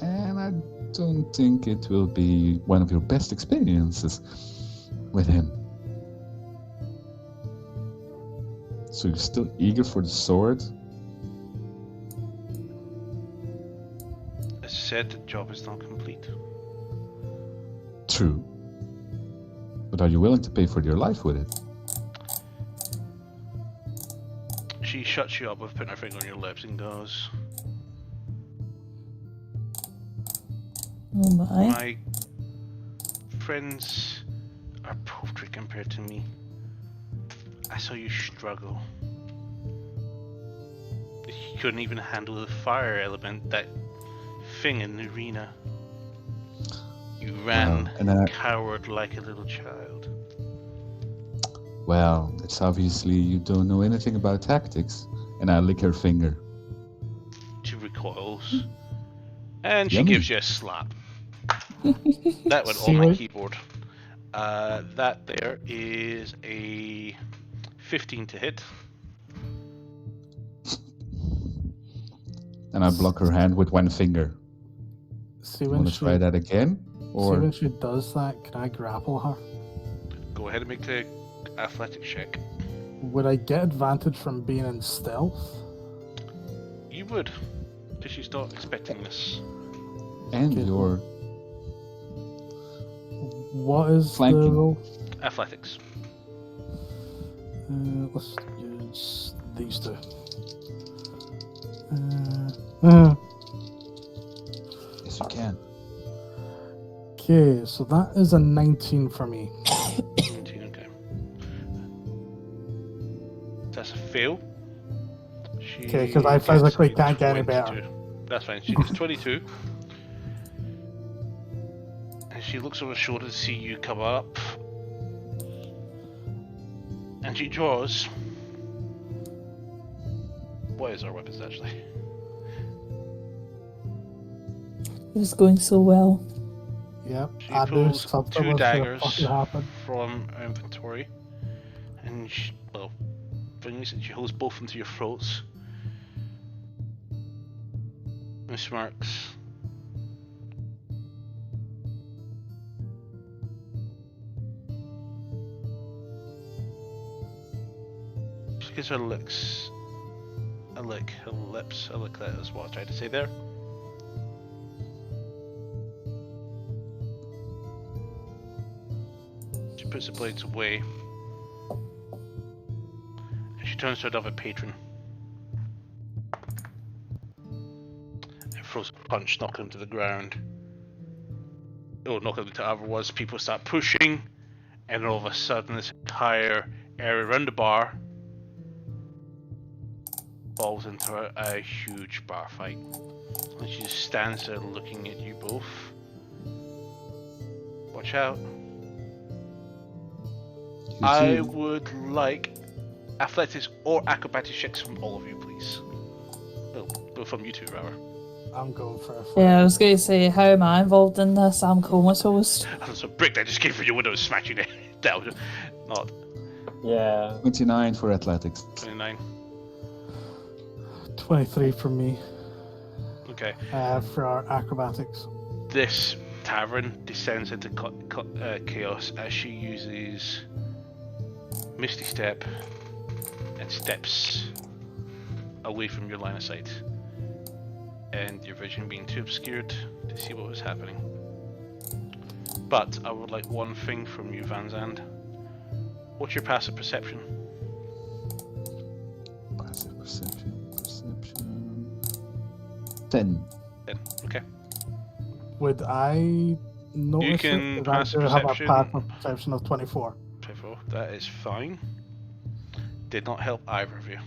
And I don't think it will be one of your best experiences with him. So you're still eager for the sword? As said, the job is not complete. True. But are you willing to pay for your life with it? She shuts you up with putting her finger on your lips and goes, Oh my. my friends are poultry compared to me. I saw you struggle. You couldn't even handle the fire element, that thing in the arena. You ran Wow, and and cowered like a little child. Well, it's obviously you don't know anything about tactics. And I lick her finger. She recoils. And she Yummy. gives you a slap. That went See on my what- keyboard. That there is a 15 to hit. And I block her hand with one finger. See You when want to she try that again? see Or when she does that, can I grapple her? Go ahead and make the athletics check. Would I get advantage from being in stealth? You would, because she's not expecting this. and Okay. your What is the Flanking. roll? Athletics. Let's use these two. yes, you can. Okay, so that is a 19 for me. 19, okay. That's a fail. She 'cause I gets physically a can't get any 22. better. That's fine. She gets 22. And she looks over her shoulder to see you come up. And she draws. What is our weapons actually? It was going so well. Yep, She I knew pulls something two was gonna daggers fucking happen. from her inventory. And she, well, brings and she holds both into your throats. And smirks. She gives her licks. A lick, her lips, a lick, that is what I tried to say there. She puts the blades away. And she turns to another patron. And throws a punch, knocking him to the ground. Oh, knocking him to other was people start pushing, and all of a sudden this entire area around the bar falls into a huge bar fight. And she just stands there looking at you both. Watch out. I would like athletics or acrobatics checks from all of you, please. Well, from you two, rather. I'm going for a 5. Yeah, I was going to say, how am I involved in this? I'm comatose. And so brick that just came through your window and smacked you down. Not Yeah. 29 for athletics. 29. 23 from me. Okay. For our acrobatics. This tavern descends into chaos as she uses Misty Step and steps away from your line of sight, and your vision being too obscured to see what was happening. But I would like one thing from you, Van Zandt. What's your passive perception? Passive perception. 10. 10. Okay. Would I notice You can it? pass I do have a perception. passive perception of 24. 24. That is fine. Did not help either of you,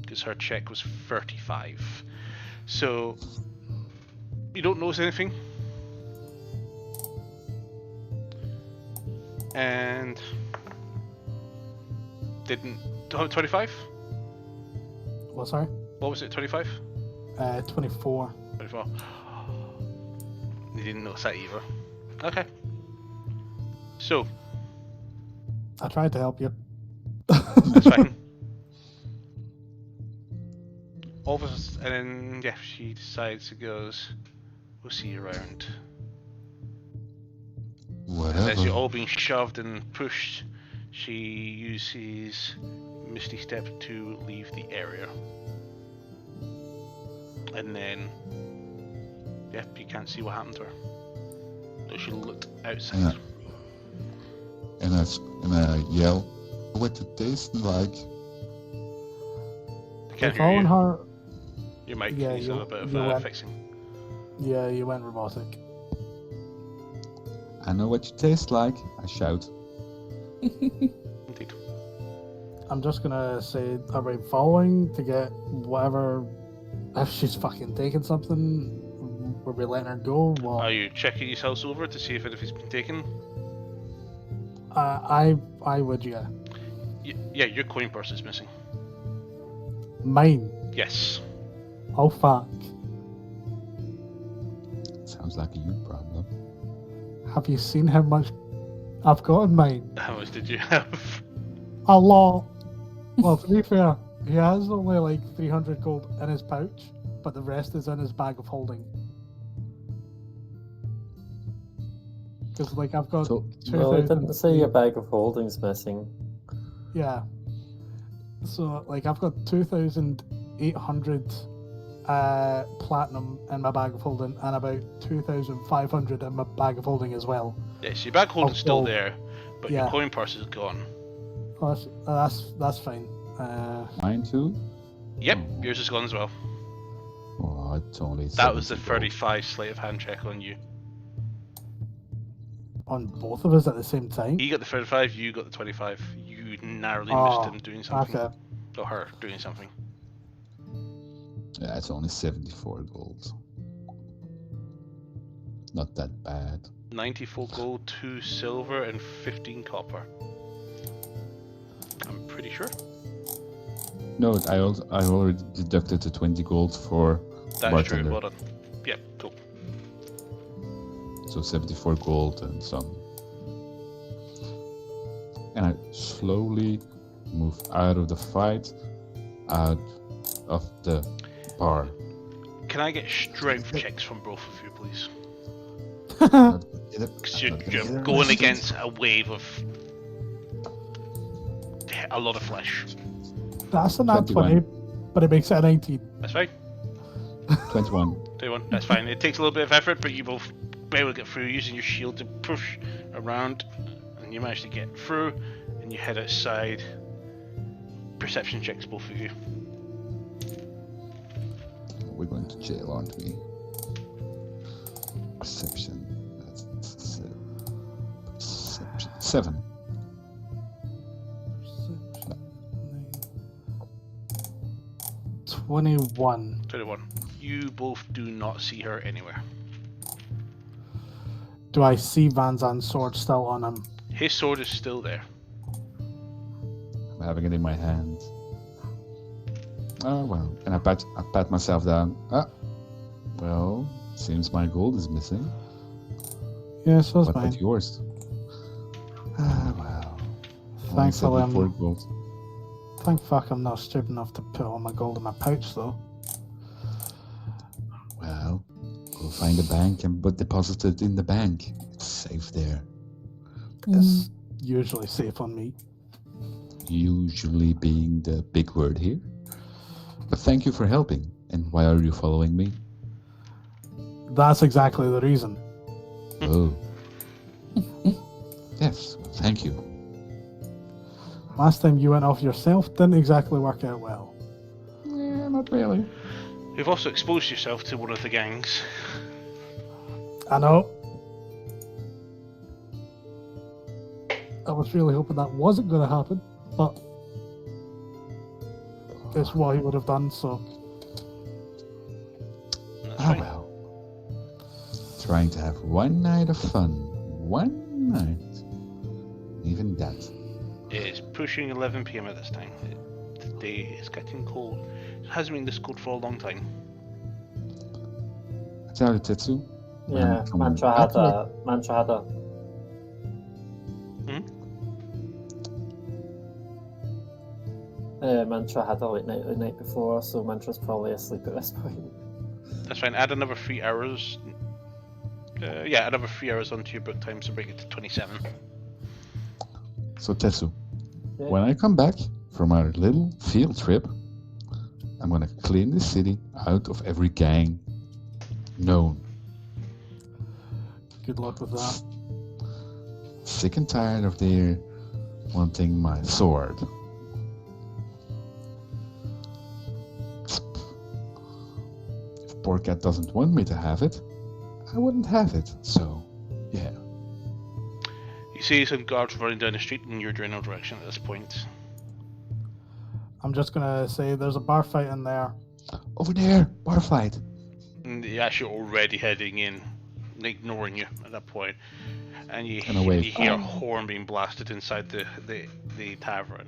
because her check was 35. So you don't notice anything, and didn't 25. What, sorry? What was it? 25. 24. 24. You didn't notice that either. Okay. So I tried to help you. that's fine. All of us, and then yeah, she decides to goes. We'll see you around. And as you're all being shoved and pushed, she uses Misty Step to leave the area. And then, yep, you can't see what happened to her. So she looked outside. And I yell, what it tastes like. I can't hear Following you. her. Your mic Yeah, needs a little bit of you went- fixing. Yeah, you went robotic. I know what you taste like, I shout. Indeed. I'm just gonna say, are we following to get whatever? If she's fucking taking something, were we letting her go? Well, Are you checking yourselves over to see if anything's been taken? I would, yeah. Yeah, your coin purse is missing. Mine. Yes. Oh fuck. Sounds like a you problem. Have you seen how much I've got in mine? How much did you have? A lot. Well, to be fair, he has only like 300 gold in his pouch, but the rest is in his bag of holding. Because like I've got So- Well, I didn't say your 2,000. bag of holdings missing. Yeah. So like I've got 2,800 platinum in my bag of holding, and about 2,500 in my bag of holding as well. Yes, your bag holding's still gold. there, but Yeah. your coin purse is gone. Oh, that's fine. Mine too? Yep, yours is gone as well. Oh, it's only That was the 70 gold. 35 sleight of hand check on you. On both of us at the same time. He got the 35, you got the 25. You narrowly Oh, missed him doing something. Okay. Or her doing something. Yeah, it's only 74 gold. Not that bad. 94 gold, 2 silver, and 15 copper. I'm pretty sure. No, I already deducted the 20 gold for That's bartender. true, well done. Yep, cool. So 74 gold and some. And I slowly move out of the fight, out of the bar. Can I get strength checks from both of you, please? Because you're going against a wave of a lot of flesh. That's a nat 21. 20, but it makes it a 19. That's fine. 21. 21. That's fine. It takes a little bit of effort, but you both barely get through using your shield to push around, and you manage to get through, and you head outside. Perception checks, both of you. We're going to jail, aren't we? Perception. That's perception. 7. 21. 21. You both do not see her anywhere. Do I see Van Zand's sword still on him? His sword is still there. I'm having it in my hand. Oh well, and I pat myself down. Well, seems my gold is missing. Yeah, so is What mine. about yours? Well. Thankfully, only 74 gold. Thank fuck I'm not stupid enough to put all my gold in my pouch, though. Well, go find a bank and deposit it in the bank. It's safe there. It's usually safe on me. Usually being the big word here. But thank you for helping. And why are you following me? That's exactly the reason. Oh. Yes, thank you. Last time you went off yourself didn't exactly work out well. Yeah, not really. You've also exposed yourself to one of the gangs. I know. I was really hoping that wasn't going to happen, but it's what he would have done, so... That's Ah right. well. Trying to have one night of fun. One night. Even that. It is pushing 11 PM at this time. The day is getting cold. It hasn't been this cold for a long time. I tell you, Tetsu. when Yeah, I'm coming Mantra back, had a Mantra had a late night the night before, so Mantra's probably asleep at this point. That's fine. Add another 3 hours. Yeah, another 3 hours onto your book time, so bring it to 27. So Tetsu, Yeah. when I come back from our little field trip, I'm gonna clean the city out of every gang known. Good luck with that. Sick and tired of their wanting my sword. If Poor Cat doesn't want me to have it, I wouldn't have it. So, yeah. You see some guards running down the street in your general direction at this point. I'm just gonna say there's a bar fight in there. Over there, bar fight. And they're actually already heading in, ignoring you at that point. And you away. hear a horn being blasted inside the tavern.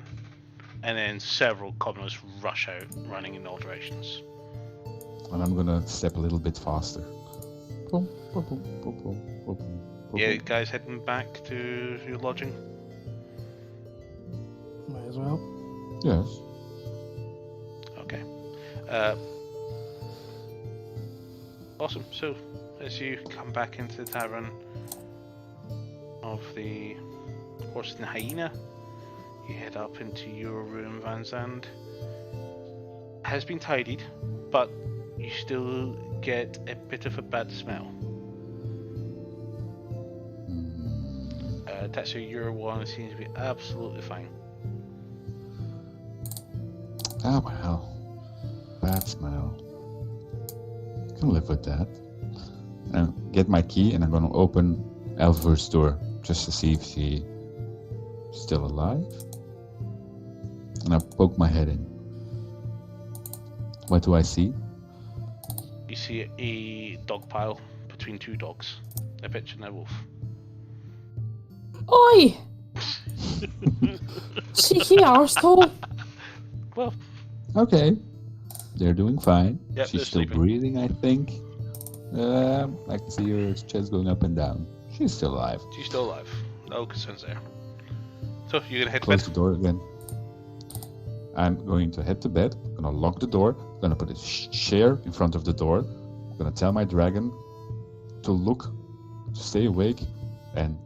And then several commoners rush out, running in all directions. And I'm gonna step a little bit faster. Boom, boom, boom, boom, boom, boom, boom, Yeah, boom. guys heading back to your lodging? Might as well. Yes. Okay. Awesome. So, as you come back into the tavern of the Horse and Hyena, you head up into your room, Van Zandt. Has been tidied, but you still get a bit of a bad smell. Tetsu, your one seems to be absolutely fine. Ah, well. Bad smell. Can live with that. I'll get my key and I'm gonna open Elver's door just to see if she's still alive. And I poke my head in. What do I see? You see a dog pile between two dogs, a bitch and a wolf. Oi! Cheeky arsehole! Well, Okay. They're doing fine. Yep, She's they're still sleeping. breathing, I think. I can see her chest going up and down. She's still alive. she's still alive. No concerns there. So you're gonna head to Close bed. the door again. I'm going to head to bed. Gonna lock the door. Gonna put a chair in front of the door. Gonna tell my dragon to look, to stay awake, and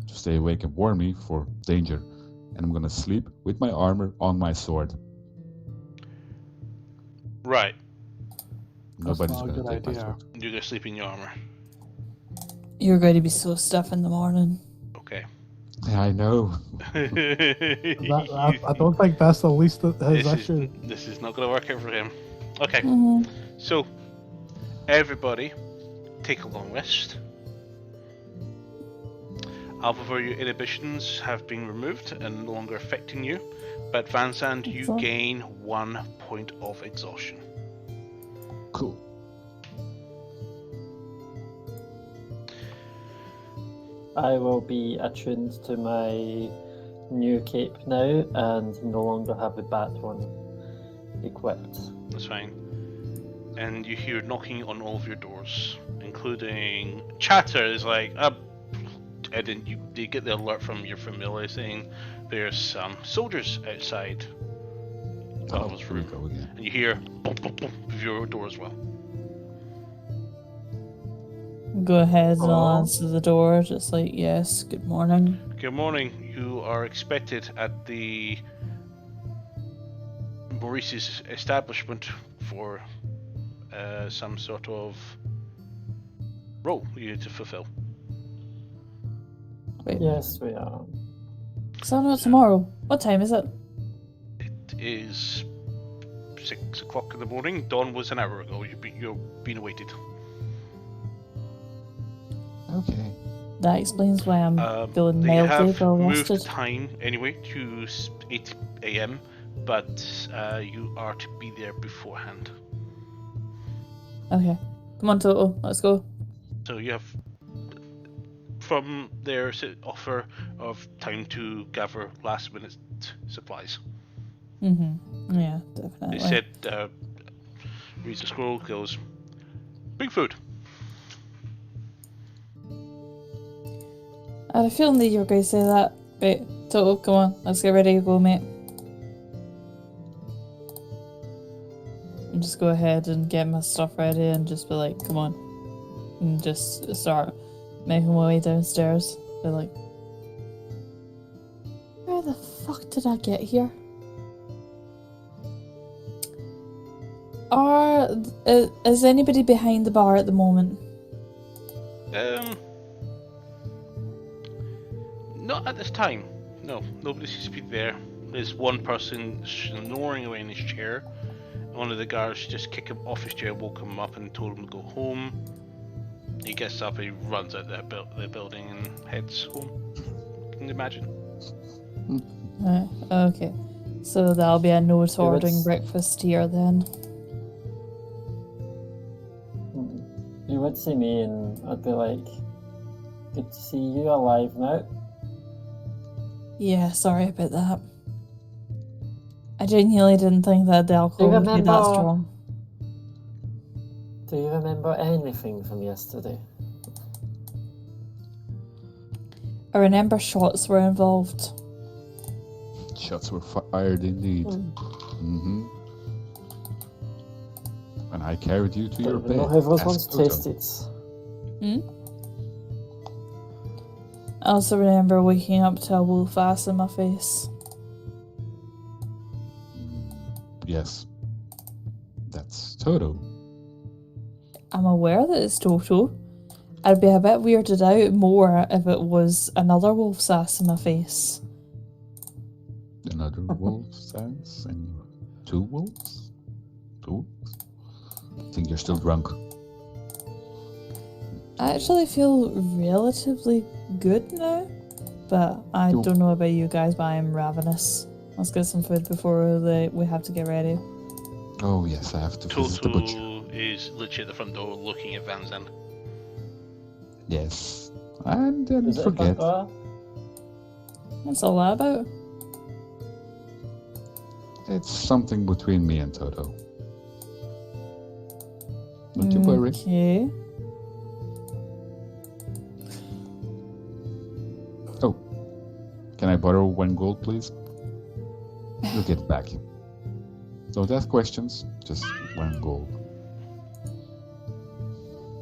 to stay awake and warn me for danger. And I'm gonna sleep with my armor on my sword. Right. Nobody's not a gonna good take my idea. sword. You're gonna sleep in your armor. You're going to be so stiff in the morning. Okay. Yeah, I know. I don't think that's the least of his issue. This is not gonna work out for him. Okay. Mhm. So everybody, take a long rest. Alpha, your inhibitions have been removed and no longer affecting you. But Van Zandt, you Excellent. gain 1 point of exhaustion. Cool. I will be attuned to my new cape now and no longer have the bat one equipped. That's fine. And you hear knocking on all of your doors, including Chatter is like, and then you get the alert from your familiar saying there's some soldiers outside Val's here we room. go again. And you hear bump, bump, bump of your door as well. Go ahead and I'll Hello? answer the door, just like, yes, good morning. Good morning. You are expected at the Maurice's establishment for some sort of role you need to fulfill. Wait, Yes, we are. so not tomorrow. What time is it? It is 6 o'clock in the morning. Dawn was an hour ago. You're being awaited. Okay. That explains why I'm feeling They mildly have well moved the rested. time anyway to 8 a.m., but you are to be there beforehand. Okay. Come on, Toto, let's go. So you have from their offer of time to gather last minute supplies. Mm-hmm. Yeah, definitely. They said, reads the scroll, goes, bring food. I had a feeling that you were going to say that. Wait, Toto, come on, let's get ready to go, mate. And just go ahead and get my stuff ready and just be like, come on. And just start making my way downstairs. Be like, where the fuck did I get here? Is anybody behind the bar at the moment? Not at this time. No, nobody seems to be there. There's one person snoring away in his chair. One of the guards just kicked him off his chair, woke him up, and told him to go home. He gets up, he runs out the building and heads home. Can you imagine? Okay. So that'll be a no to ordering it's- breakfast here then. You would see me and I'd be like, good to see you alive now. Yeah, sorry about that. I genuinely didn't think that the alcohol would be that remember- strong. Do you remember anything from yesterday? I remember shots were involved. Shots were fired indeed. Mm-hmm. And I carried you to your Don't bed. know whoever as once Toto. tasted. I also remember waking up to a wolf ass in my face. Yes. That's Toto. I'm aware that it's Toto. I'd be a bit weirded out more if it was another wolf's ass in my face. Another wolf sounds and 2 wolves? 2 wolves? I think you're still drunk. I actually feel relatively good now, but I Cool. don't know about you guys, but I am ravenous. Let's get some food before we have to get ready. Oh yes, I have to visit the butcher. Toto is literally at the front door looking at Van Zandt. Yes. And then Is it a forget. front door? What's all that about? It's something between me and Toto. Don't you worry. Okay. Oh, can I borrow 1 gold, please? You'll get back. Don't ask questions, just 1 gold.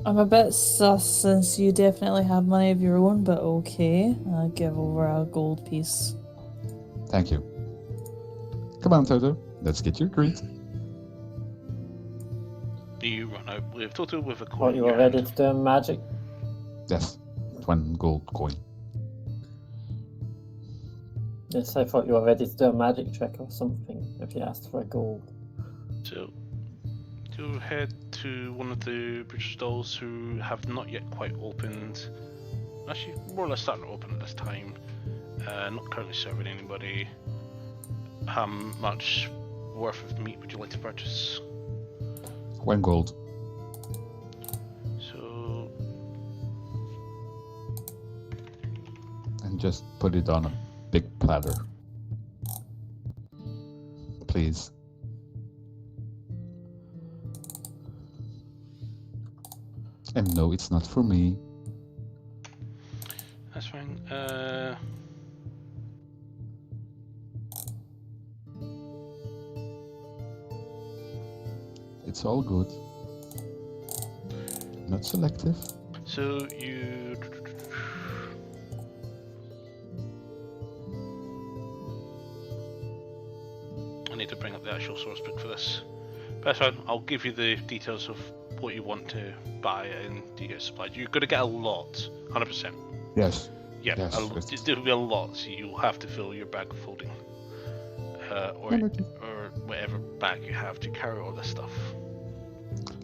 I'm a bit sus since you definitely have money of your own, but okay. I'll give over a gold piece. Thank you. Come on, Toto. Let's get your treat. You run out with Toto with a coin. Thought in you your were ready hand. to do magic. Yes, 1 gold coin. Yes, I thought you were ready to do a magic trick or something if you asked for a gold. So, you head to one of the butcher stalls who have not yet quite opened. Actually, more or less starting to open at this time. Not currently serving anybody. How much worth of meat would you like to purchase? 1 gold. So, just put it on a big platter. Please. And no, it's not for me. That's fine. It's all good. Not selective. So you. I need to bring up the actual source book for this. But that's fine. I'll give you the details of what you want to buy and to get supplied. You're going to get a lot, 100%. Yes. Yeah, Yes, there'll be a lot, so you'll have to fill your bag of holding. Or whatever bag you have to carry all this stuff.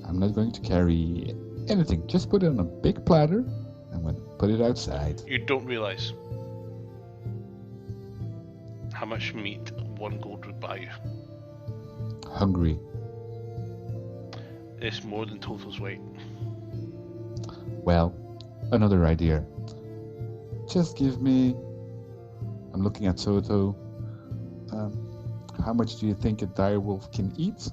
I'm not going to carry anything. Just put it on a big platter and put it outside. You don't realise how much meat 1 gold would buy you. Hungry. It's more than Total's weight. Well, another idea. Just give me... I'm looking at Toto. How much do you think a direwolf can eat?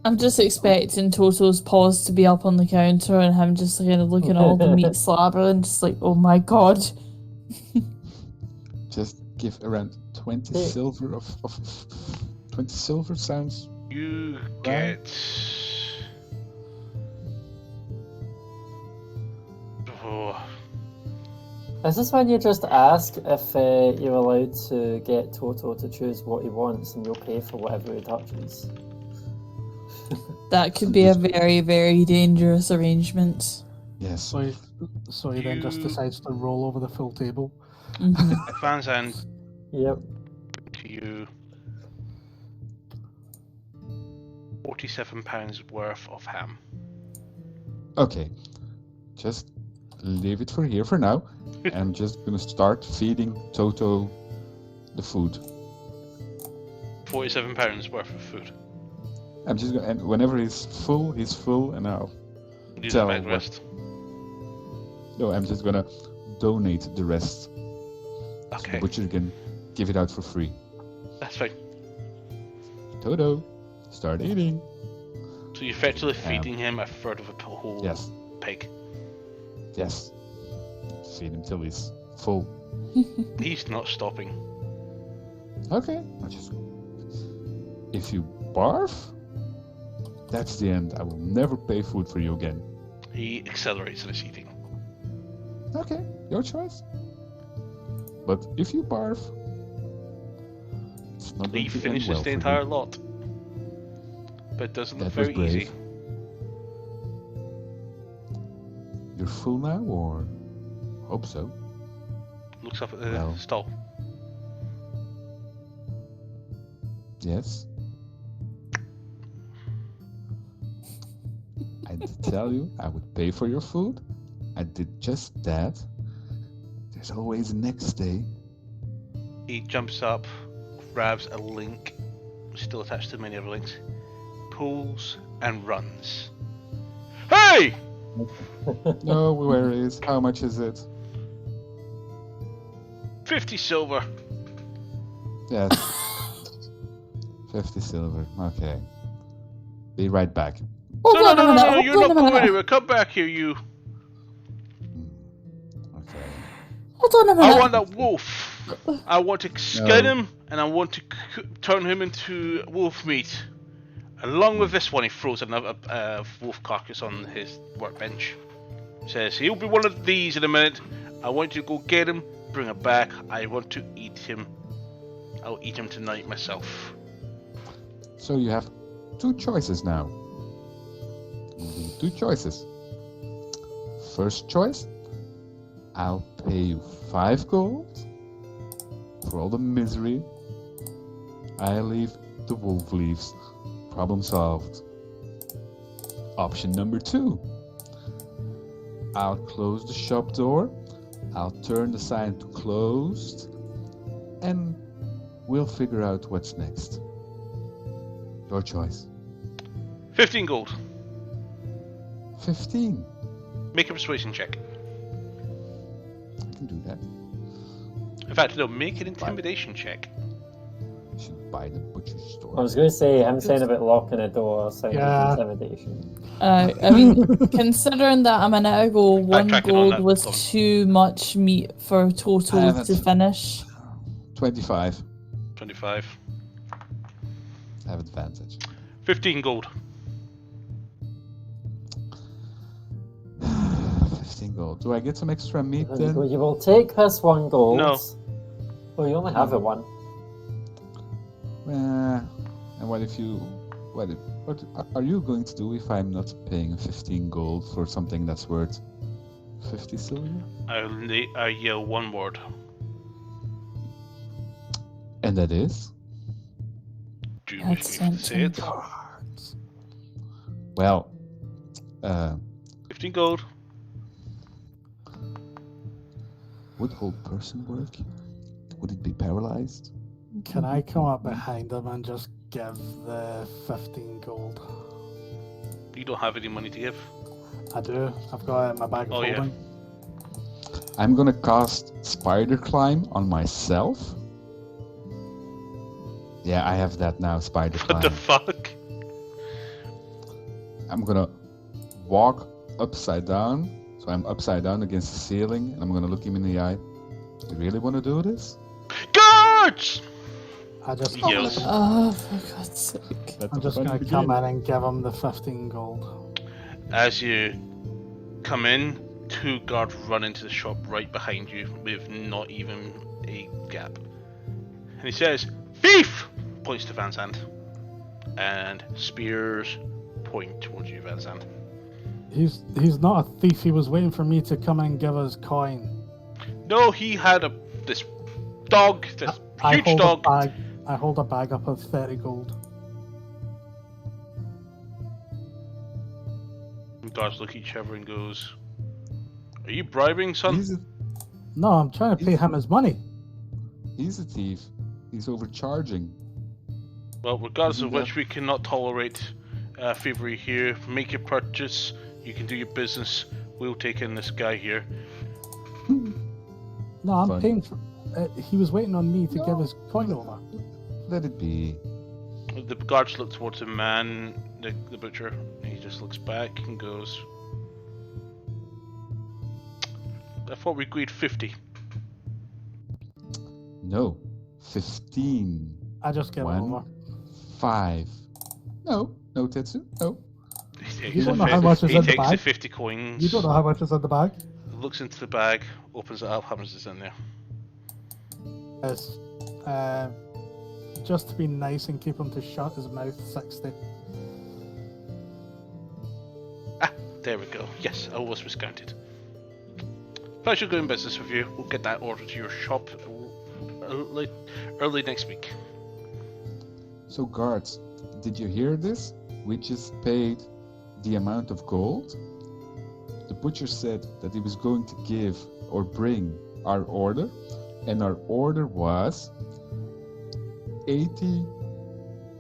I'm just expecting Toto's paws to be up on the counter and him just kind of looking at all the meat slabber and just like, oh my god. Just give around 20 silver of 20 silver sounds. You Right. get... Oh, Is this when you just ask if you're allowed to get Toto to choose what he wants and you'll pay for whatever he touches? That could be a very, very dangerous arrangement. Yes. So he then just decides to roll over the full table. Mhm. Van Zandt, Yep. to you £47 worth of ham. Okay. Just leave it for here for now. I'm just gonna start feeding Toto the food. £47 worth of food. I'm just gonna, and whenever he's full, and I'll You do tell the back what- rest. No, I'm just gonna donate the rest. So the Okay, butcher can give it out for free. that's fine. Toto, start eating. So you're effectively feeding him a third of a whole Yes, pig. yes. Feed him till he's full. He's not stopping. Okay, if you barf, that's the end. I will never pay food for you again. He accelerates in his eating. Okay, your choice. But if you barf, it's not going He to end finishes well the for entire you. lot. But it doesn't look That was very brave. easy. You're full now, or hope so. Looks up at the Well. stall. Yes. I did tell you I would pay for your food. I did just that. There's always a next day. He jumps up, grabs a link, still attached to many other links, pulls and runs. Hey! No, where is? How much is it? 50 silver. Yes. 50 silver. Okay. Be right back. Hold on a minute, No, hold you're on not a going minute. anywhere. Come back here, you. Okay. Hold on a minute. I want that wolf. I want to skin him, and I want to turn him into wolf meat. Along with this one, he throws another wolf carcass on his workbench. Says, he'll be one of these in a minute. I want you to go get him, bring him back. I want to eat him. I'll eat him tonight myself. So you have two choices now. Two choices. First choice, I'll pay you 5 gold for all the misery. I leave, the wolf leaves. Problem solved. Option number 2. I'll close the shop door. I'll turn the sign to closed. And we'll figure out what's next. Your choice. 15 gold. 15. Make a persuasion check. can do that. In fact, no, make an intimidation check. You should buy the butcher's store. I was going to say, him saying about locking a door sounded Yeah. intimidation. I mean, considering that a minute ago, 1 Backtracking on gold that, was Tom. too much meat for total have to it. finish. 25. 25. I have advantage. 15 gold. 15 gold. Do I get some extra meat There you go. then? You will take this 1 gold. No. Oh, you only have it 1. And what if you... What are you going to do if I'm not paying 15 gold for something that's worth 50 silver? I yell one word. And that is? Do you wish me to say it? Well, 15 gold. would hold person work? Would it be paralyzed? Can I come up behind him and just give the 15 gold? You don't have any money to give. I do. I've got it in my bag of Oh, yeah. holding. I'm gonna cast Spider Climb on myself. Yeah, I have that now, Spider What the Climb. fuck? I'm gonna walk upside down. So I'm upside down against the ceiling, and I'm gonna look him in the eye. You really wanna do this? Guards! I just Yes. Oh, for God's sake. Let I'm the just fun going to begin. come in and give him the 15 gold. As you come in, 2 guards run into the shop right behind you with not even a gap. And he says, "Thief!" Points to Van Zandt. And spears point towards you, Van Zandt. He's not a thief. He was waiting for me to come and give us coin. No, he had this dog, this huge dog. I hold a bag up of 30 gold. The guards look at each other and goes, "Are you bribing, son?" No, I'm trying to pay him his money. He's a thief. He's overcharging. Well, regardless Isn't of which, we cannot tolerate thievery here. Make your purchase. You can do your business. We'll take in this guy here. No, I'm Fine. paying for... he was waiting on me to give his coin over. Let it be. The guards look towards the man, the butcher. And he just looks back and goes, "I thought we agreed 50. No. 15. I just give it 1, over. 5. No, Tetsu. No. He takes, You don't the know how much is he in the takes the bag? 50 coins, You don't know how much is in the bag? looks into the bag, opens it up, how much is in there? It's, just to be nice and keep him to shut his mouth, 60. Ah, there we go. Yes, I was miscounted. Pleasure doing business with you. We'll get that order to your shop early next week. So, guards, did you hear this? We just paid the amount of gold. The butcher said that he was going to give or bring our order, and our order was 80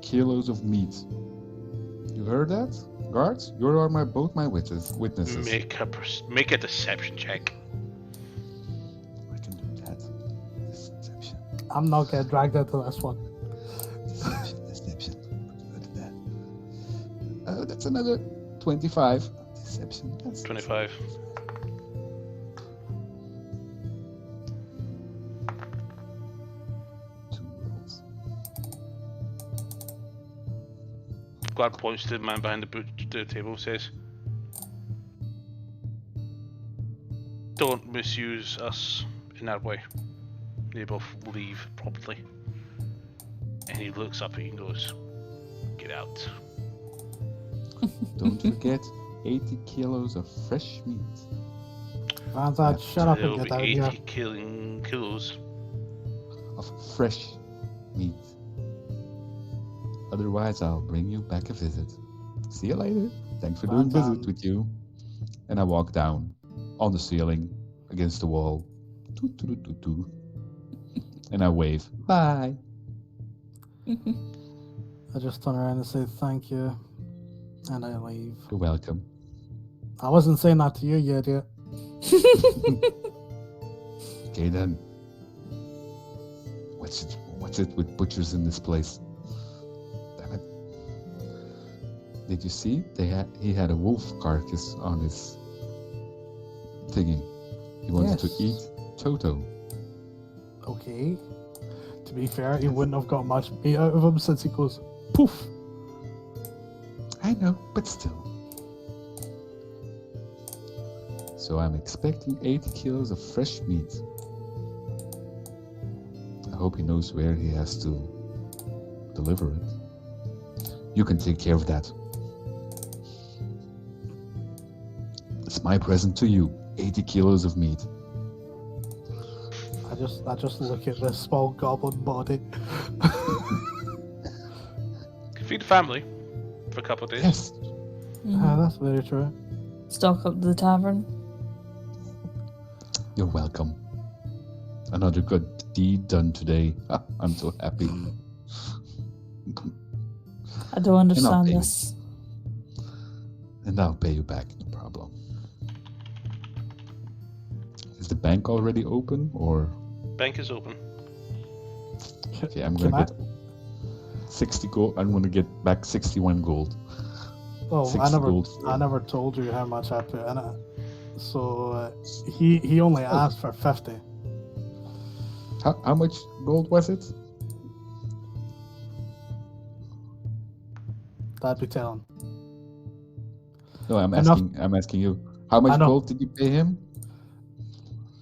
kilos of meat. You heard that? Guards, you are both my witnesses. Make a deception check. I can do that. Deception. I'm not getting dragged into this one. Deception. Good at that. That's another 25. Deception. That's 25. Two rolls. Guard points to the man behind the table, says, "Don't misuse us in that way." They both leave promptly. And he looks up at you and goes, "Get out." Don't forget 80 kilos of fresh meat. Van Zandt, shut up and There'll get be out of 80 here. kilos. Of fresh meat. Otherwise, I'll bring you back a visit. See you later. Thanks for doing Well visit with you. And I walk down on the ceiling against the wall. Toot, toot, toot, toot. And I wave. Bye. I just turn around and say thank you, and I leave. You're welcome. I wasn't saying that to you, you idiot. Okay then. What's it with butchers in this place? Damn it. Did you see? He had a wolf carcass on his thingy. He wanted to Yes. eat Toto. Okay. To be fair, he wouldn't have got much meat out of him since he goes poof. I know, but still. So I'm expecting 80 kilos of fresh meat. I hope he knows where he has to deliver it. You can take care of that. It's my present to you. 80 kilos of meat. I just look at this small goblin body. Feed the family for a couple of days. Yes. That's very true. Stock up the tavern. You're welcome. Another good deed done today. I'm so happy. I don't understand pay you. this. And I'll pay you back, no problem. Is the bank already open, or? Bank is open. Okay, I'm gonna get 60 gold. I'm gonna get back 61 gold. Oh, 60 gold. I never told you how much I put in it. So he only asked for 50. How much gold was it? That'd be telling. No, I'm Enough. asking you. How much I know. gold did you pay him?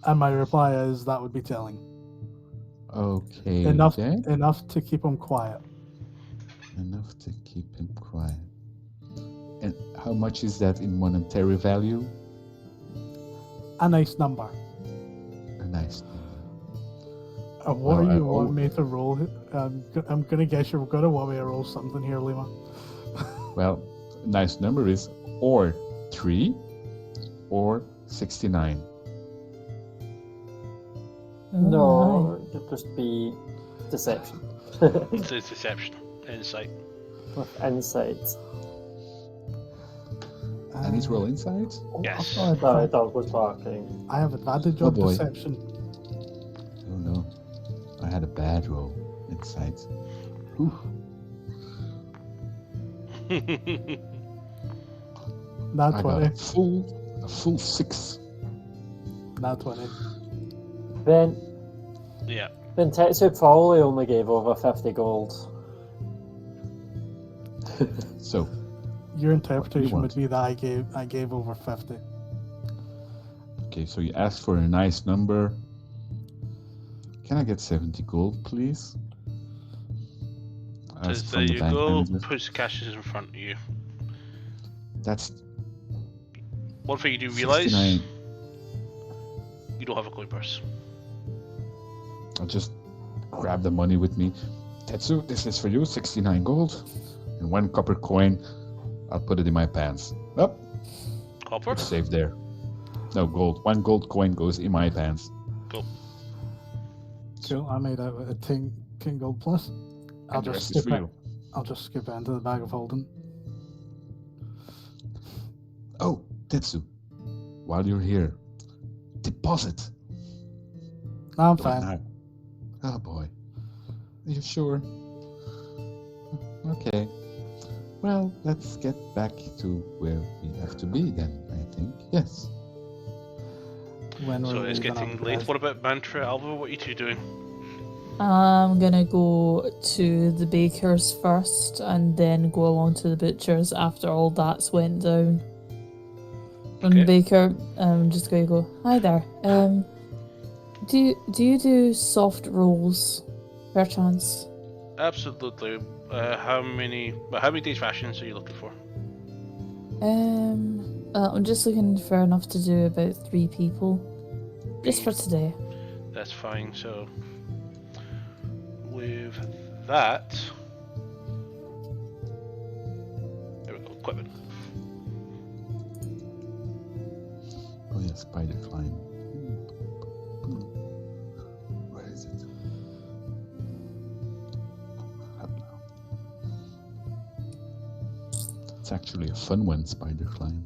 And my reply is that would be telling. Okay. Enough then. enough to keep him quiet. Enough to keep him quiet. And how much is that in monetary value? A nice number. A nice. And what Well, do you I- want me to roll? I'm gonna guess you're gonna want me to roll something here, Lima. Well, a nice number is or 3 or 69. No, it could just be deception. It's deception. Insight. With insight. I need to roll insight? Yes. Sorry, dog was barking. I have advantage Oh on boy. deception. Oh no. I had a bad roll. Insight. Whew. Not I got 20. a full 6. Not 20. Then Yeah. Tetsu probably only gave over 50 gold. So, Your interpretation want? would be that I gave over 50. okay, so you asked for a nice number. Can I get 70 gold, please? Ask Says from there the you bank go. manager. Puts the cashes in front of you. That's One thing you do realise, 69. you don't have a coin purse. I'll just grab the money with me. Tetsu, this is for you, 69 gold. And 1 copper coin. I'll put it in my pants. Oh, Copper? it's safe there. No, gold. 1 gold coin goes in my pants. Cool. Cool, I made out with a 10 gold plus. I'll And the just rest is skip for it. you. I'll just skip it into the bag of holding. Oh, Tetsu, while you're here, deposit. No, I'm Do it fine. now. Oh boy. Are you sure? Okay. Well, let's get back to where we have to be then, I think. Yes. When So we're it's leaving, getting I'm late. gonna- What about Mantra? Alva, what are you two doing? I'm gonna go to the baker's first and then go along to the butcher's after all that's went down. From Okay. the baker, I'm just gonna go, hi there. Do you do soft rolls, perchance? Absolutely. How many days rations are you looking for? I'm just looking for enough to do about 3 people. Just for today. That's fine. So with that, there we go. Equipment. Oh yeah, spider climb. Where is it? Up now. It's actually a fun one, spider climb.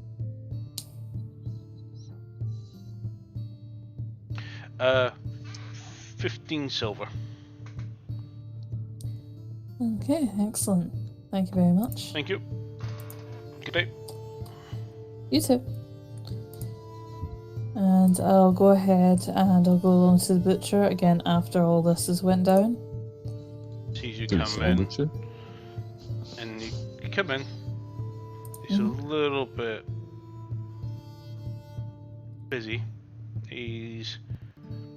15 silver. Okay, excellent. Thank you very much. Thank you. Good day. You too. And I'll go ahead and I'll go along to the butcher again after all this has went down. Sees you To the come in, butcher. and you come in. He's a little bit busy. He's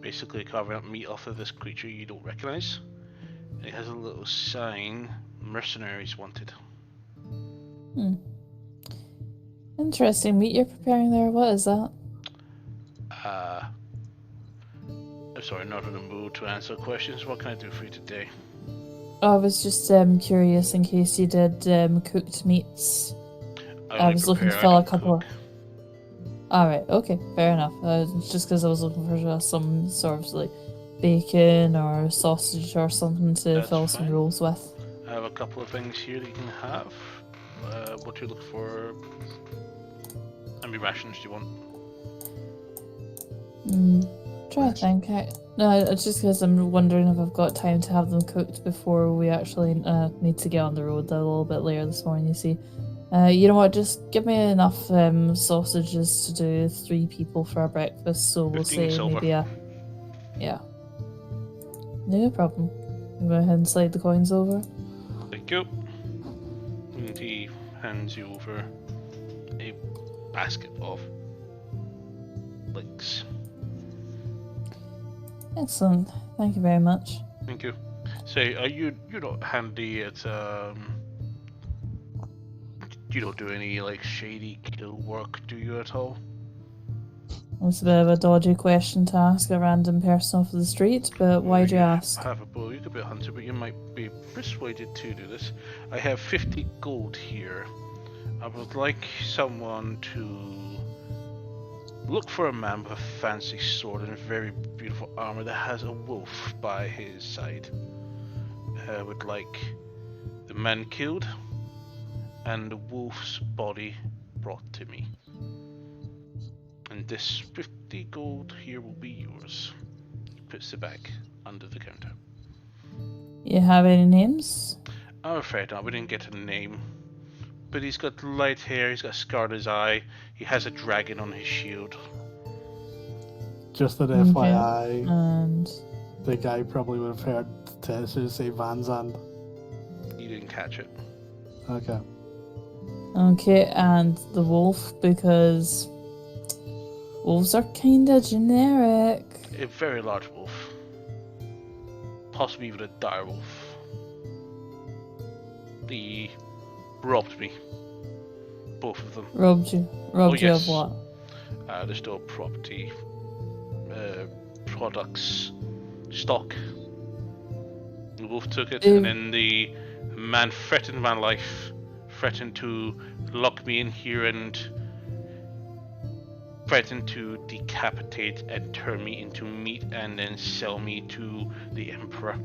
basically carving up meat off of this creature you don't recognize. And he has a little sign, mercenaries wanted. Interesting meat you're preparing there. What is that? I'm sorry, not in the mood to answer questions. What can I do for you today? I was just curious in case you did cooked meats. I only was looking to prepare, fill I a don't couple. cook. Alright, okay, fair enough. Just because I was looking for some sort of like bacon or sausage or something to That's fill some fine. rolls with. I have a couple of things here that you can have. What do you look for? How many rations do you want? Try to think. No, it's just because I'm wondering if I've got time to have them cooked before we actually need to get on the road a little bit later this morning, you see. You know what, just give me enough sausages to do 3 people for our breakfast, so we'll 15 say silver. maybe yeah. No problem. Go ahead and slide the coins over. Thank you. And he hands you over a basket of links. Excellent. Thank you very much. Thank you. Say, are you're not handy at you don't do any like shady kill work, do you at all? It's a bit of a dodgy question to ask a random person off the street, but why do you ask? Have a bow. You could be a hunter, but you might be persuaded to do this. I have 50 gold here. I would like someone to look for a man with a fancy sword and very beautiful armor that has a wolf by his side. I would like the man killed and the wolf's body brought to me. And this 50 gold here will be yours. He puts the bag under the counter. You have any names? I'm afraid not, we didn't get a name. But he's got light hair, he's got a scar on his eye, he has a dragon on his shield. Just an Okay. FYI, And the guy probably would have heard Tessa say Van Zandt. You didn't catch it. Okay. okay, and the wolf, because wolves are kinda generic. A very large wolf. Possibly even a dire wolf. He robbed me. Both of them. Robbed you yes. of what? They stole property, products, stock. The wolf took it, and then the man threatened my life, threatened to lock me in here and threatened to decapitate and turn me into meat and then sell me to the Emperor.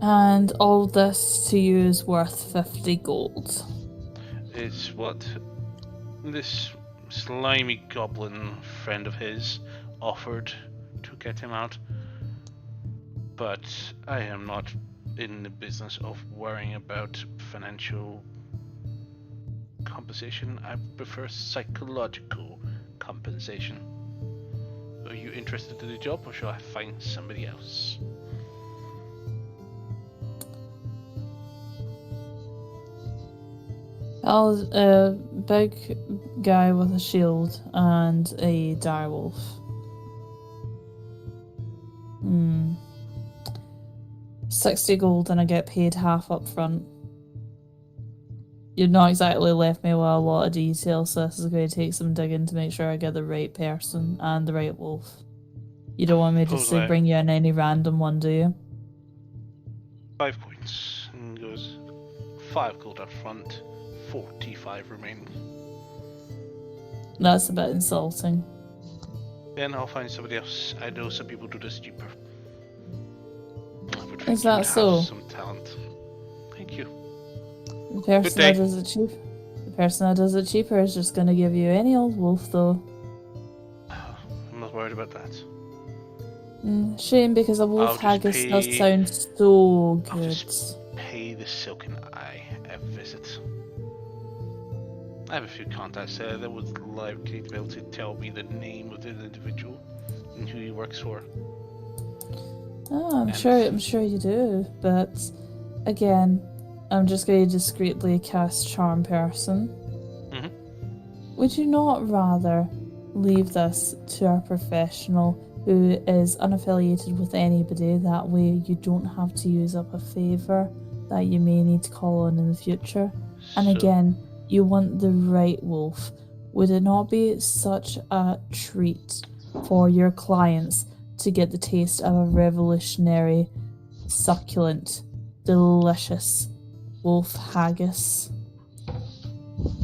And all this to you is worth 50 gold. It's what this slimy goblin friend of his offered to get him out. But I am not in the business of worrying about financial compensation. I prefer psychological compensation. Are you interested in the job, or shall I find somebody else? A big guy with a shield and a direwolf. 60 gold and I get paid half up front. You've not exactly left me with a lot of details, so this is going to take some digging to make sure I get the right person and the right wolf. You don't want me just to bring you in any random one, do you? 5 points. And goes 5 gold up front, 45 remaining. That's a bit insulting. Then I'll find somebody else. I know some people do this cheaper. Is that so? Some talent. Thank you. The person that does it cheap. The person that does it cheaper is just going to give you any old wolf, though. I'm not worried about that. Shame, because a wolf I'll just haggis does pay- sound so I'll good. just pay the Silken Eye a visit. I have a few contacts there that would likely be able to tell me the name of the individual and who he works for. Oh, I'm And- sure you do, but again, I'm just going to discreetly cast Charm Person. Mhm. Would you not rather leave this to our professional who is unaffiliated with anybody? That way you don't have to use up a favour that you may need to call on in the future. And So- again, you want the right wolf. Would it not be such a treat for your clients to get the taste of a revolutionary, succulent, delicious wolf haggis?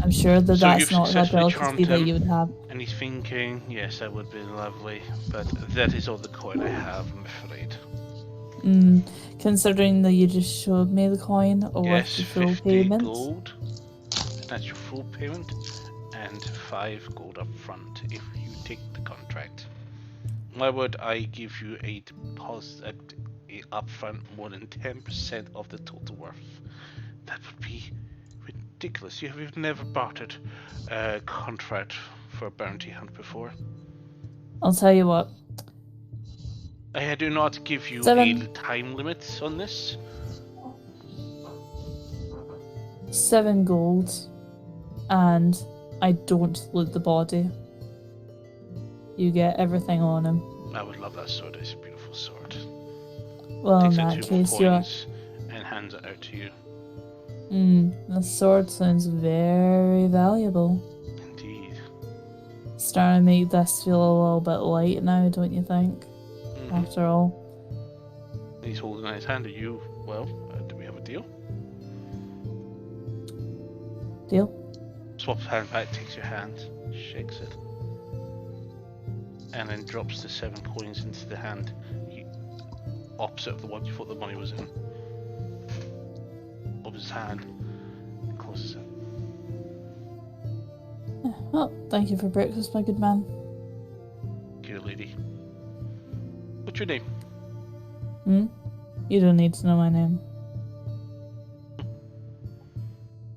I'm sure that So that's you've not a successfully delicacy charmed that him? you would have. And he's thinking, yes, that would be lovely, but that is all the coin I have, I'm afraid. Considering that you just showed me the coin or Yes, the full 50 payment. gold. That's your full payment, and 5 gold up front if you take the contract. Why would I give you a deposit upfront more than 10% of the total worth? That would be ridiculous. You have never bartered a contract for a bounty hunt before. I'll tell you what. I do not give you 7. a time limit on this. 7 gold, and I don't loot the body. You get everything on him. I would love that sword. It's a beautiful sword. Well, in Takes out that 2 more case, you're. coins and hands it out to you. The sword sounds very valuable. Indeed. Starting to make this feel a little bit light now, don't you think? After all. He's holding out his hand at you. Well, do we have a deal? Deal? Swaps hand back, takes your hand, shakes it, and then drops the 7 coins into the hand. Opposite of the one you thought the money was in. Opens his hand and closes it. Well, thank you for breakfast, my good man. Dear lady. What's your name? You don't need to know my name.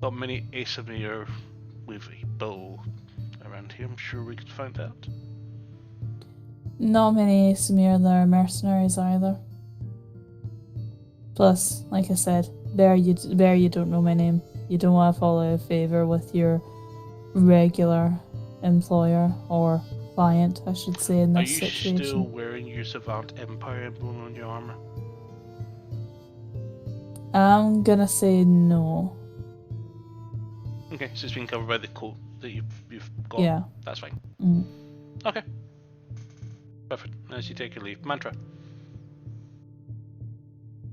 Not many Asamir with a bow around here. I'm sure we could find out. Not many Samir that are mercenaries either. Plus, like I said, Bear, you don't know my name. You don't want to fall out of favour with your regular employer or client, I should say, in Are this you situation. still wearing your Savant Empire emblem on your armor? I'm gonna say no. Okay, so it's been covered by the coat that you've got. Yeah. That's fine. Mm. Okay. Perfect. As you take your leave. Mantra.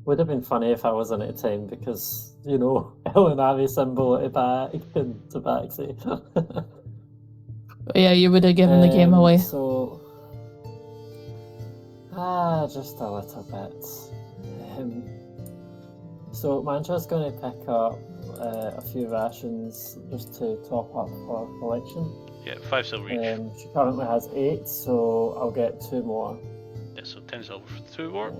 Would have been funny if I wasn't at time because, you know, Elinavi symbol at the back and Tabaxi. But yeah, you would have given the game away. So, just a little bit. So Mantra's going to pick up a few rations just to top up for collection. Yeah, 5 silver each. She currently has 8, so I'll get 2 more. Yeah, so 10 silver for 2 more.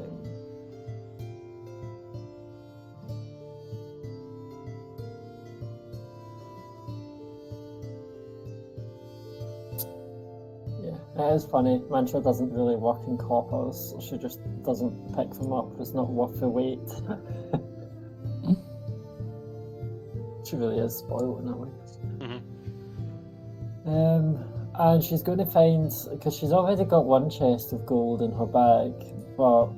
Yeah, it is funny. Mantra doesn't really work in coppers. She just doesn't pick them up. It's not worth the weight. She really is spoiled in that way. And she's going to find, because she's already got 1 chest of gold in her bag, but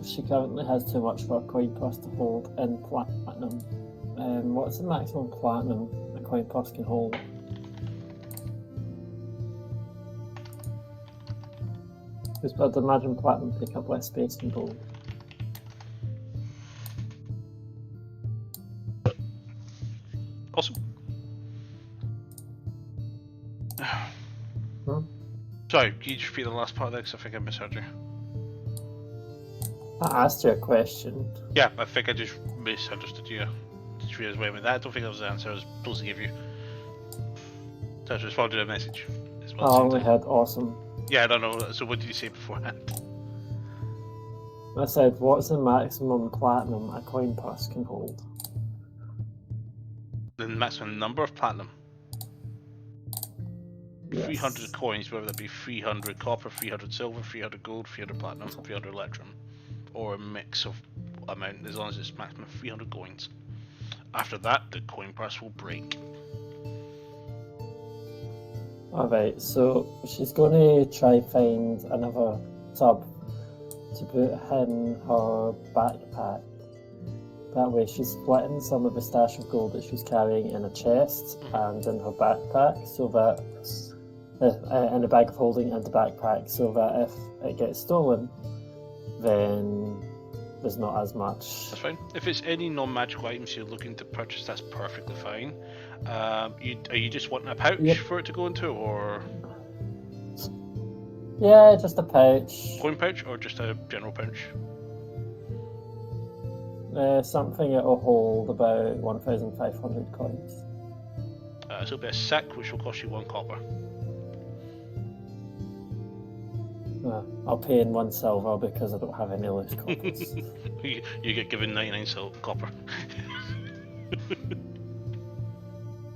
she currently has too much for a coin purse to hold in platinum. What's the maximum platinum a coin purse can hold? Because I'd imagine platinum take up less space than gold. Awesome. Hmm? Sorry, can you just repeat the last part there? Because I think I misheard you. I asked you a question. Yeah, I think I just misunderstood you. Just realised, wait a minute, I don't think that was the answer I was supposed to give you. So I just responded to a message as well. I at the only same time. had awesome. Yeah, I don't know. So what did you say beforehand? I said, what's the maximum platinum a coin purse can hold? The maximum number of platinum. Yes. 300 coins, whether that be 300 copper, 300 silver, 300 gold, 300 platinum, 300 electrum, or a mix of amount, as long as it's maximum 300 coins. After that, the coin press will break. Alright, so she's going to try find another tub to put in her backpack. That way she's splitting some of the stash of gold that she's carrying in a chest and in her backpack, so that in a bag of holding and the backpack, so that if it gets stolen, then there's not as much. That's fine. If it's any non-magical items you're looking to purchase, that's perfectly fine. Are you just wanting a pouch Yep. for it to go into, or Yeah, just a pouch. coin pouch, or just a general pouch? Something that will hold about 1,500 coins. So it'll be a sack, which will cost you 1 copper. I'll pay in 1 silver because I don't have any loose coppers. You get given 99 copper.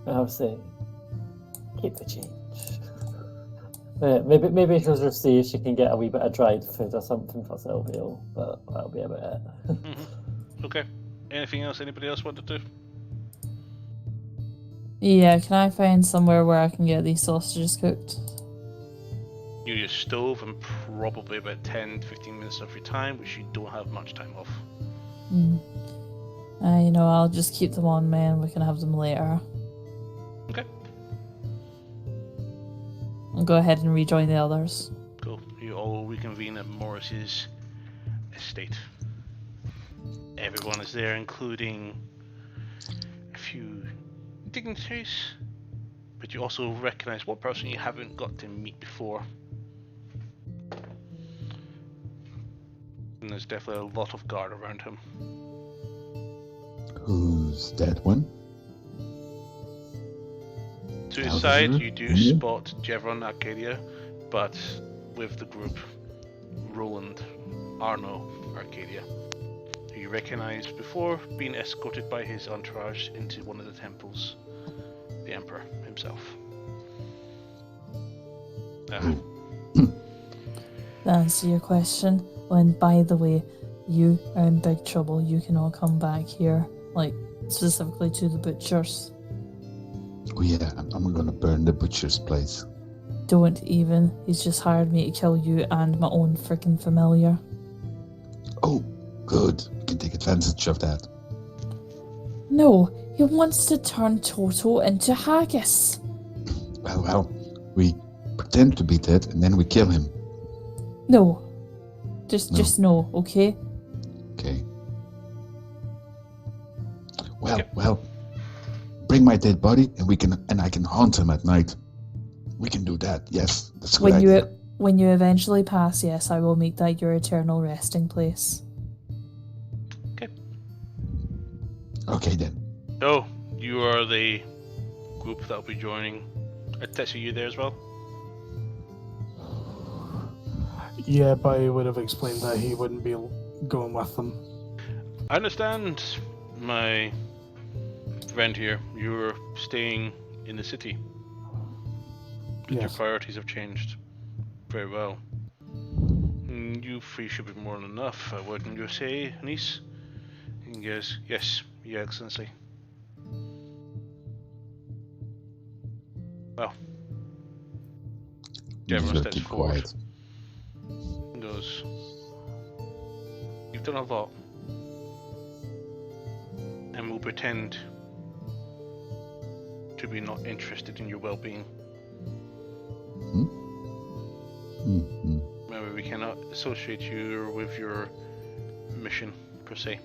I'll say, keep the change. Maybe she'll just see if she can get a wee bit of dried food or something for Sylvia, but that'll be about it. Okay. Anything else anybody else want to do? Yeah, can I find somewhere where I can get these sausages cooked? You use stove and probably about 10-15 minutes of your time, which you don't have much time of. You know, I'll just keep them on me and we can have them later. Okay. I'll go ahead and rejoin the others. Cool. You all reconvene at Morris's estate. Everyone is there, including a few dignitaries, but you also recognize one person you haven't got to meet before. And there's definitely a lot of guard around him. Who's that one? To his Alvin side, here? you do Mhm. spot Jevron Arcadia, but with the group, Roland, Arno, Arcadia, who you recognized before being escorted by his entourage into one of the temples, the Emperor himself. To answer your question, when, by the way, you are in big trouble, you can all come back here, like, specifically to the butcher's. Oh yeah, I'm gonna burn the butcher's place. Don't even. He's just hired me to kill you and my own freaking familiar. Oh, good. We can take advantage of that. No, he wants to turn Toto into haggis. Well, we pretend to be dead and then we kill him. No. No. Just no, okay? Okay. Well, bring my dead body and I can haunt him at night. We can do that. Yes, that's a good idea. When you eventually pass, yes, I will make that your eternal resting place. Okay then. So, you are the group that will be joining. Tetsu, you there as well? Yeah, but he would have explained that he wouldn't be going with them. I understand, my friend here, you're staying in the city. Your Yes. priorities have changed. Very well. You three should be more than enough, wouldn't you say, niece? And he goes, yes, your excellency. Well, You everyone better steps keep forward. quiet. And goes, you've done a lot. And we'll pretend to be not interested in your well-being. Mm-hmm. Maybe we cannot associate you with your mission, per se.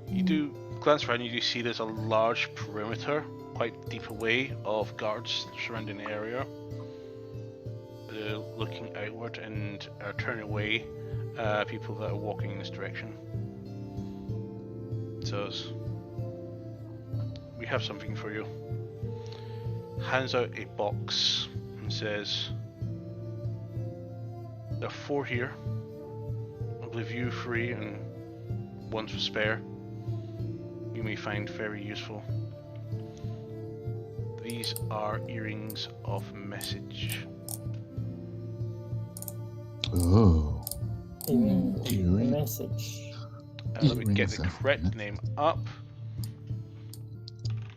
You do glance around, you do see there's a large perimeter, quite deep away, of guards surrounding the area. They're looking outward and are turning away people that are walking in this direction. Says, we have something for you. Hands out a box and says, there are 4 here. believe you 3 and 1 for spare, you may find very useful. These are earrings of message. Oh, Earring Earring. message. Let me get Earrings the of correct message. name up.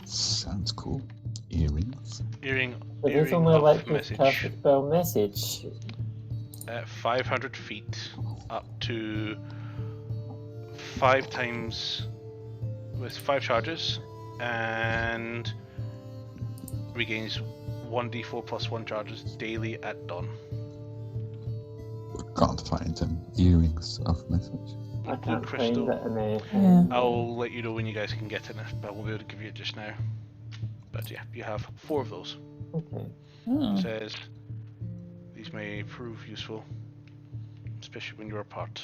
Sounds cool. Earrings. Earring But these only of let you message. cast the spell message. 500 feet up to 5 times with 5 charges, and regains 1d4 plus 1 charges daily at dawn. Can't find them. Earrings of message. I Blue can't crystal. find it in the. Yeah. I'll let you know when you guys can get in it, but I won't be able to give you it just now. But yeah, you have 4 of those. Okay. Oh. It says these may prove useful, especially when you're apart.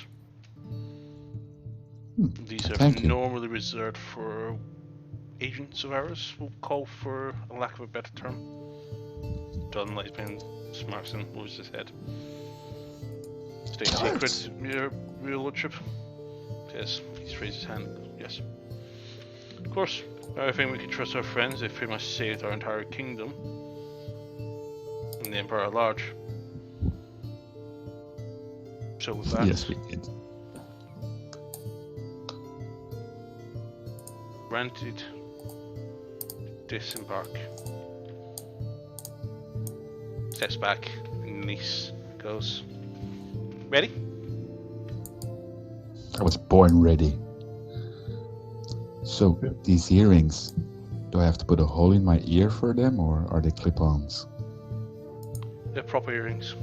These are Thank you. normally reserved for agents of ours, we'll call for a lack of a better term. John Lightman Smarkson moves his head. Stay secret, your lordship. Yes, he's raised his hand. Yes. Of course, I think we can trust our friends. They've pretty much saved our entire kingdom. And the Empire at large. So with that, Yes, we did. granted, disembark. Steps back, and Nice goes. Ready? I was born ready. So, these earrings, do I have to put a hole in my ear for them, or are they clip-ons? They're proper earrings.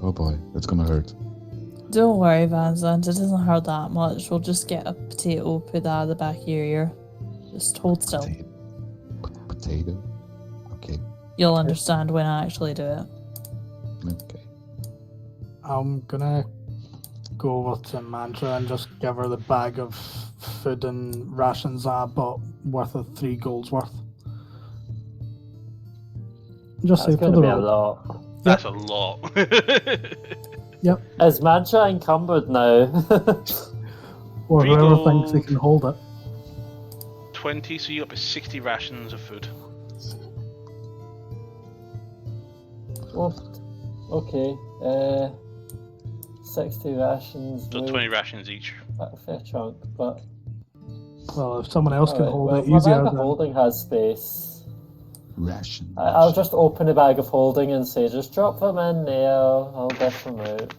Oh boy, that's gonna hurt. Don't worry, Van Zandt, it doesn't hurt that much. We'll just get a potato, put that at the back of your ear. Just hold still. Potato? Okay, You'll understand when I actually do it. okay. I'm gonna go over to Mantra and just give her the bag of food and rations I bought worth of 3 gold's worth. Just That's say for going to the be a road. lot. That's a lot. Yep. Is Mantra encumbered now? Or 3 whoever thinks they gold. can hold it. 20, so you're up to 60 rations of food. Oh, okay. 60 rations. So 20 rations each. A fair chunk, but. Well, if someone else can Alright, hold well, it my easier, bag of then holding has space. Ration. I'll just open the bag of holding and say, just drop them in there, I'll dish them out.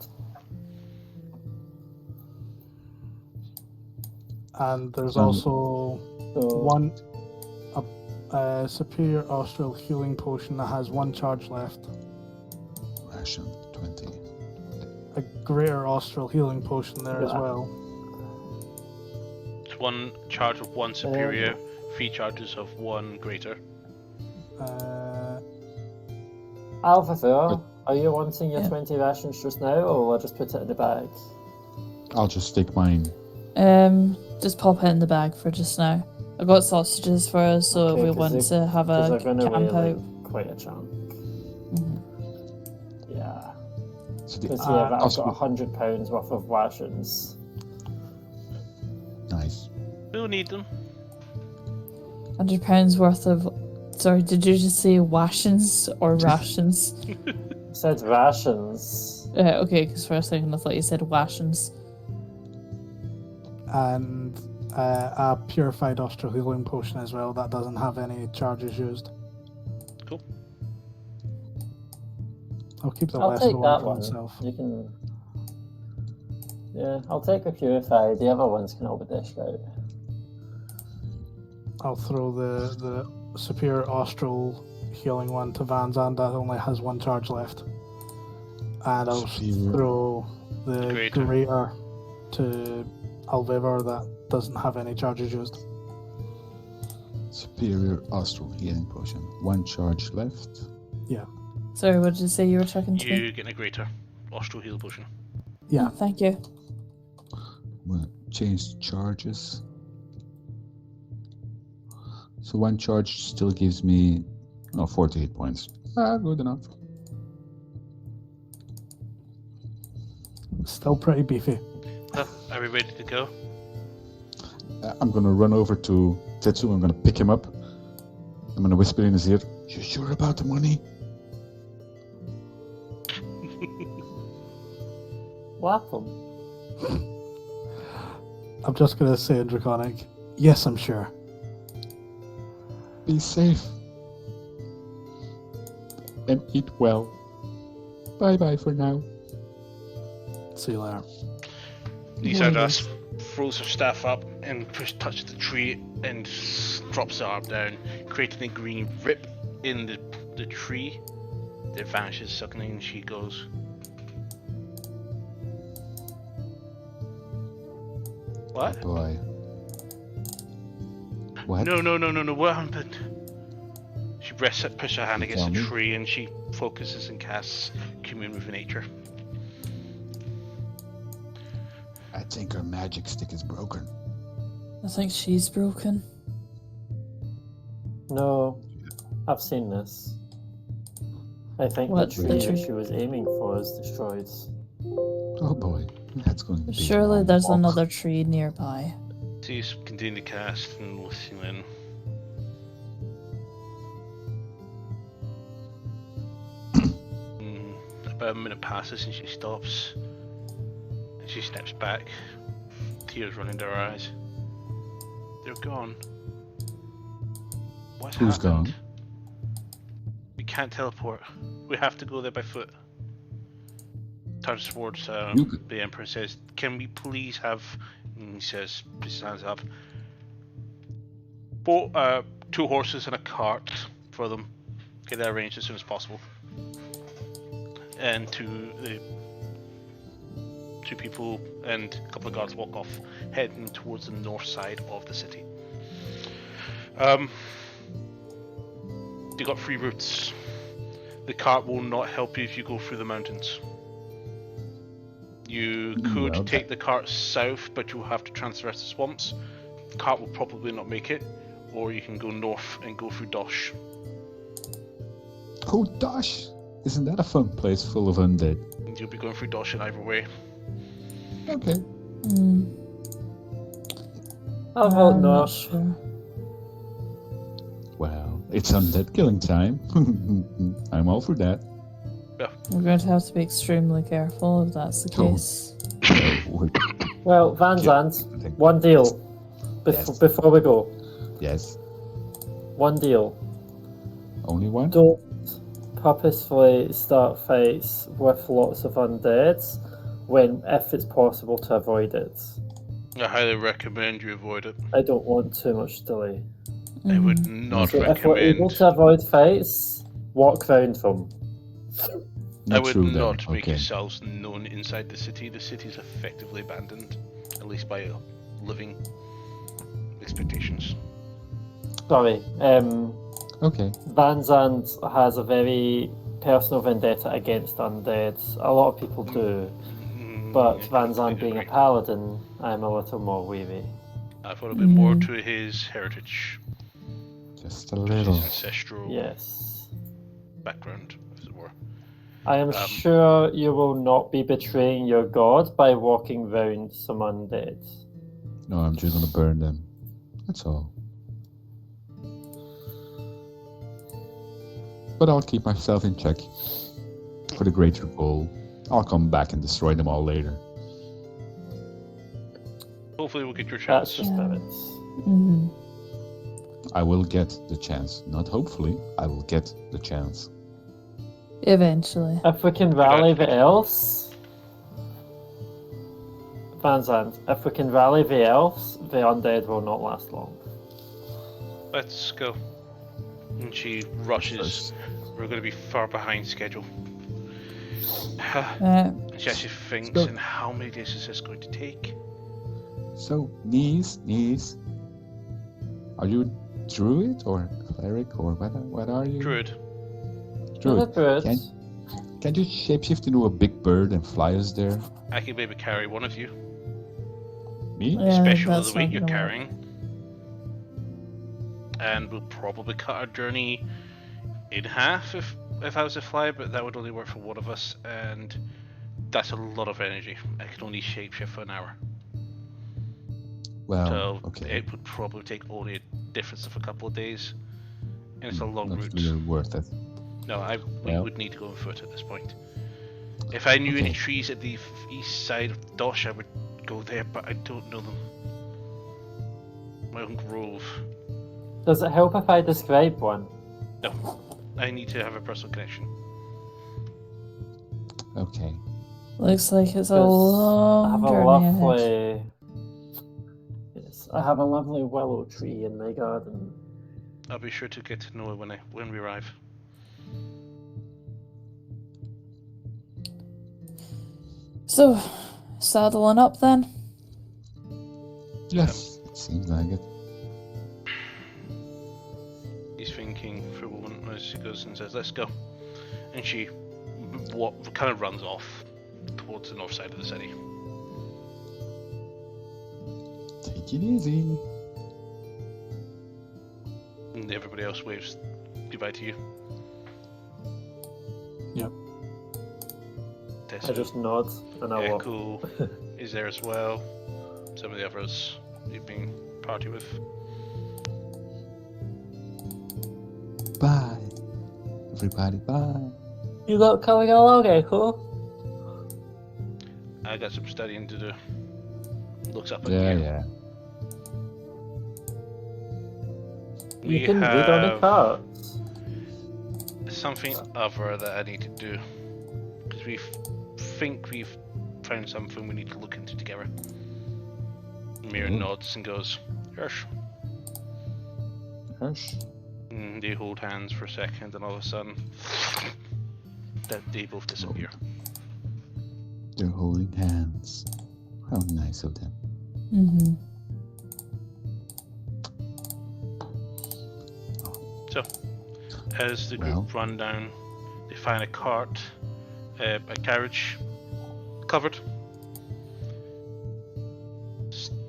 and there's Um, also So, one a superior austral healing potion that has 1 charge left. Ration 20. A greater austral healing potion there as Yeah. well. It's 1 charge of 1 superior, 3 charges of 1 greater. Alvavor, are you wanting your Yeah. 20 rations just now, or will I just put it in the bag? I'll just stick mine. Just pop it in the bag for just now. I got sausages for us, so Okay, if we 'cause want they- to have Because a they're going to camp weigh out. like quite a chunk. Mhm. Yeah. So the, Because I've also- got £100 worth of rations. nice. We'll need them. £100 worth of. Sorry, did you just say rations or rations? I said rations. Okay, because for a second I thought you said rations. And a purified austral healing potion as well that doesn't have any charges used. Cool. I'll keep the I'll lesser take one that for one. myself. You can. Yeah, I'll take the purified. The other ones can all be dished out. I'll throw the superior austral healing one to Van Zandt that only has 1 charge left. And I'll Superior. throw the Greater. greater to Alvivar that doesn't have any charges used. Superior astral healing potion. 1 charge left. Sorry, what did you say you were talking to me? You getting a greater Austral heal potion. Yeah. Oh, thank you. I'm gonna change charges. So 1 charge still gives me 48 points. Good enough. Still pretty beefy. Well, are we ready to go? I'm gonna run over to Tetsu. I'm gonna pick him up. I'm gonna whisper in his ear. You sure about the money? What happened? I'm just gonna say in Draconic, yes, I'm sure. Be safe. And eat well. Bye-bye for now. See you later. Lysander throws her staff up and touches the tree and drops the arm down, creating a green rip in the tree that vanishes suddenly, and she goes, "What? Boy. What? No, what happened?" She pushes her hand against Tell the me. tree and she focuses and casts Commune with Nature. I think her magic stick is broken. I think she's broken. No, I've seen this. I think What's the the tree tree? that she was aiming for is destroyed. Oh boy, that's going to be Surely long there's walk. another tree nearby. She's continuing to cast and listening. About a minute passes and she stops. And she steps back, tears running down her eyes. They're gone. What Who's happened? gone? We can't teleport. We have to go there by foot. Turns towards You could- the Emperor and says, "Can we please have..." And he says, he stands up. 2 horses and a cart for them. Get that arranged as soon as possible. And the 2 people and a couple of guards walk off, heading towards the north side of the city. You got 3 routes. The cart will not help you if you go through the mountains. You could Well, take the cart south, but you'll have to transverse the swamps. The cart will probably not make it. Or you can go north and go through Dosh. Oh, Dosh! Isn't that a fun place full of undead? And you'll be going through Dosh in either way. Okay. I'll vote I'm not no. sure. Well, it's undead killing time. I'm all for that. We're going to have to be extremely careful if that's the Oh. case. Well, Van Yeah. Zandt, one deal Yes. before we go. Yes. One deal. Only one? Don't purposefully start fights with lots of undeads if it's possible to avoid it. I highly recommend you avoid it. I don't want too much delay. I would not So if we're able recommend. to avoid fights, walk round them. I would true, then. not make Okay. yourselves known inside the city. The city is effectively abandoned, at least by living expectations. Sorry, Okay. Van Zandt has a very personal vendetta against undead. A lot of people do, but Van Zandt being a paladin, I'm a little more weary. I thought a bit more to his heritage, Just a his little. ancestral Yes. background, as it were. I am sure you will not be betraying your god by walking round some undead. No, I'm just gonna burn them. That's all. But I'll keep myself in check. For the greater goal. I'll come back and destroy them all later. Hopefully we'll get your That's chance. the spirit. Mhm. I will get the chance. Not hopefully, I will get the chance. Eventually. If we can rally the elves, Van Zandt, if we can rally the elves, the undead will not last long. Let's go. And she rushes. First. We're going to be far behind schedule. Uh, And she actually thinks, go. and how many days is this going to take? So, knees. Are you a druid or cleric or what are you? Druid. Druid. Druid. Can you shapeshift into a big bird and fly us there? I can maybe carry one of you, Me? Yeah, especially that's the weight not you're gonna work. carrying. And we'll probably cut our journey in half if I was to fly, but that would only work for one of us, and That's a lot of energy. I can only shapeshift for an hour. Well, So okay. it would probably take only a difference of a couple of days. And it's a long Not route. really worth it. No, we Well. would need to go on foot at this point. If I knew any Okay. trees at the east side of Dosh, I would go there, but I don't know them. My own grove. Does it help if I describe one? No, I need to have a personal connection. Okay. Looks like it's a I have long a journey ahead. lovely. Yes, I have a lovely willow tree in my garden. I'll be sure to get to know it when we arrive. So, saddling up then? Yes, it seems like it. He's thinking for a moment as she goes and says, "Let's go," and she kind of runs off towards the north side of the city. Take it easy. And everybody else waves goodbye to you. Yep. Tessa, I just nod and I walk. Echo is there as well. Some of the others you've been party with. Bye. Everybody, bye. You lot coming along, Echo? I got some studying to do. Looks up at Yeah, you. yeah. You can read on the cards. Something other that I need to do. Because we think we've found something we need to look into together. Mira nods and goes, "Hirsch." Hirsch. And they hold hands for a second, and all of a sudden, they both disappear. They're holding hands. How nice of them. Mm-hmm. So, as the group run down, they find a cart, a carriage, covered.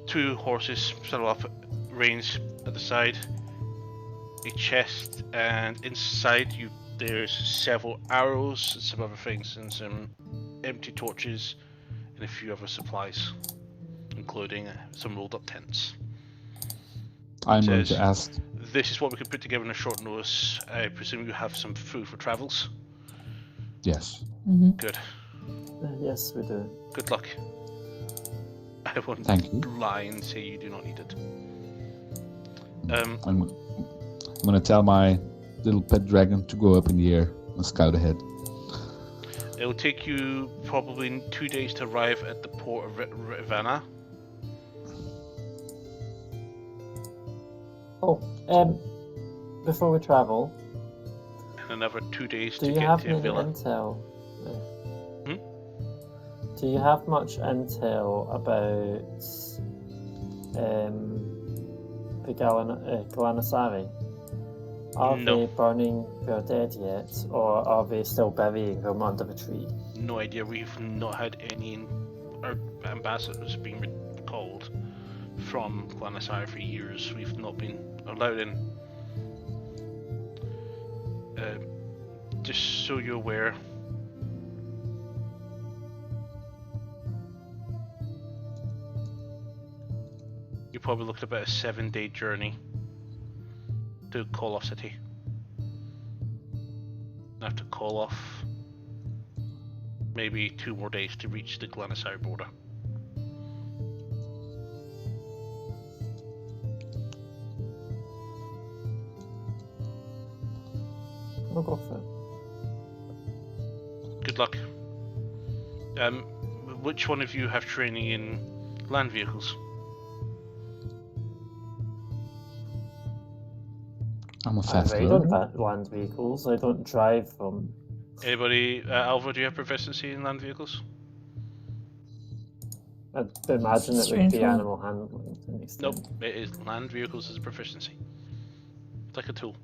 Two horses saddle up, reins at the side, a chest, and inside there's several arrows and some other things, and some empty torches, and a few other supplies, including some rolled up tents. I'm going Says, to ask. "This is what we could put together in a short notice. I presume you have some food for travels." Yes. Mm-hmm. Good. Yes, we do. Good luck. I won't Thank you. lie and say you do not need it. I'm going to tell my little pet dragon to go up in the air and scout ahead. It will take you probably 2 days to arrive at the port of Ravenna. Oh, before we travel, And another 2 days do to you get have to your any villa. intel? Hmm? Do you have much intel about the Galanasari? Are No. they burning their dead yet, or are they still burying them under the tree? No idea. We've not had any our ambassadors being recalled from Glanasari for years. We've not been allowed in. Just so you're aware, you probably looked about a 7-day journey to Koloff City. After Koloff, maybe 2 more days to reach the Glanasari border. We'll go for it. Good luck. Which one of you have training in land vehicles? I'm a I fast ride learner. on land vehicles. I don't drive them. Anybody, Alva, do you have proficiency in land vehicles? I'd imagine it would Strange be one. animal handling to an extent. Nope, it is land vehicles as a proficiency. It's like a tool.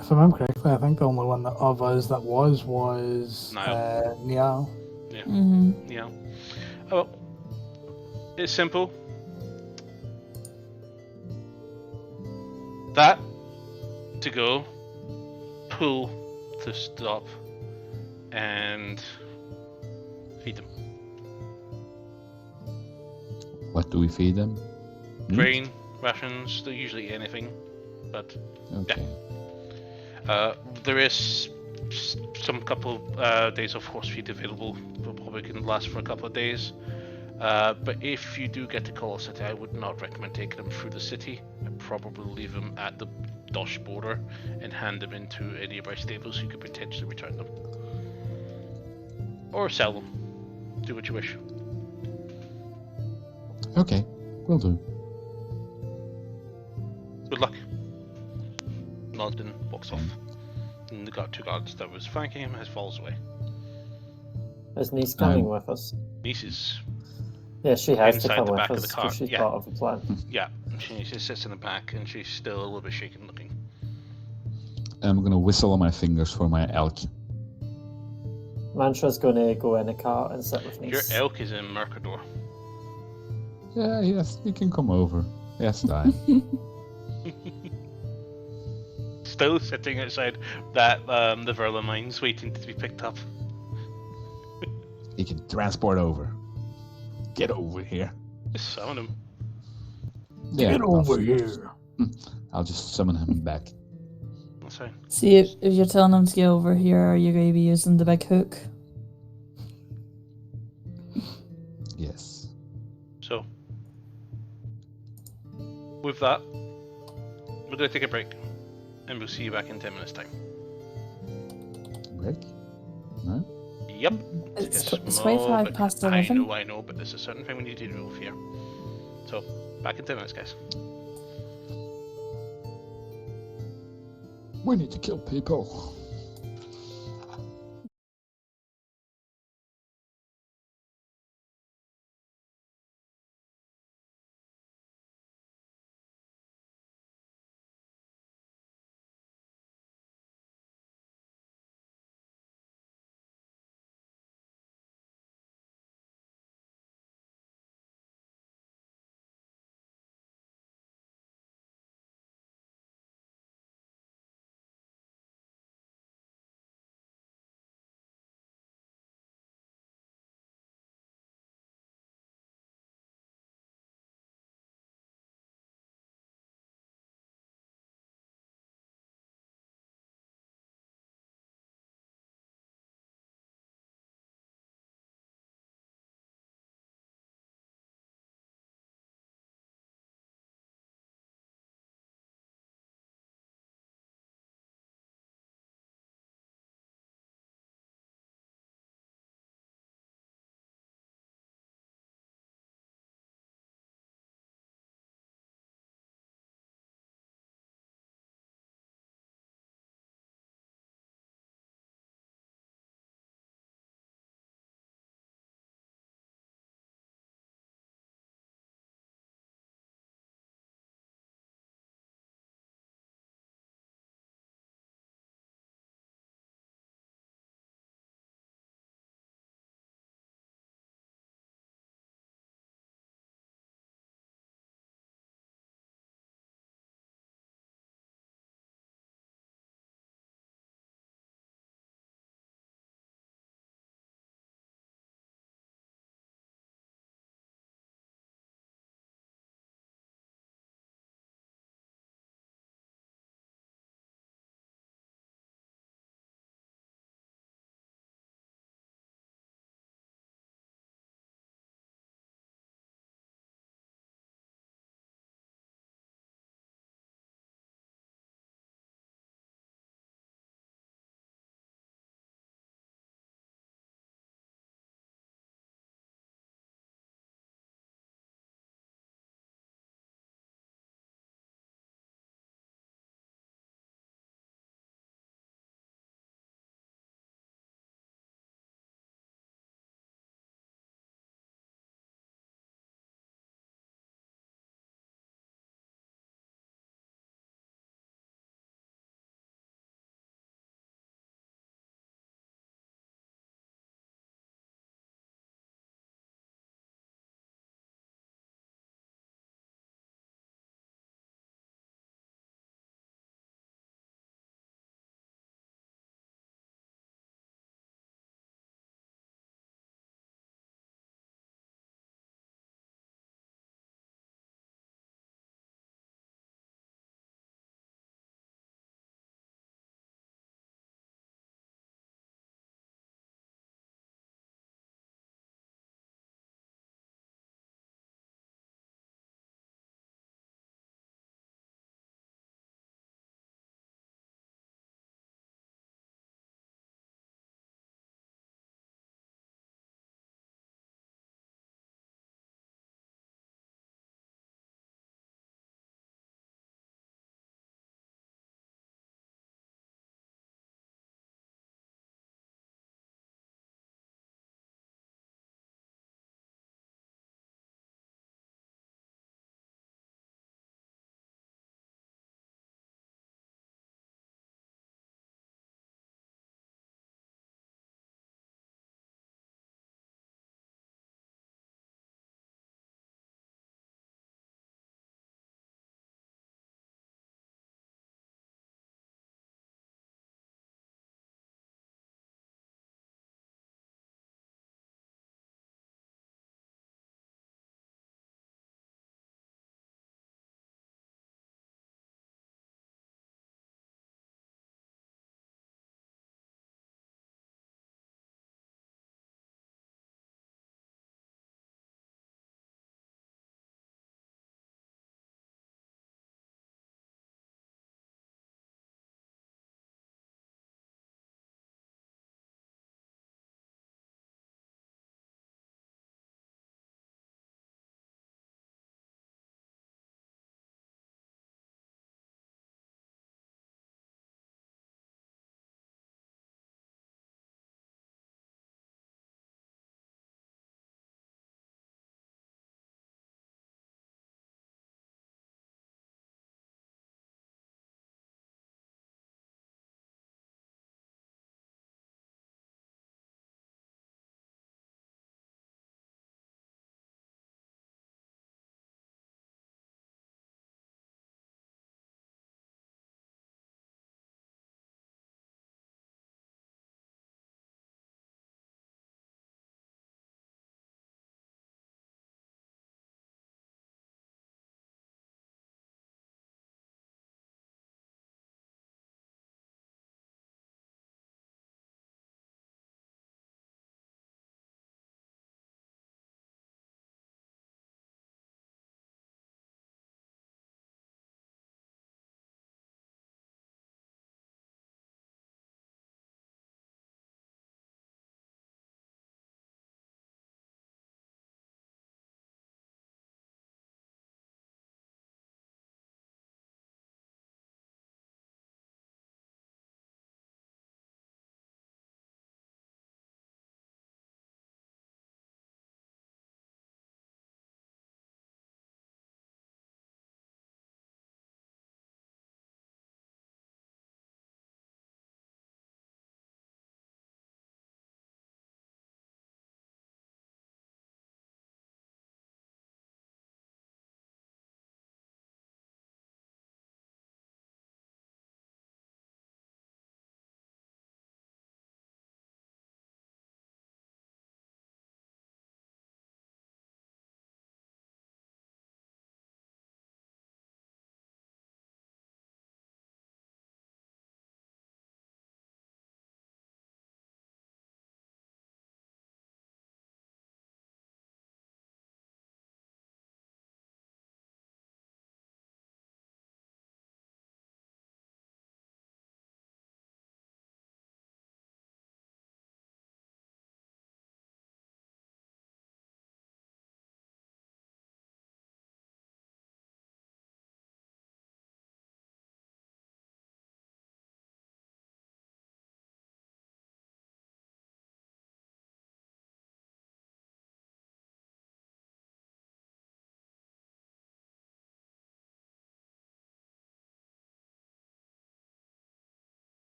If I remember correctly, I think the only one that of us that was Niall. Niall. Yeah. Mm-hmm. Yeah. Oh, well, it's simple. That to go, pull to stop, and Feed them. What do we feed them? Meat? Grain, rations, they'll usually eat anything. But Okay. there is some couple days of horse feed available. Probably can last for a couple of days. But if you do get to Call City, I would not recommend taking them through the city. I'd probably leave them at the Dosh border and hand them into a nearby stable so you could potentially return them. Or sell them. Do what you wish. Okay, will do. Good luck. Nods and walks off. And the two guards that was flanking him falls away. Is Niece coming Um, with us? Nieces. Yeah, she has to inside come the with back of us the car, because she's yeah. part of the plan. Yeah, she just sits in the back and she's still a little bit shaken looking. I'm gonna whistle on my fingers for my elk. Mantra's going to go in the car and sit with Your Niece. elk is in Mercador. Yeah, yes, you can come over. Yes, time. Still sitting outside that the Verla mines waiting to be picked up. You can transport over. Get over here. Just summon him. Yeah, Get over here. I'll just summon him back. That's fine. See, if you're telling them to get over here, are you going to be using the big hook? Yes. So, with that, we're going to take a break. And we'll see you back in 10 minutes' time. Break? No? Yep. It's Take a it's small 25 bit- past 11. I know, but there's a certain thing we need to do over here. So, back in 10 minutes, guys. We need to kill people.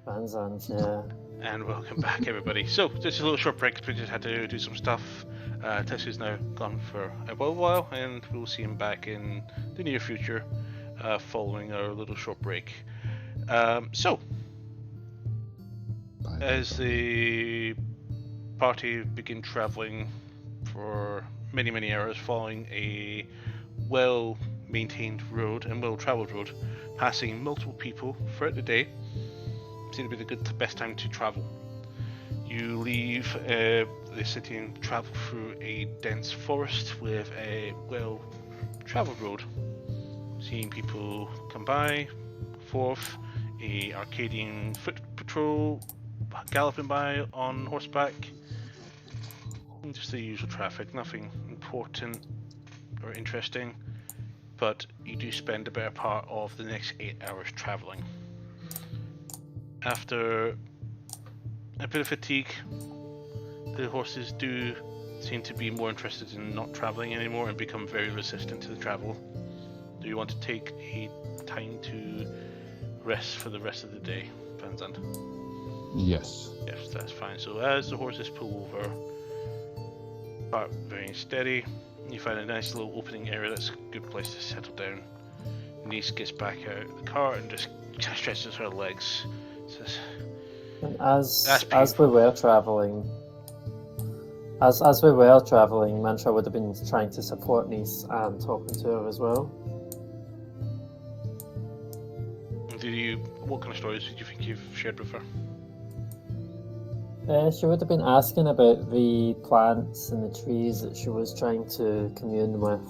Banzans, yeah. And welcome back, everybody. So, just a little short break. We just had to do some stuff. Tessu's now gone for a while, and we'll see him back in the near future, following our little short break. So, as the party begin traveling for many, many hours, following a well-maintained road and well-traveled road, passing multiple people throughout the day, seemed to be the best time to travel. You leave the city and travel through a dense forest with a well-traveled road, seeing people come by, forth, a Arcadian foot patrol galloping by on horseback, and just the usual traffic, nothing important or interesting, but you do spend a better part of the next 8 hours traveling. After a bit of fatigue, the horses do seem to be more interested in not traveling anymore and become very resistant to the travel. Do you want to take a time to rest for the rest of the day, Vanzand? Yes. Yes, that's fine. So as the horses pull over, part very steady, you find a nice little opening area that's a good place to settle down. Nice gets back out of the car and just stretches her legs. Says, And as we were traveling, Mantra would have been trying to support Nice and talking to her as well. what kind of stories did you think you've shared with her? She would have been asking about the plants and the trees that she was trying to commune with,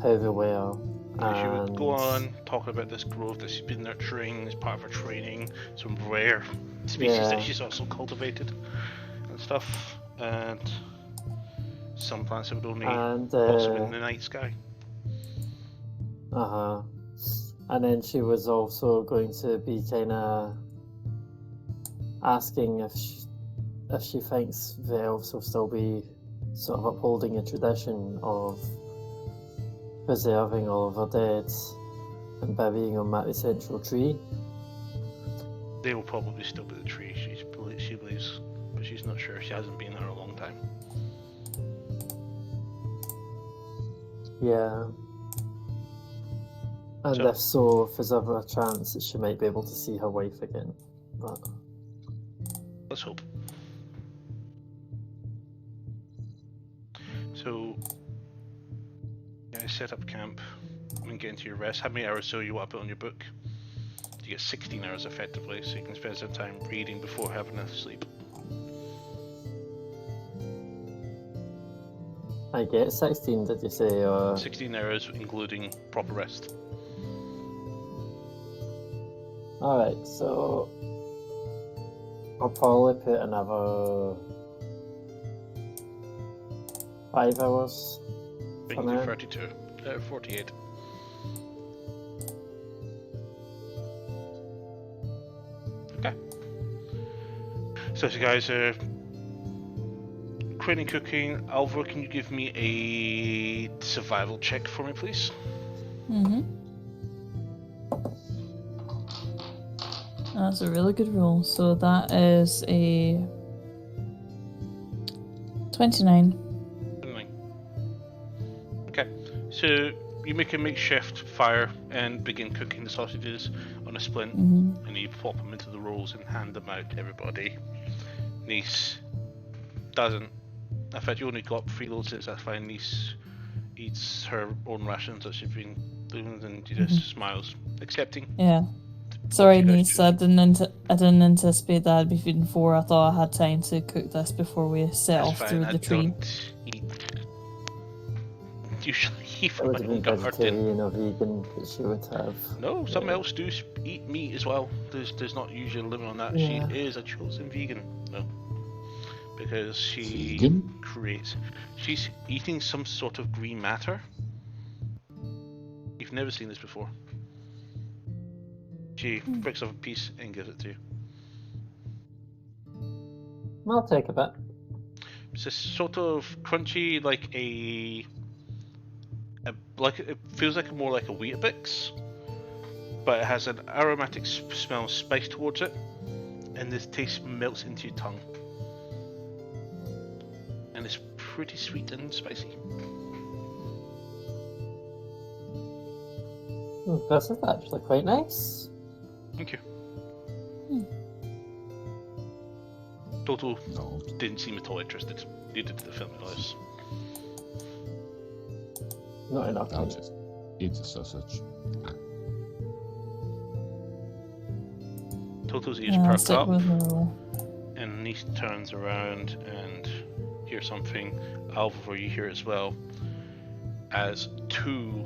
how they were. She would go on talking about this growth that she's been nurturing as part of her training, some rare species that she's also cultivated and stuff, and some plants that would only blossom in the night sky. And then she was also going to be kind of asking if she thinks the elves will still be sort of upholding a tradition of preserving all of her dead and burying them at the central tree. They will probably still be the tree, she believes, but she's not sure. She hasn't been there a long time. Yeah. And if so, if there's ever a chance that she might be able to see her wife again. But let's hope. So, yeah, set up camp and get into your rest. How many hours so you want to put on your book? You get 16 hours effectively, so you can spend some time reading before having a sleep. I get 16, did you say? Or 16 hours, including proper rest. Alright, so I'll probably put another 5 hours. You can do 32, 48. Okay. So you guys are training, cooking. Alvaro, can you give me a survival check for me, please? That's a really good roll. So that is a 29. Okay, so you make a makeshift fire and begin cooking the sausages on a splint, and you pop them into the rolls and hand them out to everybody. Nice doesn't. In fact, you only got 3 loads, so that's fine. Nice eats her own rations that she's been doing, and she just smiles, accepting. Yeah. Sorry, niece. I didn't anticipate that I'd be feeding 4. I thought I had time to cook this before we set off through the tree. Don't eat. Usually eat it from would my have own been garden. vegetarian or vegan that she would have. No, some elves do eat meat as well. There's not usually a limit on that. Yeah. She is a chosen vegan. No. Because she creates... She's eating some sort of green matter. You've never seen this before. She breaks off a piece and gives it to you. I'll take a bit. It's a sort of crunchy, like it feels like more like a Weetabix, but it has an aromatic smell of spice towards it, and this taste melts into your tongue. And it's pretty sweet and spicy. This is actually quite nice. Thank you. Total No, didn't seem at all interested. Neither did the filming noise. Not enough. I'll just eat the sausage. Total's ears I'll perk stick up, with the roll. and Nice turns around and hears something. Alvar, you hear as well, as two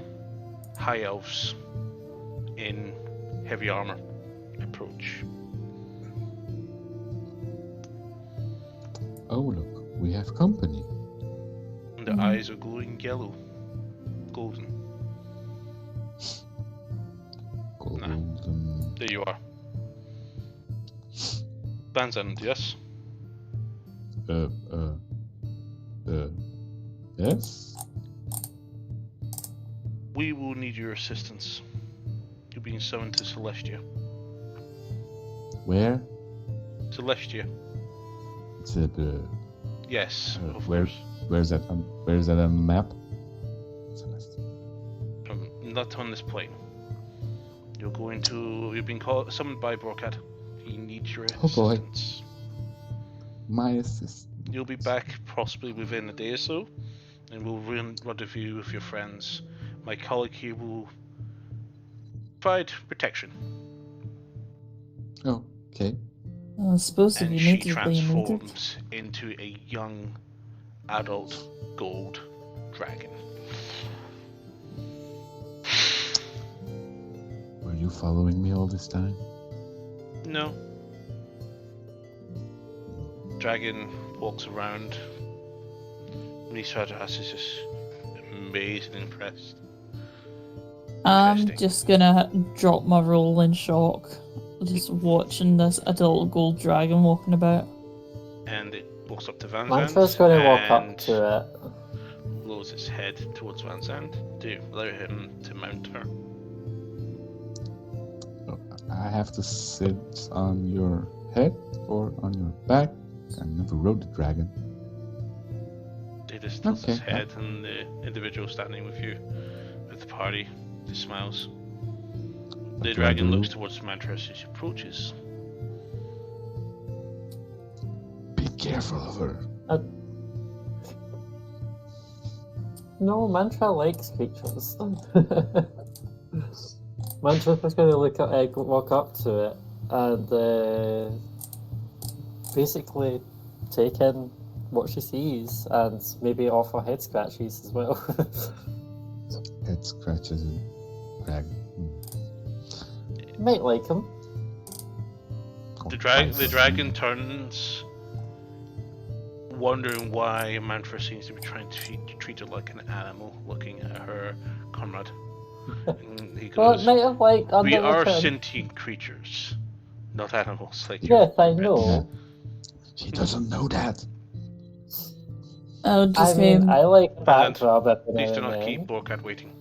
high elves in heavy armor approach. Oh, look, we have company. And their eyes are glowing yellow, golden. Golden. There you are. Banzand, yes? Yes? We will need your assistance. You're being summoned to Celestia. Where? Celestia. The Yes, of where? course. Where's that? Where's that on the map? Not on this plane. You're being summoned by Borkat. He needs your Oh boy. assistance. My assist. You'll be back possibly within a day or so, and we'll rendezvous with your friends. My colleague here will provide protection. Oh, okay. Well, it's supposed to And be she natively native. transforms into a young adult gold dragon. Were you following me all this time? No. Dragon walks around. Nisrata is just amazed and impressed. I'm Interesting. just gonna drop my roll in shock, just watching this adult gold dragon walking about. And it walks up to Van Mantra's Zandt going to walk up and to it. lowers its head towards Van Zandt to allow him to mount her. Oh, I have to sit on your head or on your back? I never rode the dragon. He just tilts his Okay. head, and the individual standing with you, with the party, just smiles. What The do I dragon do? looks towards Mantra as she approaches. Be careful of her. No, Mantra likes creatures. Mantra's just going to walk up to it and basically take in what she sees and maybe offer head scratches as well. Head scratches a dragon. Hmm. Might like him. Oh, The I dragon turns, wondering why Mantra seems to be trying to treat her like an animal, looking at her comrade. And he Well, it goes, might have like "We are underwritten. sentient creatures, not animals like you." Yes, I know. She doesn't know that. I'll I just mean, I like a And backdrop every Please now do and not then. keep Borkat waiting.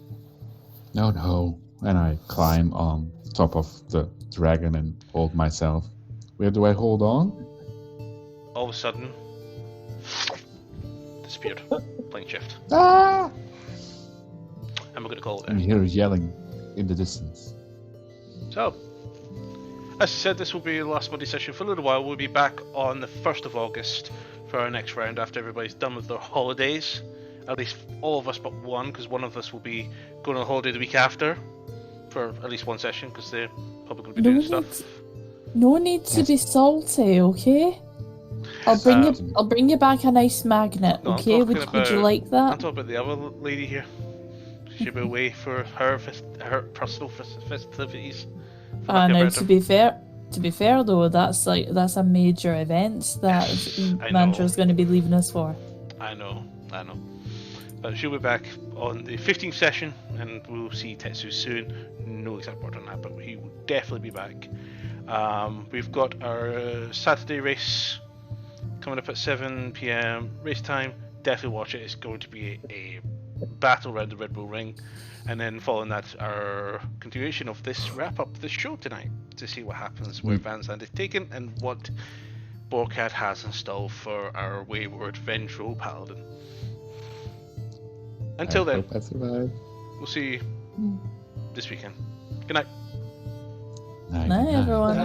No. And I climb on top of the dragon and hold myself. Where do I hold on? All of a sudden, disappeared. Playing shift. Ah! And we're going to call it And there. you hear yelling in the distance. So, as I said, this will be the last Monday session for a little while. We'll be back on the 1st of August for our next round after everybody's done with their holidays. At least all of us but one, because one of us will be going on holiday the week after for at least one session, because they're probably going to be No doing need, stuff. no need to Yes. be salty, okay? I'll bring you back a nice magnet, No, I'm okay? talking Would you about- like I'm that? talking about the other lady here. She'll be away for her personal festivities. for lack of a Now better to be fair though, that's a major event that I Mantra's know. going to be leaving us for. I know. But she'll be back on the 15th session, and we'll see Tetsu soon. No exact word on that, but he will definitely be back. We've got our Saturday race coming up at 7 PM race time. Definitely watch it. It's going to be a battle around the Red Bull Ring, and then following that, our continuation of this wrap up this show tonight to see what happens, where Van's Land is taken, and what Borkat has installed for our wayward vengeful paladin. Until then, I survive. we'll see you this weekend. Good night. Night, everyone.